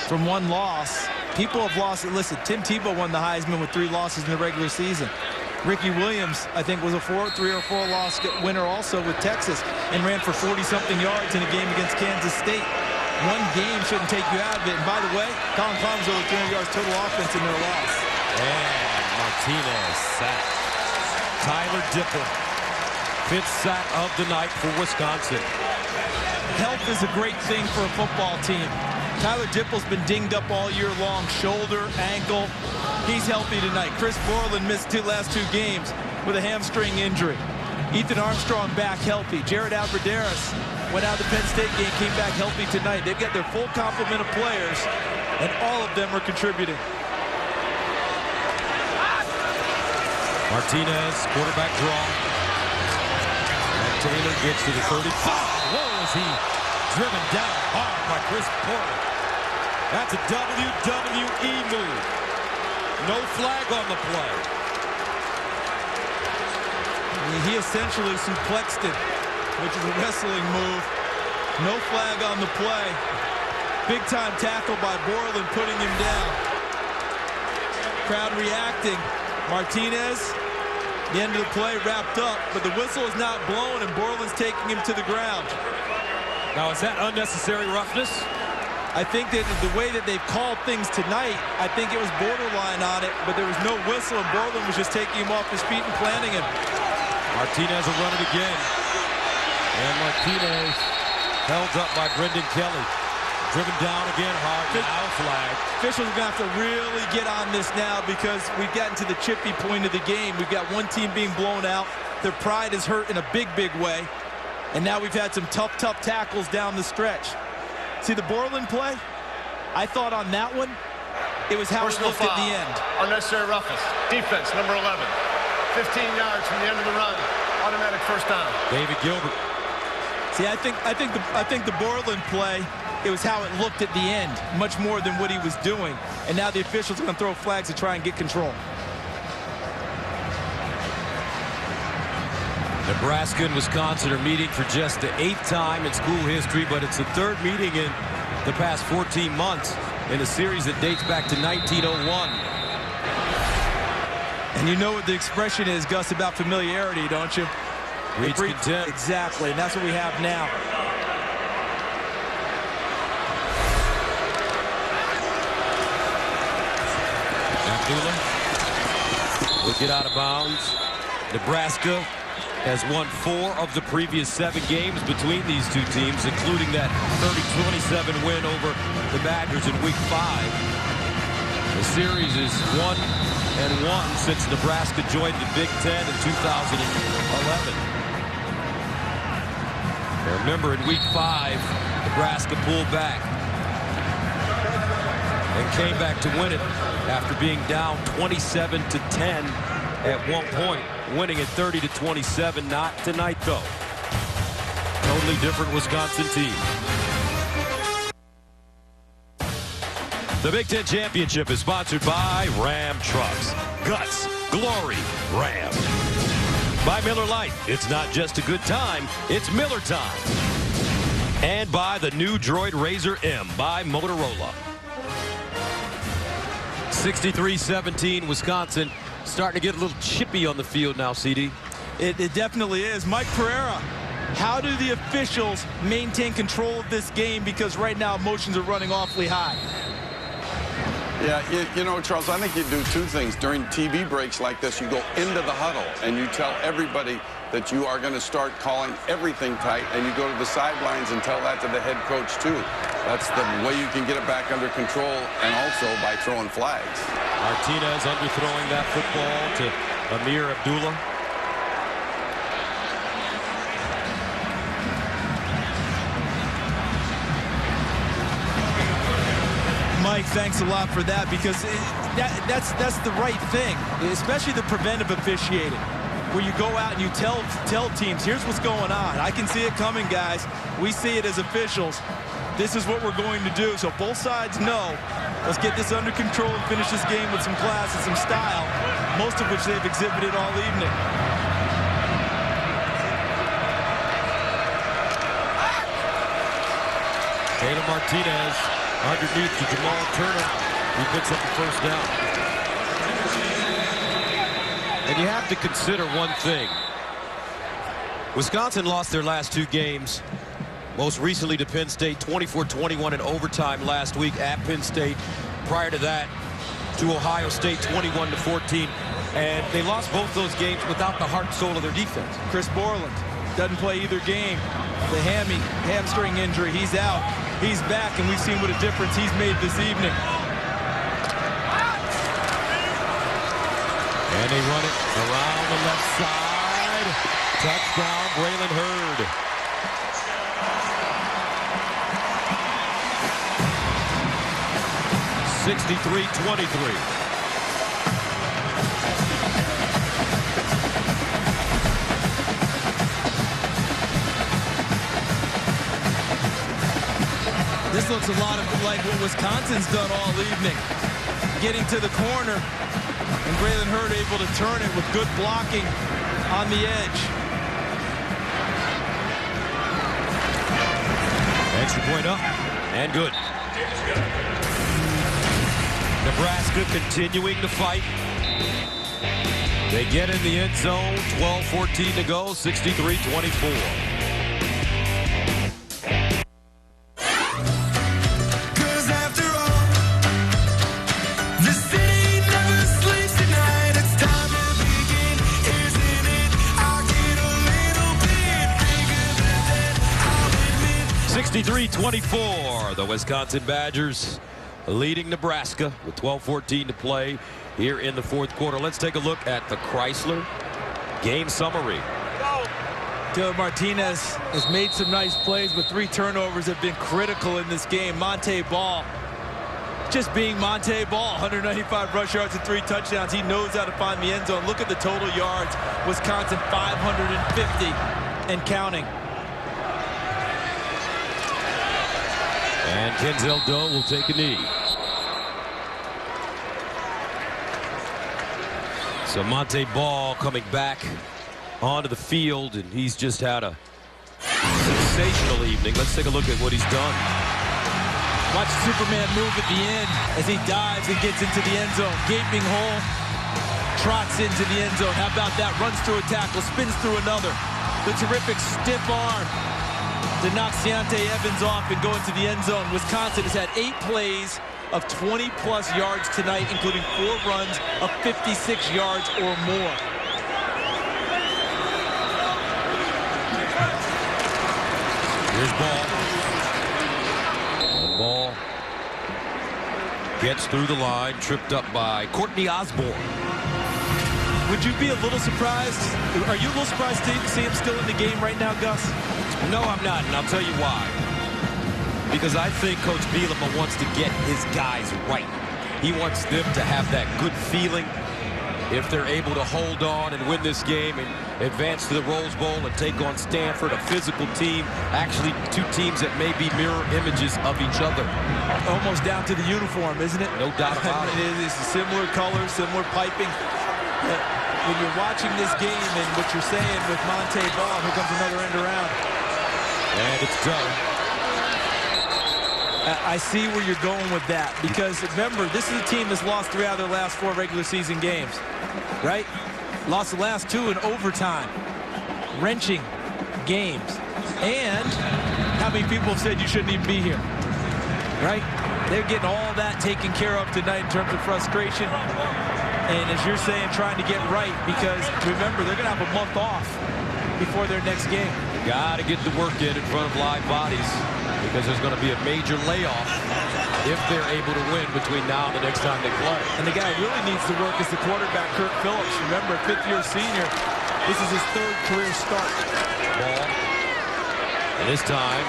from one loss. People have lost it. Listen, Tim Tebow won the Heisman with 3 losses in the regular season. Ricky Williams, I think, was a 3 or 4 loss winner also with Texas and ran for 40-something yards in a game against Kansas State. One game shouldn't take you out of it. And by the way, Colin Klein was over 300 yards total offense in their loss. And Martinez sacked. Tyler Dipple, 5th sack of the night for Wisconsin. Health is a great thing for a football team. Tyler Dipple's been dinged up all year long, shoulder, ankle. He's healthy tonight. Chris Borland missed the last 2 games with a hamstring injury. Ethan Armstrong back healthy. Jared Alvarez went out of the Penn State game, came back healthy tonight. They've got their full complement of players, and all of them are contributing. Martinez, quarterback draw. And Taylor gets to the 35. Whoa, is he driven down hard by Chris Borland. That's a WWE move. No flag on the play. He essentially suplexed it, which is a wrestling move. No flag on the play. Big time tackle by Borland, putting him down. Crowd reacting. Martinez, the end of the play wrapped up, but the whistle is not blown and Borland's taking him to the ground. Now, is that unnecessary roughness? I think that the way that they've called things tonight, I think it was borderline on it, but there was no whistle and Borland was just taking him off his feet and planting him. Martinez will run it again. And Martinez held up by Brendan Kelly. Driven down again hard. Now flag. Officials are going to have to really get on this now because we've gotten to the chippy point of the game. We've got one team being blown out. Their pride is hurt in a big, big way. And now we've had some tough tackles down the stretch. See the Borland play? I thought on that one, it was how it looked at the end. Unnecessary roughness. Defense, number 11. 15 yards from the end of the run. Automatic first down. David Gilbert. See, I think the Borland play, it was how it looked at the end, much more than what he was doing. And now the officials are going to throw flags to try and get control. Nebraska and Wisconsin are meeting for just the 8th time in school history, but it's the 3rd meeting in the past 14 months in a series that dates back to 1901. And you know what the expression is, Gus, about familiarity, don't you? Breeds contempt. Exactly, and that's what we have now. Abdullah will get out of bounds. Nebraska has won 4 of the previous 7 games between these two teams, including that 30-27 win over the Badgers in Week 5. The series is 1-1 since Nebraska joined the Big Ten in 2011. Now remember, in Week 5, Nebraska pulled back and came back to win it after being down 27-10 at one point, winning at 30-27. Not tonight, though. Totally different Wisconsin team. The Big Ten Championship is sponsored by Ram Trucks. Guts, glory, Ram. By Miller Lite. It's not just a good time, it's Miller time. And by the new Droid Razor M by Motorola. 63-17 Wisconsin. Starting to get a little chippy on the field now, CD. It definitely is. Mike Pereira, how do the officials maintain control of this game? Because right now emotions are running awfully high. Yeah, you know, Charles, I think you do two things. During TV breaks like this, you go into the huddle and you tell everybody that you are going to start calling everything tight, and you go to the sidelines and tell that to the head coach, too. That's the way you can get it back under control, and also by throwing flags. Martinez underthrowing that football to Amir Abdullah. Mike, thanks a lot for that, because that's the right thing, especially the preventive officiating, where you go out and you tell teams, here's what's going on. I can see it coming, guys. We see it as officials. This is what we're going to do. So both sides know, let's get this under control and finish this game with some class and some style, most of which they've exhibited all evening. Taylor Martinez underneath to Jamal Turner. He picks up the first down. And you have to consider one thing. Wisconsin lost their last two games. Most recently to Penn State, 24-21 in overtime last week at Penn State. Prior to that, to Ohio State, 21-14. And they lost both those games without the heart and soul of their defense. Chris Borland doesn't play either game. The hamstring injury, he's out. He's back, and we've seen what a difference he's made this evening. And they run it around the left side. Touchdown, Braylon Hurd. (63-23). This looks a lot like what Wisconsin's done all evening. Getting to the corner, and Braylon Hurd able to turn it with good blocking on the edge. Extra point up, and good. Nebraska continuing to fight. They get in the end zone, 12-14 to go, 63-24. (63-24). The Wisconsin Badgers leading Nebraska with 12-14 to play here in the fourth quarter. Let's take a look at the Chrysler game summary. Taylor Martinez has made some nice plays, but 3 turnovers have been critical in this game. Monte Ball, just being Monte Ball, 195 rush yards and 3 touchdowns. He knows how to find the end zone. Look at the total yards. Wisconsin 550 and counting. And Kenzel Doe will take a knee. So Monte Ball coming back onto the field, and he's just had a sensational evening. Let's take a look at what he's done. Watch Superman move at the end as he dives and gets into the end zone. Gaping hole, trots into the end zone. How about that? Runs through a tackle, spins through another. The terrific stiff arm to knock Deontay Evans off and go into the end zone. Wisconsin has had 8 plays of 20-plus yards tonight, including 4 runs of 56 yards or more. Here's Ball. And Ball gets through the line, tripped up by Courtney Osborne. Would you be a little surprised? Are you a little surprised to see him still in the game right now, Gus? No, I'm not, and I'll tell you why. Because I think Coach Bielema wants to get his guys right. He wants them to have that good feeling if they're able to hold on and win this game and advance to the Rose Bowl and take on Stanford, a physical team, actually 2 teams that may be mirror images of each other. Almost down to the uniform, isn't it? No doubt about it. It is a similar color, similar piping. When you're watching this game and what you're saying with Monte Ball, here comes another end around. And it's done. I see where you're going with that, because remember, this is a team that's lost 3 out of their last 4 regular season games, right? Lost the last 2 in overtime. Wrenching games. And how many people have said you shouldn't even be here? right? They're getting all that taken care of tonight in terms of frustration. And as you're saying, trying to get right, because remember, they're going to have a month off before their next game. Got to get the work in front of live bodies, because there's going to be a major layoff if they're able to win between now and the next time they play. And the guy who really needs to work is the quarterback, Kirk Phillips. Remember, a fifth-year senior. This is his third career start. Ball. And this time,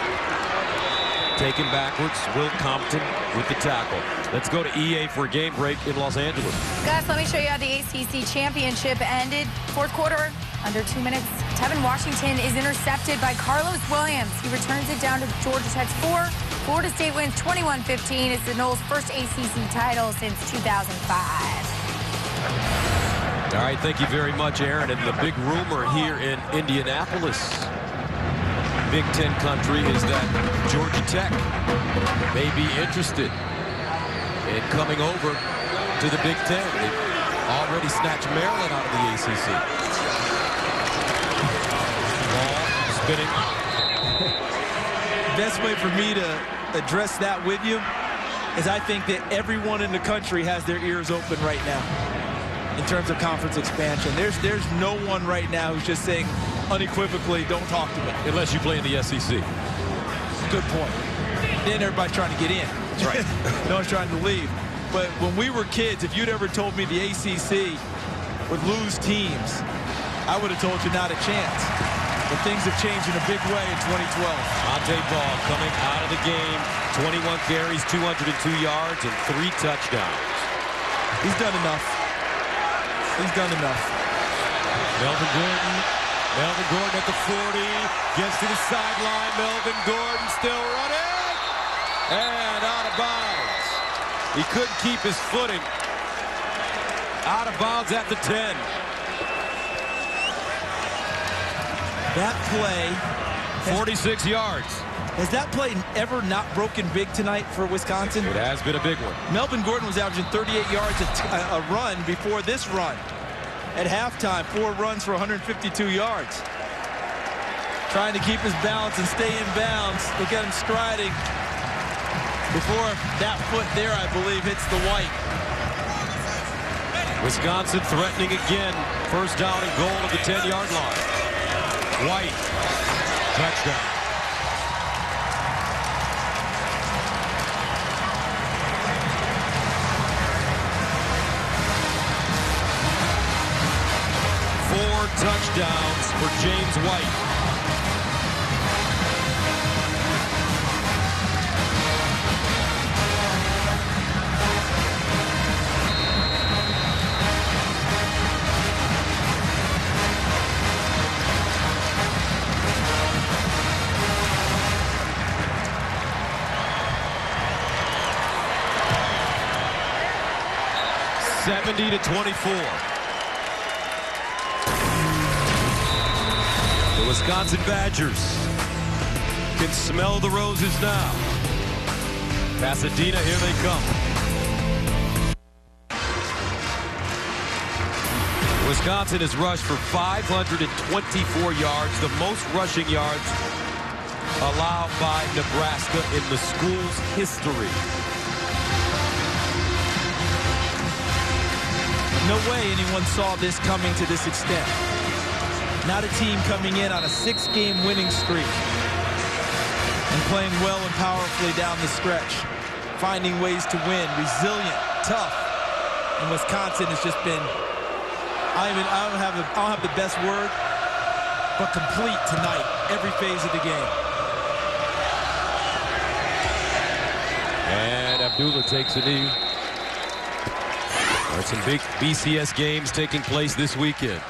taken backwards, Will Compton with the tackle. Let's go to EA for a game break in Los Angeles. Guys, let me show you how the ACC championship ended. Fourth quarter, under 2 minutes. Tevin Washington is intercepted by Carlos Williams. He returns it down to Georgia Tech's 4. Florida State wins 21-15. It's the Noles' first ACC title since 2005. All right, thank you very much, Aaron. And the big rumor here in Indianapolis, Big Ten country, is that Georgia Tech may be interested in coming over to the Big Ten. They've already snatched Maryland out of the ACC. Ball spinning. Best way for me to address that with you is I think that everyone in the country has their ears open right now in terms of conference expansion. There's no one right now who's just saying unequivocally, don't talk to me. Unless you play in the SEC. Good point. Then everybody's trying to get in. That's right. No one's trying to leave. But when we were kids, if you'd ever told me the ACC would lose teams, I would have told you not a chance. But things have changed in a big way in 2012. Monte Ball coming out of the game. 21 carries, 202 yards, and 3 touchdowns. He's done enough. He's done enough. Melvin Gordon at the 40. Gets to the sideline. Melvin Gordon still running. And out of bounds. He couldn't keep his footing. Out of bounds at the 10. That play, 46 yards. Has that play ever not broken big tonight for Wisconsin? It has been a big one. Melvin Gordon was averaging 38 yards a run before this run. At halftime, 4 runs for 152 yards. Trying to keep his balance and stay in bounds. Look at him striding before that foot there, I believe, hits the white. Wisconsin threatening again. First down and goal at the 10-yard line. White, touchdown. Four touchdowns for James White. To 24. The Wisconsin Badgers can smell the roses now. Pasadena, here they come. Wisconsin has rushed for 524 yards, the most rushing yards allowed by Nebraska in the school's history. No way anyone saw this coming to this extent. Not a team coming in on a 6-game winning streak and playing well and powerfully down the stretch, finding ways to win, resilient, tough. And Wisconsin has just been, I don't have the best word, but complete tonight, every phase of the game. And Abdullah takes a knee. There's some big BCS games taking place this weekend.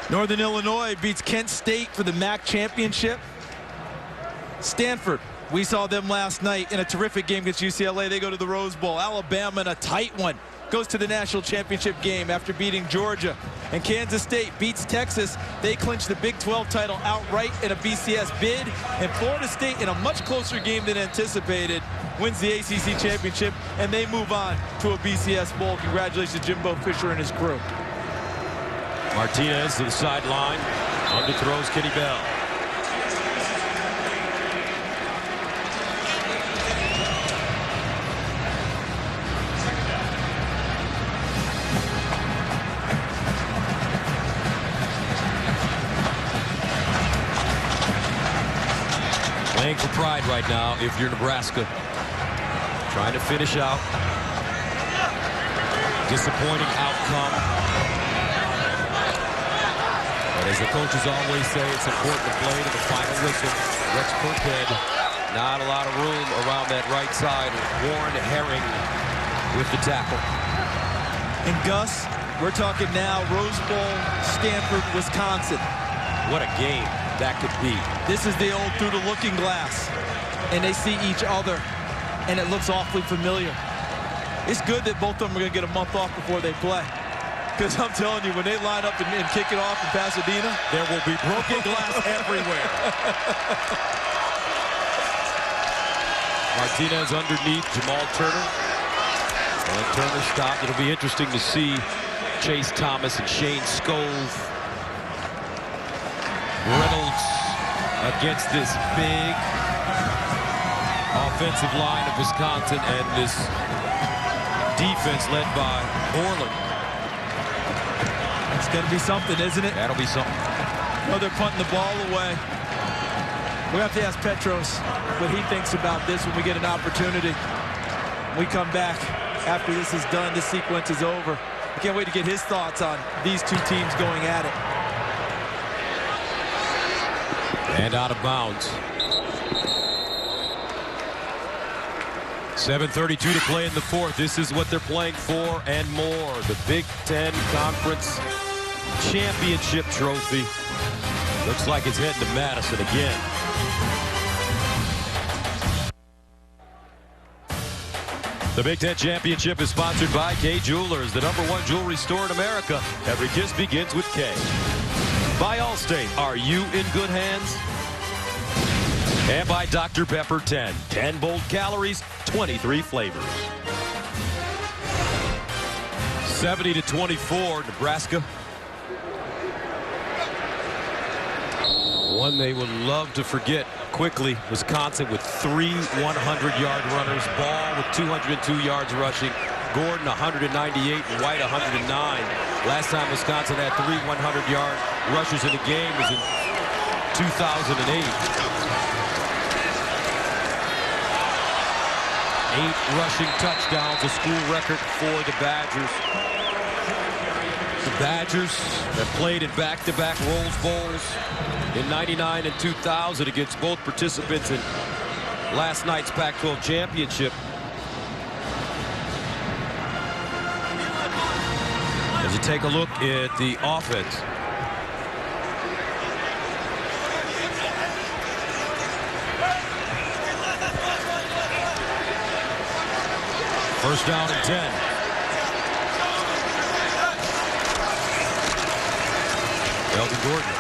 Northern Illinois beats Kent State for the MAC championship. Stanford, we saw them last night in a terrific game against UCLA. They go to the Rose Bowl. Alabama in a tight one goes to the national championship game after beating Georgia. And Kansas State beats Texas. They clinch the Big 12 title outright in a BCS bid. And Florida State, in a much closer game than anticipated, wins the ACC championship, and they move on to a BCS bowl. Congratulations to Jimbo Fisher and his crew. Martinez to the sideline. Underthrows Kenny Bell. Playing for pride right now if you're Nebraska. Trying to finish out. Disappointing outcome. But as the coaches always say, it's important to play to the final whistle. Rex Burkhead, not a lot of room around that right side. Warren Herring with the tackle. And Gus, we're talking now Rose Bowl, Stanford, Wisconsin. What a game that could be. This is the old through the looking glass. And they see each other, and it looks awfully familiar. It's good that both of them are going to get a month off before they play. Because I'm telling you, when they line up and kick it off in Pasadena, there will be broken glass everywhere. Martinez underneath Jamal Turner. And Turner stopped. It'll be interesting to see Chase Thomas and Shane Scove. Reynolds against this big offensive line of Wisconsin and this defense led by Borland. It's going to be something, isn't it? That'll be something. Oh, they're punting the ball away. We have to ask Petros what he thinks about this when we get an opportunity. When we come back after this is done, this sequence is over. I can't wait to get his thoughts on these two teams going at it. And out of bounds. 7:32 to play in the fourth. This is what they're playing for and more. The Big Ten Conference Championship trophy. Looks like it's heading to Madison again. The Big Ten Championship is sponsored by Kay Jewelers, the #1 jewelry store in America. Every kiss begins with Kay. By Allstate, are you in good hands? And by Dr. Pepper 10. 10 bold calories, 23 flavors. 70-24, Nebraska. One they would love to forget quickly. Wisconsin with 3 100-yard runners. Ball with 202 yards rushing. Gordon 198 and White 109. Last time Wisconsin had 3 100-yard rushes in a game was in 2008. 8 rushing touchdowns, a school record for the Badgers. The Badgers have played in back-to-back Rose Bowls in '99 and 2000 against both participants in last night's Pac-12 championship. As you take a look at the offense. First down and 10. Elton Gordon.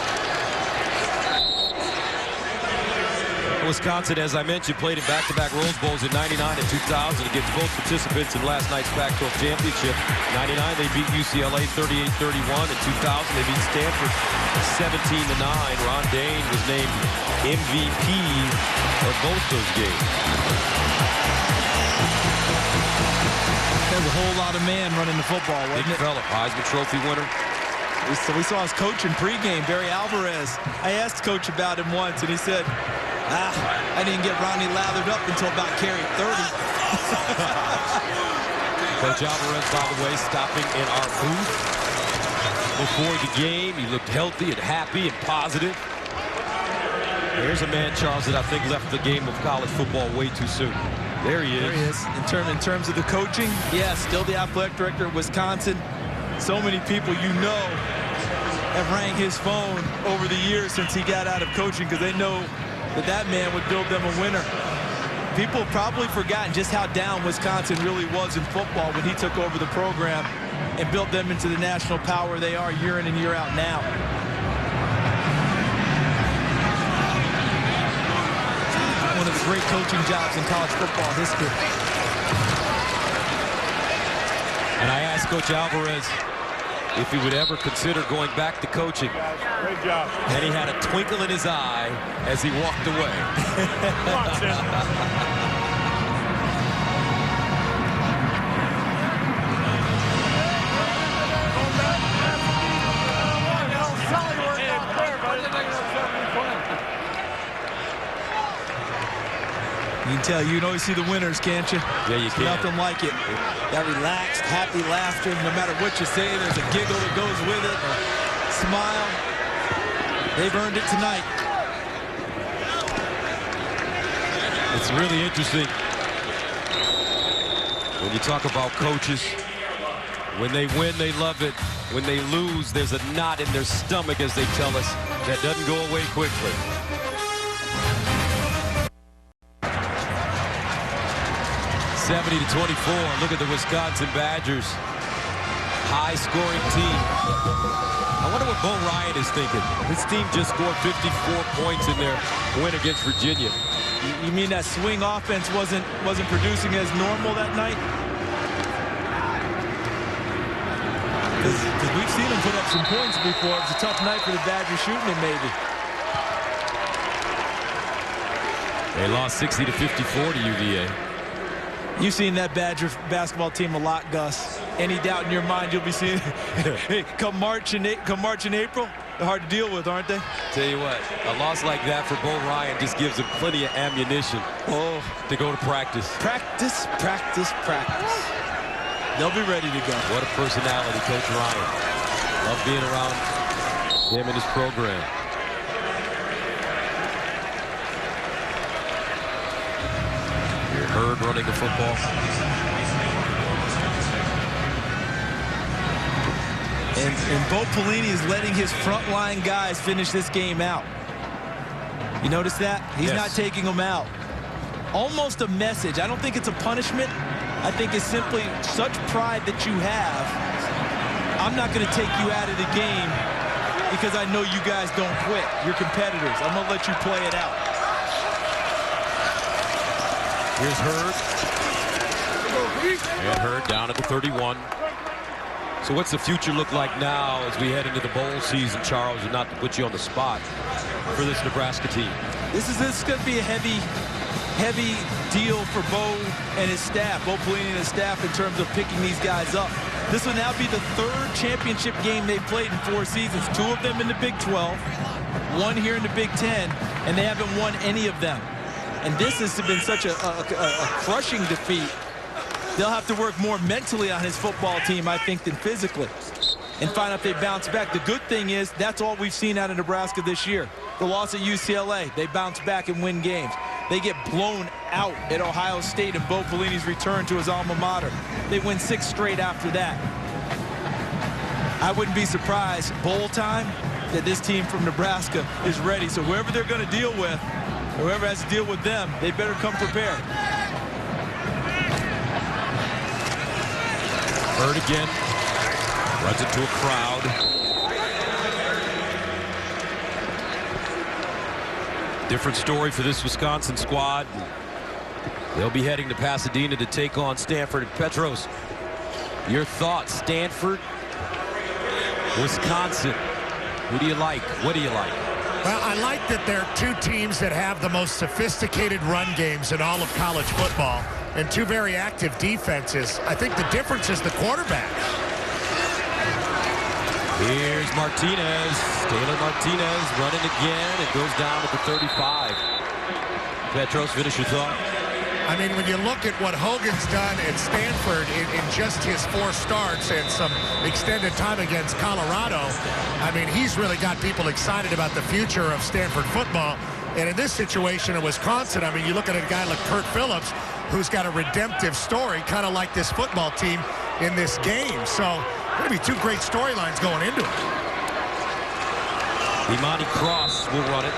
Wisconsin, as I mentioned, played in back-to-back Rose Bowls in '99 and 2000 against both participants in last night's Pac-12 championship. '99 they beat UCLA 38-31. In 2000 they beat Stanford 17-9. Ron Dayne was named MVP of both those games. There's a whole lot of man running the football, wasn't Big it? fella, Heisman Trophy winner. We saw his coach in pregame, Barry Alvarez. I asked Coach about him once, and he said, I didn't get Ronnie lathered up until about carry 30. Coach Alvarez, by the way, stopping in our booth before the game. He looked healthy and happy and positive. There's a man, Charles, that I think left the game of college football way too soon. There he is. There he is. In terms of the coaching, yeah, still the athletic director of Wisconsin. So many people you know have rang his phone over the years since he got out of coaching because they know that man would build them a winner. People have probably forgotten just how down Wisconsin really was in football when he took over the program and built them into the national power they are year in and year out now. One of the great coaching jobs in college football history. And I asked Coach Alvarez if he would ever consider going back to coaching. Great job. And he had a twinkle in his eye as he walked away. Come on, Tim. You can tell, you can always see the winners, can't you? Yeah, you can. Nothing like it. That relaxed, happy laughter. No matter what you say, there's a giggle that goes with it, a smile. They've earned it tonight. It's really interesting when you talk about coaches. When they win, they love it. When they lose, there's a knot in their stomach, as they tell us, that doesn't go away quickly. 70-24. Look at the Wisconsin Badgers. High-scoring team. I wonder what Bo Ryan is thinking. His team just scored 54 points in their win against Virginia. You mean that swing offense wasn't producing as normal that night? Because we've seen them put up some points before. It was a tough night for the Badgers shooting it, maybe. They lost 60-54 to UVA. You've seen that Badger basketball team a lot, Gus. Any doubt in your mind you'll be seeing hey, come March and April, they're hard to deal with, aren't they? Tell you what, a loss like that for Bo Ryan just gives him plenty of ammunition to go to practice. Practice, practice, practice. They'll be ready to go. What a personality, Coach Ryan. Love being around him and his program. You're Hurd running the football. And Bo Pelini is letting his frontline guys finish this game out. You notice that? He's not taking them out. Almost a message. I don't think it's a punishment. I think it's simply such pride that you have. I'm not going to take you out of the game because I know you guys don't quit. You're competitors. I'm going to let you play it out. Here's Hurd. And Hurd down at the 31. So what's the future look like now as we head into the bowl season, Charles, and not to put you on the spot for this Nebraska team? This is going to be a heavy deal for Bo and his staff, Bo Pelini and his staff, in terms of picking these guys up. This will now be the third championship game they've played in 4 seasons. 2 of them in the Big 12, 1 here in the Big 10, and they haven't won any of them. And this has been such a crushing defeat. They'll have to work more mentally on his football team, I think, than physically, and find out if they bounce back. The good thing is that's all we've seen out of Nebraska this year. The loss at UCLA, they bounce back and win games. They get blown out at Ohio State in Bo Pelini's return to his alma mater. They win 6 straight after that. I wouldn't be surprised, bowl time, that this team from Nebraska is ready. So whoever they're going to deal with, whoever has to deal with them, they better come prepared. Hurd again. Runs into a crowd. Different story for this Wisconsin squad. They'll be heading to Pasadena to take on Stanford. Petros, your thoughts? Stanford, Wisconsin. Who do you like? What do you like? Well, I like that they're 2 teams that have the most sophisticated run games in all of college football and 2 very active defenses. I think the difference is the quarterback. Here's Martinez. Taylor Martinez running again. It goes down at the 35. Petros, finish your thought. I mean, when you look at what Hogan's done at Stanford in just his 4 starts and some extended time against Colorado, I mean, he's really got people excited about the future of Stanford football. And in this situation in Wisconsin, I mean, you look at a guy like Kurt Phillips, who's got a redemptive story, kind of like this football team in this game. So, going to be 2 great storylines going into it. Imani Cross will run it.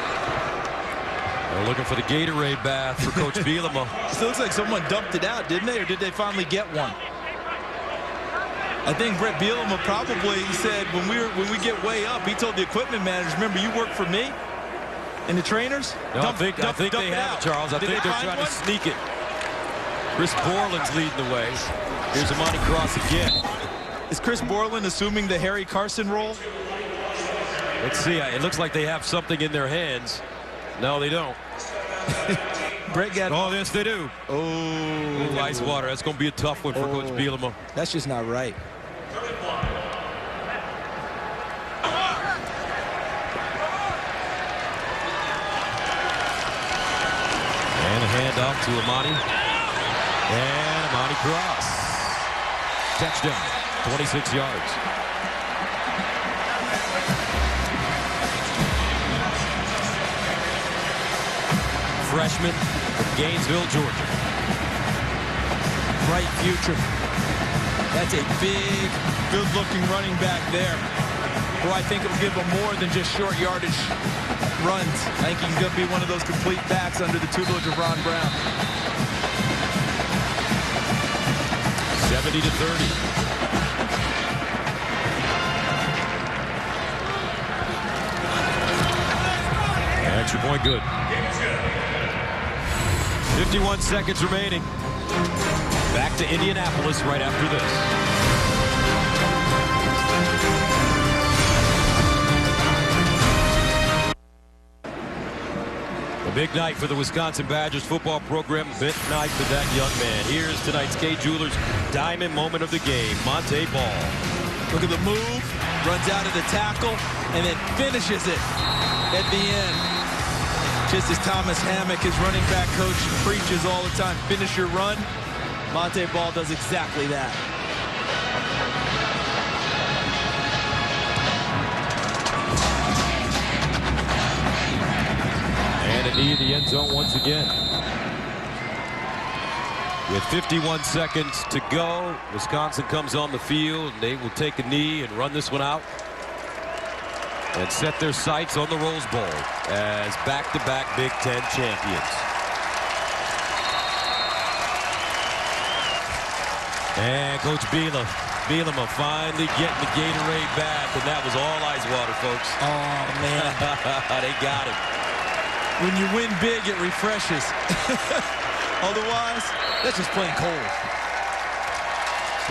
They're looking for the Gatorade bath for Coach Bielema. Still looks like someone dumped it out, didn't they? Or did they finally get one? I think Brett Bielema probably said when we get way up, he told the equipment managers, remember, you work for me and the trainers? No, I think they have it, Charles. I think they're trying to sneak it. Chris Borland's leading the way. Here's Imani Cross again. Is Chris Borland assuming the Harry Carson role? Let's see. It looks like they have something in their hands. No, they don't. Brett got. Oh, yes, they do. Oh, ice water. That's going to be a tough one for Coach Bielema. That's just not right. And a handoff to Amani. And Amani cross. Touchdown, 26 yards. Freshman from Gainesville, Georgia. Bright future. That's a big, good-looking running back there. Well, I think it'll give him more than just short yardage runs. I think he's going to be one of those complete backs under the tutelage of Ron Brown. 70-30. Extra point good. 51 seconds remaining. Back to Indianapolis right after this. A big night for the Wisconsin Badgers football program. A big night for that young man. Here's tonight's Kay Jewelers diamond moment of the game. Monte Ball. Look at the move. Runs out of the tackle and then finishes it at the end. Just as Thomas Hammock, his running back coach, preaches all the time, finish your run. Monte Ball does exactly that. And a knee in the end zone once again. With 51 seconds to go, Wisconsin comes on the field, and they will take a knee and run this one out and set their sights on the Rose Bowl as back-to-back Big Ten champions. And Coach Bielema finally getting the Gatorade back, and that was all ice water, folks. Oh, man. They got him. When you win big, it refreshes. Otherwise, that's just plain cold.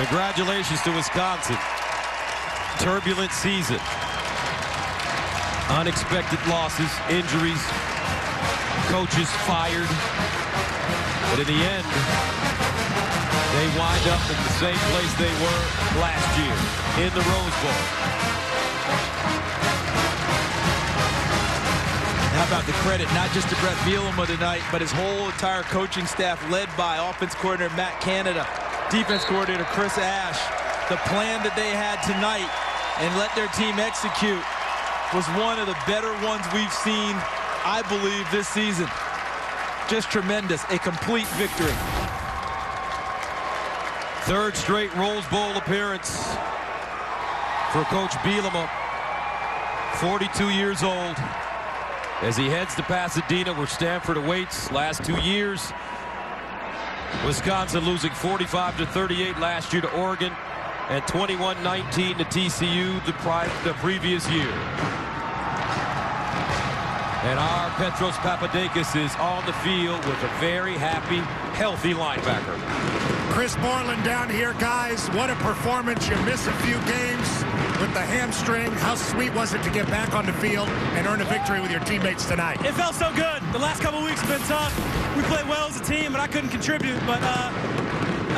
Congratulations to Wisconsin. Turbulent season. Unexpected losses, injuries, coaches fired. But in the end, they wind up in the same place they were last year, in the Rose Bowl. How about the credit, not just to Brett Bielema tonight, but his whole entire coaching staff led by offense coordinator Matt Canada, defense coordinator Chris Ash. The plan that they had tonight and let their team execute was one of the better ones we've seen, I believe, this season. Just tremendous, a complete victory. Third straight Rose Bowl appearance for Coach Bielema, 42 years old, as he heads to Pasadena where Stanford awaits. Last 2 years, Wisconsin losing 45-38 last year to Oregon and 21-19 to TCU the previous year. And our Petros Papadakis is on the field with a very happy, healthy linebacker. Chris Moreland down here, guys. What a performance. You miss a few games with the hamstring. How sweet was it to get back on the field and earn a victory with your teammates tonight? It felt so good. The last couple of weeks have been tough. We played well as a team, but I couldn't contribute. But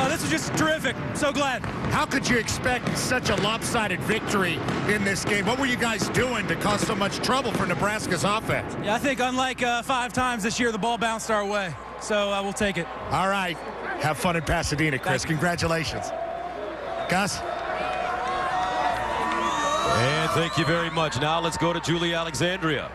this was just terrific. So glad. How could you expect such a lopsided victory in this game? What were you guys doing to cause so much trouble for Nebraska's offense? Yeah, I think unlike 5 times this year, the ball bounced our way. So we'll take it. All right. Have fun in Pasadena, Chris. Congratulations. Gus? And thank you very much. Now let's go to Julie Alexandria.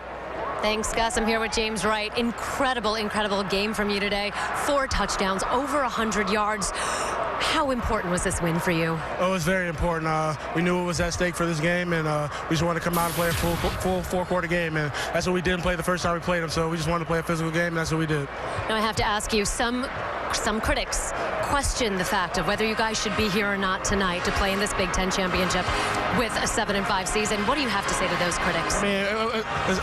Thanks, Gus. I'm here with James Wright. Incredible, incredible game from you today. 4 touchdowns, over 100 yards. How important was this win for you? Oh, it was very important. We knew what was at stake for this game, and we just wanted to come out and play a full 4-quarter game, and that's what we didn't play the first time we played them, so we just wanted to play a physical game, and that's what we did. Now I have to ask you, some critics question the fact of whether you guys should be here or not tonight to play in this Big Ten championship with a 7-5 season. What do you have to say to those critics? I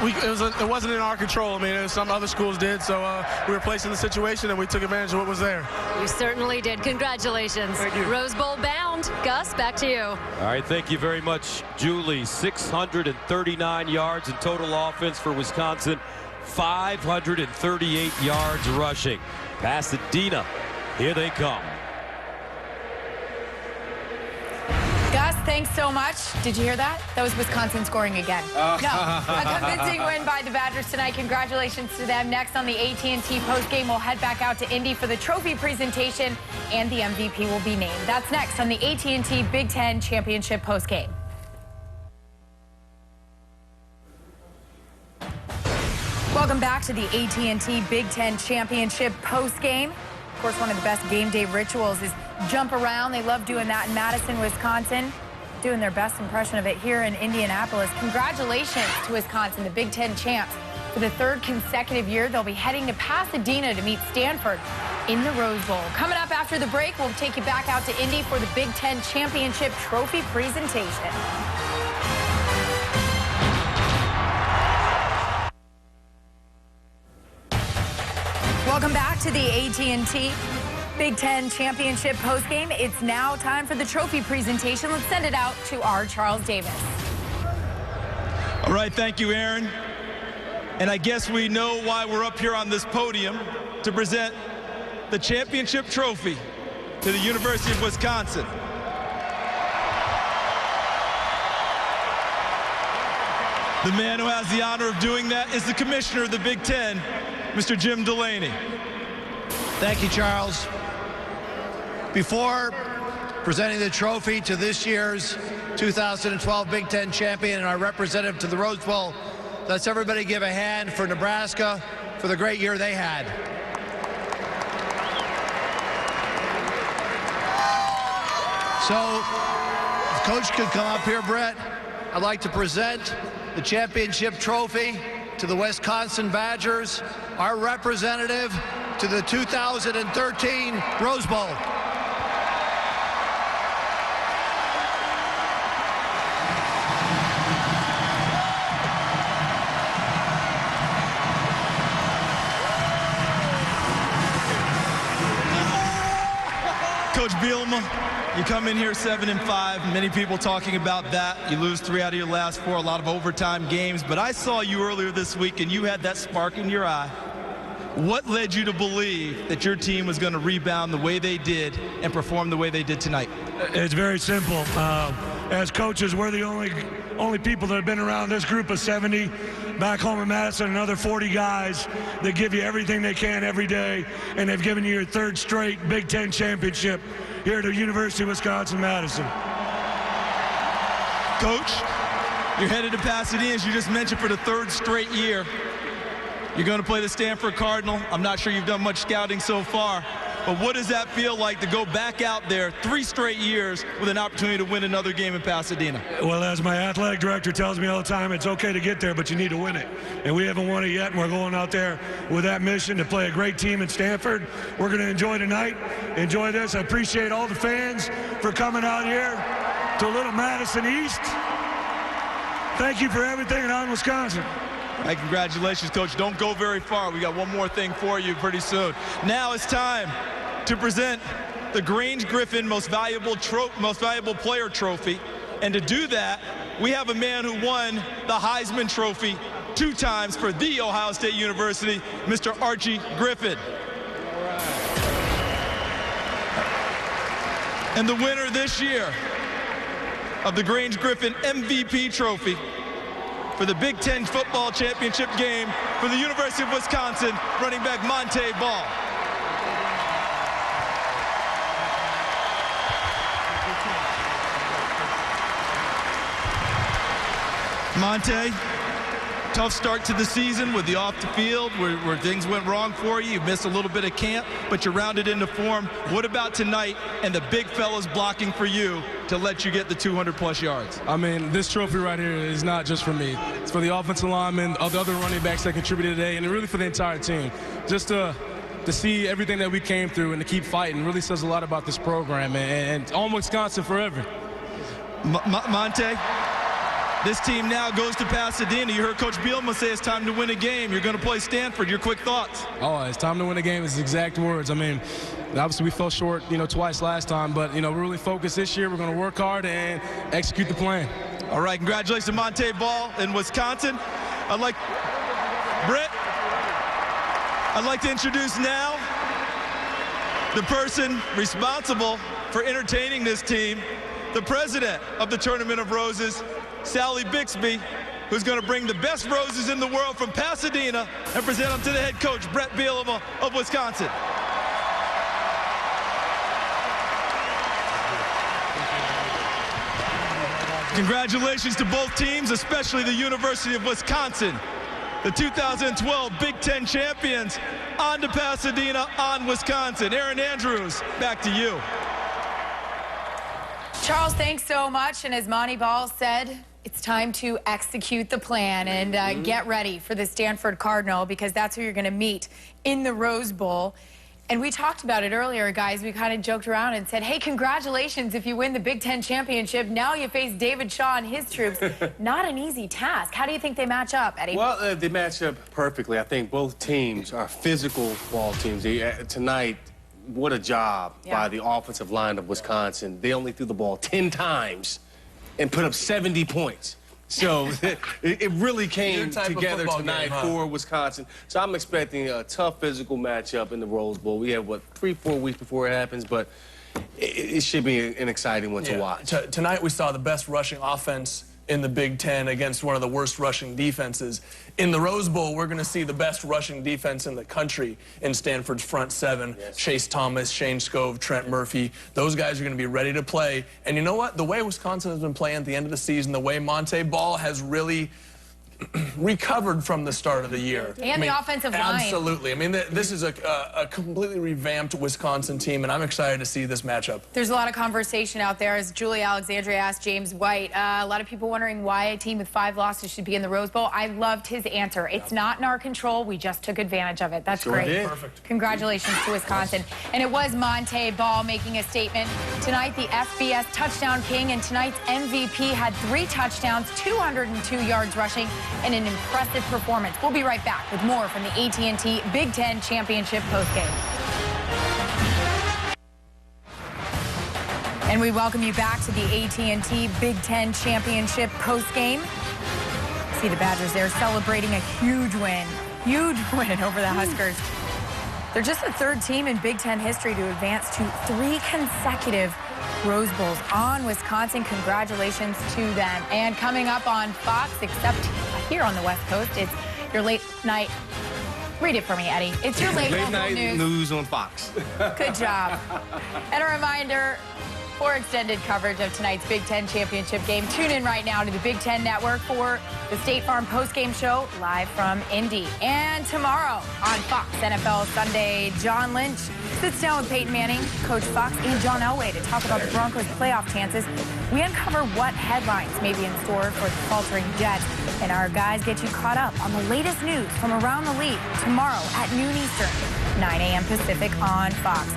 mean, it wasn't in our control. I mean, some other schools did, so we were placed in the situation, and we took advantage of what was there. You certainly did. Congratulations. Thank you. Rose Bowl bound. Gus, back to you. All right, thank you very much, Julie. 639 yards in total offense for Wisconsin, 538 yards rushing. Pasadena, here they come. Gus, thanks so much. Did you hear that? That was Wisconsin scoring again. No, a convincing win by the Badgers tonight. Congratulations to them. Next on the AT&T postgame, we'll head back out to Indy for the trophy presentation, and the MVP will be named. That's next on the AT&T Big Ten Championship postgame. Welcome back to the AT&T Big Ten Championship postgame. Of course, one of the best game day rituals is jump around. They love doing that in Madison, Wisconsin. Doing their best impression of it here in Indianapolis. Congratulations to Wisconsin, the Big Ten champs. For the third consecutive year, they'll be heading to Pasadena to meet Stanford in the Rose Bowl. Coming up after the break, we'll take you back out to Indy for the Big Ten Championship trophy presentation. Welcome back to the AT&T Big Ten Championship postgame. It's now time for the trophy presentation. Let's send it out to our Charles Davis. All right, thank you, Aaron. And I guess we know why we're up here on this podium to present the championship trophy to the University of Wisconsin. The man who has the honor of doing that is the commissioner of the Big Ten, Mr. Jim Delaney. Thank you, Charles. Before presenting the trophy to this year's 2012 Big Ten champion and our representative to the Rose Bowl, let's everybody give a hand for Nebraska for the great year they had. So, if Coach could come up here, Brett, I'd like to present the championship trophy to the Wisconsin Badgers, our representative to the 2013 Rose Bowl. Coach Bielema, you come in here 7-5. Many people talking about that. You lose 3 out of your last 4, a lot of overtime games. But I saw you earlier this week, and you had that spark in your eye. What led you to believe that your team was going to rebound the way they did and perform the way they did tonight? It's very simple. As coaches, we're the only people that have been around this group of 70 back home in Madison, another 40 guys that give you everything they can every day, and they've given you your 3rd straight Big Ten championship here at the University of Wisconsin-Madison. Coach, you're headed to Pasadena, as you just mentioned, for the 3rd straight year. You're going to play the Stanford Cardinal. I'm not sure you've done much scouting so far, but what does that feel like to go back out there 3 straight years with an opportunity to win another game in Pasadena? Well, as my athletic director tells me all the time, it's okay to get there, but you need to win it. And we haven't won it yet, and we're going out there with that mission to play a great team at Stanford. We're going to enjoy tonight, enjoy this. I appreciate all the fans for coming out here to Little Madison East. Thank you for everything in on Wisconsin. Hey, congratulations, Coach. Don't go very far. We got one more thing for you pretty soon. Now it's time to present the Grange Griffin Most Valuable Player Trophy. And to do that, we have a man who won the Heisman Trophy 2 times for The Ohio State University, Mr. Archie Griffin. All right. And the winner this year of the Grange Griffin MVP Trophy for the Big Ten football championship game for the University of Wisconsin, running back Monte Ball. Monte, tough start to the season with the off the field where things went wrong for you. You missed a little bit of camp, but you rounded into form. What about tonight and the big fellas blocking for you to let you get the 200-plus yards? I mean, this trophy right here is not just for me. It's for the offensive linemen, the other running backs that contributed today, and really for the entire team. Just to see everything that we came through and to keep fighting really says a lot about this program, and on Wisconsin forever. Monte, this team now goes to Pasadena. You heard Coach Bielema say it's time to win a game. You're going to play Stanford. Your quick thoughts? Oh, it's time to win a game is the exact words. I mean, obviously we fell short, twice last time, but, we're really focused this year. We're going to work hard and execute the plan. All right, congratulations to Monte Ball in Wisconsin. Britt, I'd like to introduce now the person responsible for entertaining this team, the president of the Tournament of Roses, Sally Bixby, who's going to bring the best roses in the world from Pasadena and present them to the head coach, Brett Bielema of Wisconsin. Congratulations to both teams, especially the University of Wisconsin, the 2012 Big Ten champions. On to Pasadena, on Wisconsin. Aaron Andrews, back to you. Charles, thanks so much. And as Monty Ball said, it's time to execute the plan and get ready for the Stanford Cardinal, because that's who you're going to meet in the Rose Bowl. And we talked about it earlier, guys. We kind of joked around and said, hey, congratulations if you win the Big Ten championship. Now you face David Shaw and his troops. Not an easy task. How do you think they match up, Eddie? Well, they match up perfectly. I think both teams are physical ball teams. Tonight, what a job by the offensive line of Wisconsin. They only threw the ball 10 times and put up 70 points. So it really came together tonight for Wisconsin. So I'm expecting a tough physical matchup in the Rose Bowl. We have, what, 3-4 weeks before it happens, but it should be an exciting one to watch. Tonight we saw the best rushing offense in the Big Ten against one of the worst rushing defenses. In the Rose Bowl, we're going to see the best rushing defense in the country in Stanford's front seven. Chase Thomas, Shane Scove, Trent Murphy. Those guys are going to be ready to play. And you know what? The way Wisconsin has been playing at the end of the season, the way Monte Ball has really recovered from the start of the year. And the offensive line. Absolutely. I mean, this is a completely revamped Wisconsin team, and I'm excited to see this matchup. There's a lot of conversation out there, as Julie Alexandria asked James White. A lot of people wondering why a team with 5 losses should be in the Rose Bowl. I loved his answer. It's not in our control. We just took advantage of it. That's great. Perfect. Congratulations to Wisconsin. And it was Monte Ball making a statement. Tonight, the FBS touchdown king and tonight's MVP had 3 touchdowns, 202 yards rushing, and an impressive performance. We'll be right back with more from the AT&T Big Ten Championship postgame. And we welcome you back to the AT&T Big Ten Championship postgame. See the Badgers there celebrating a huge win over the Huskers. They're just the 3rd team in Big Ten history to advance to 3 consecutive Rose Bowls. On Wisconsin, congratulations to them. And coming up on Fox, except here on the West Coast, it's your late night. Read it for me, Eddie. It's your late night news on Fox. Good job. And a reminder, for extended coverage of tonight's Big Ten championship game, tune in right now to the Big Ten Network for the State Farm postgame show live from Indy. And tomorrow on Fox NFL Sunday, John Lynch sits down with Peyton Manning, Coach Fox, and John Elway to talk about the Broncos' playoff chances. We uncover what headlines may be in store for the faltering Jets, and our guys get you caught up on the latest news from around the league tomorrow at noon Eastern, 9 a.m. Pacific on Fox.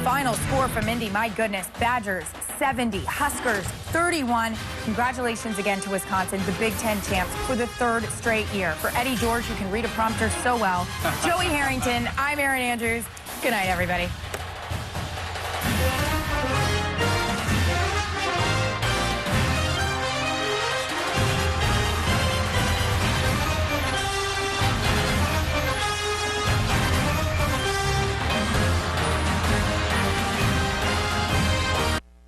Final score from Indy, my goodness, Badgers 70, Huskers 31. Congratulations again to Wisconsin, the Big Ten champs for the 3rd straight year. For Eddie George, who can read a prompter so well, Joey Harrington, I'm Aaron Andrews. Good night, everybody.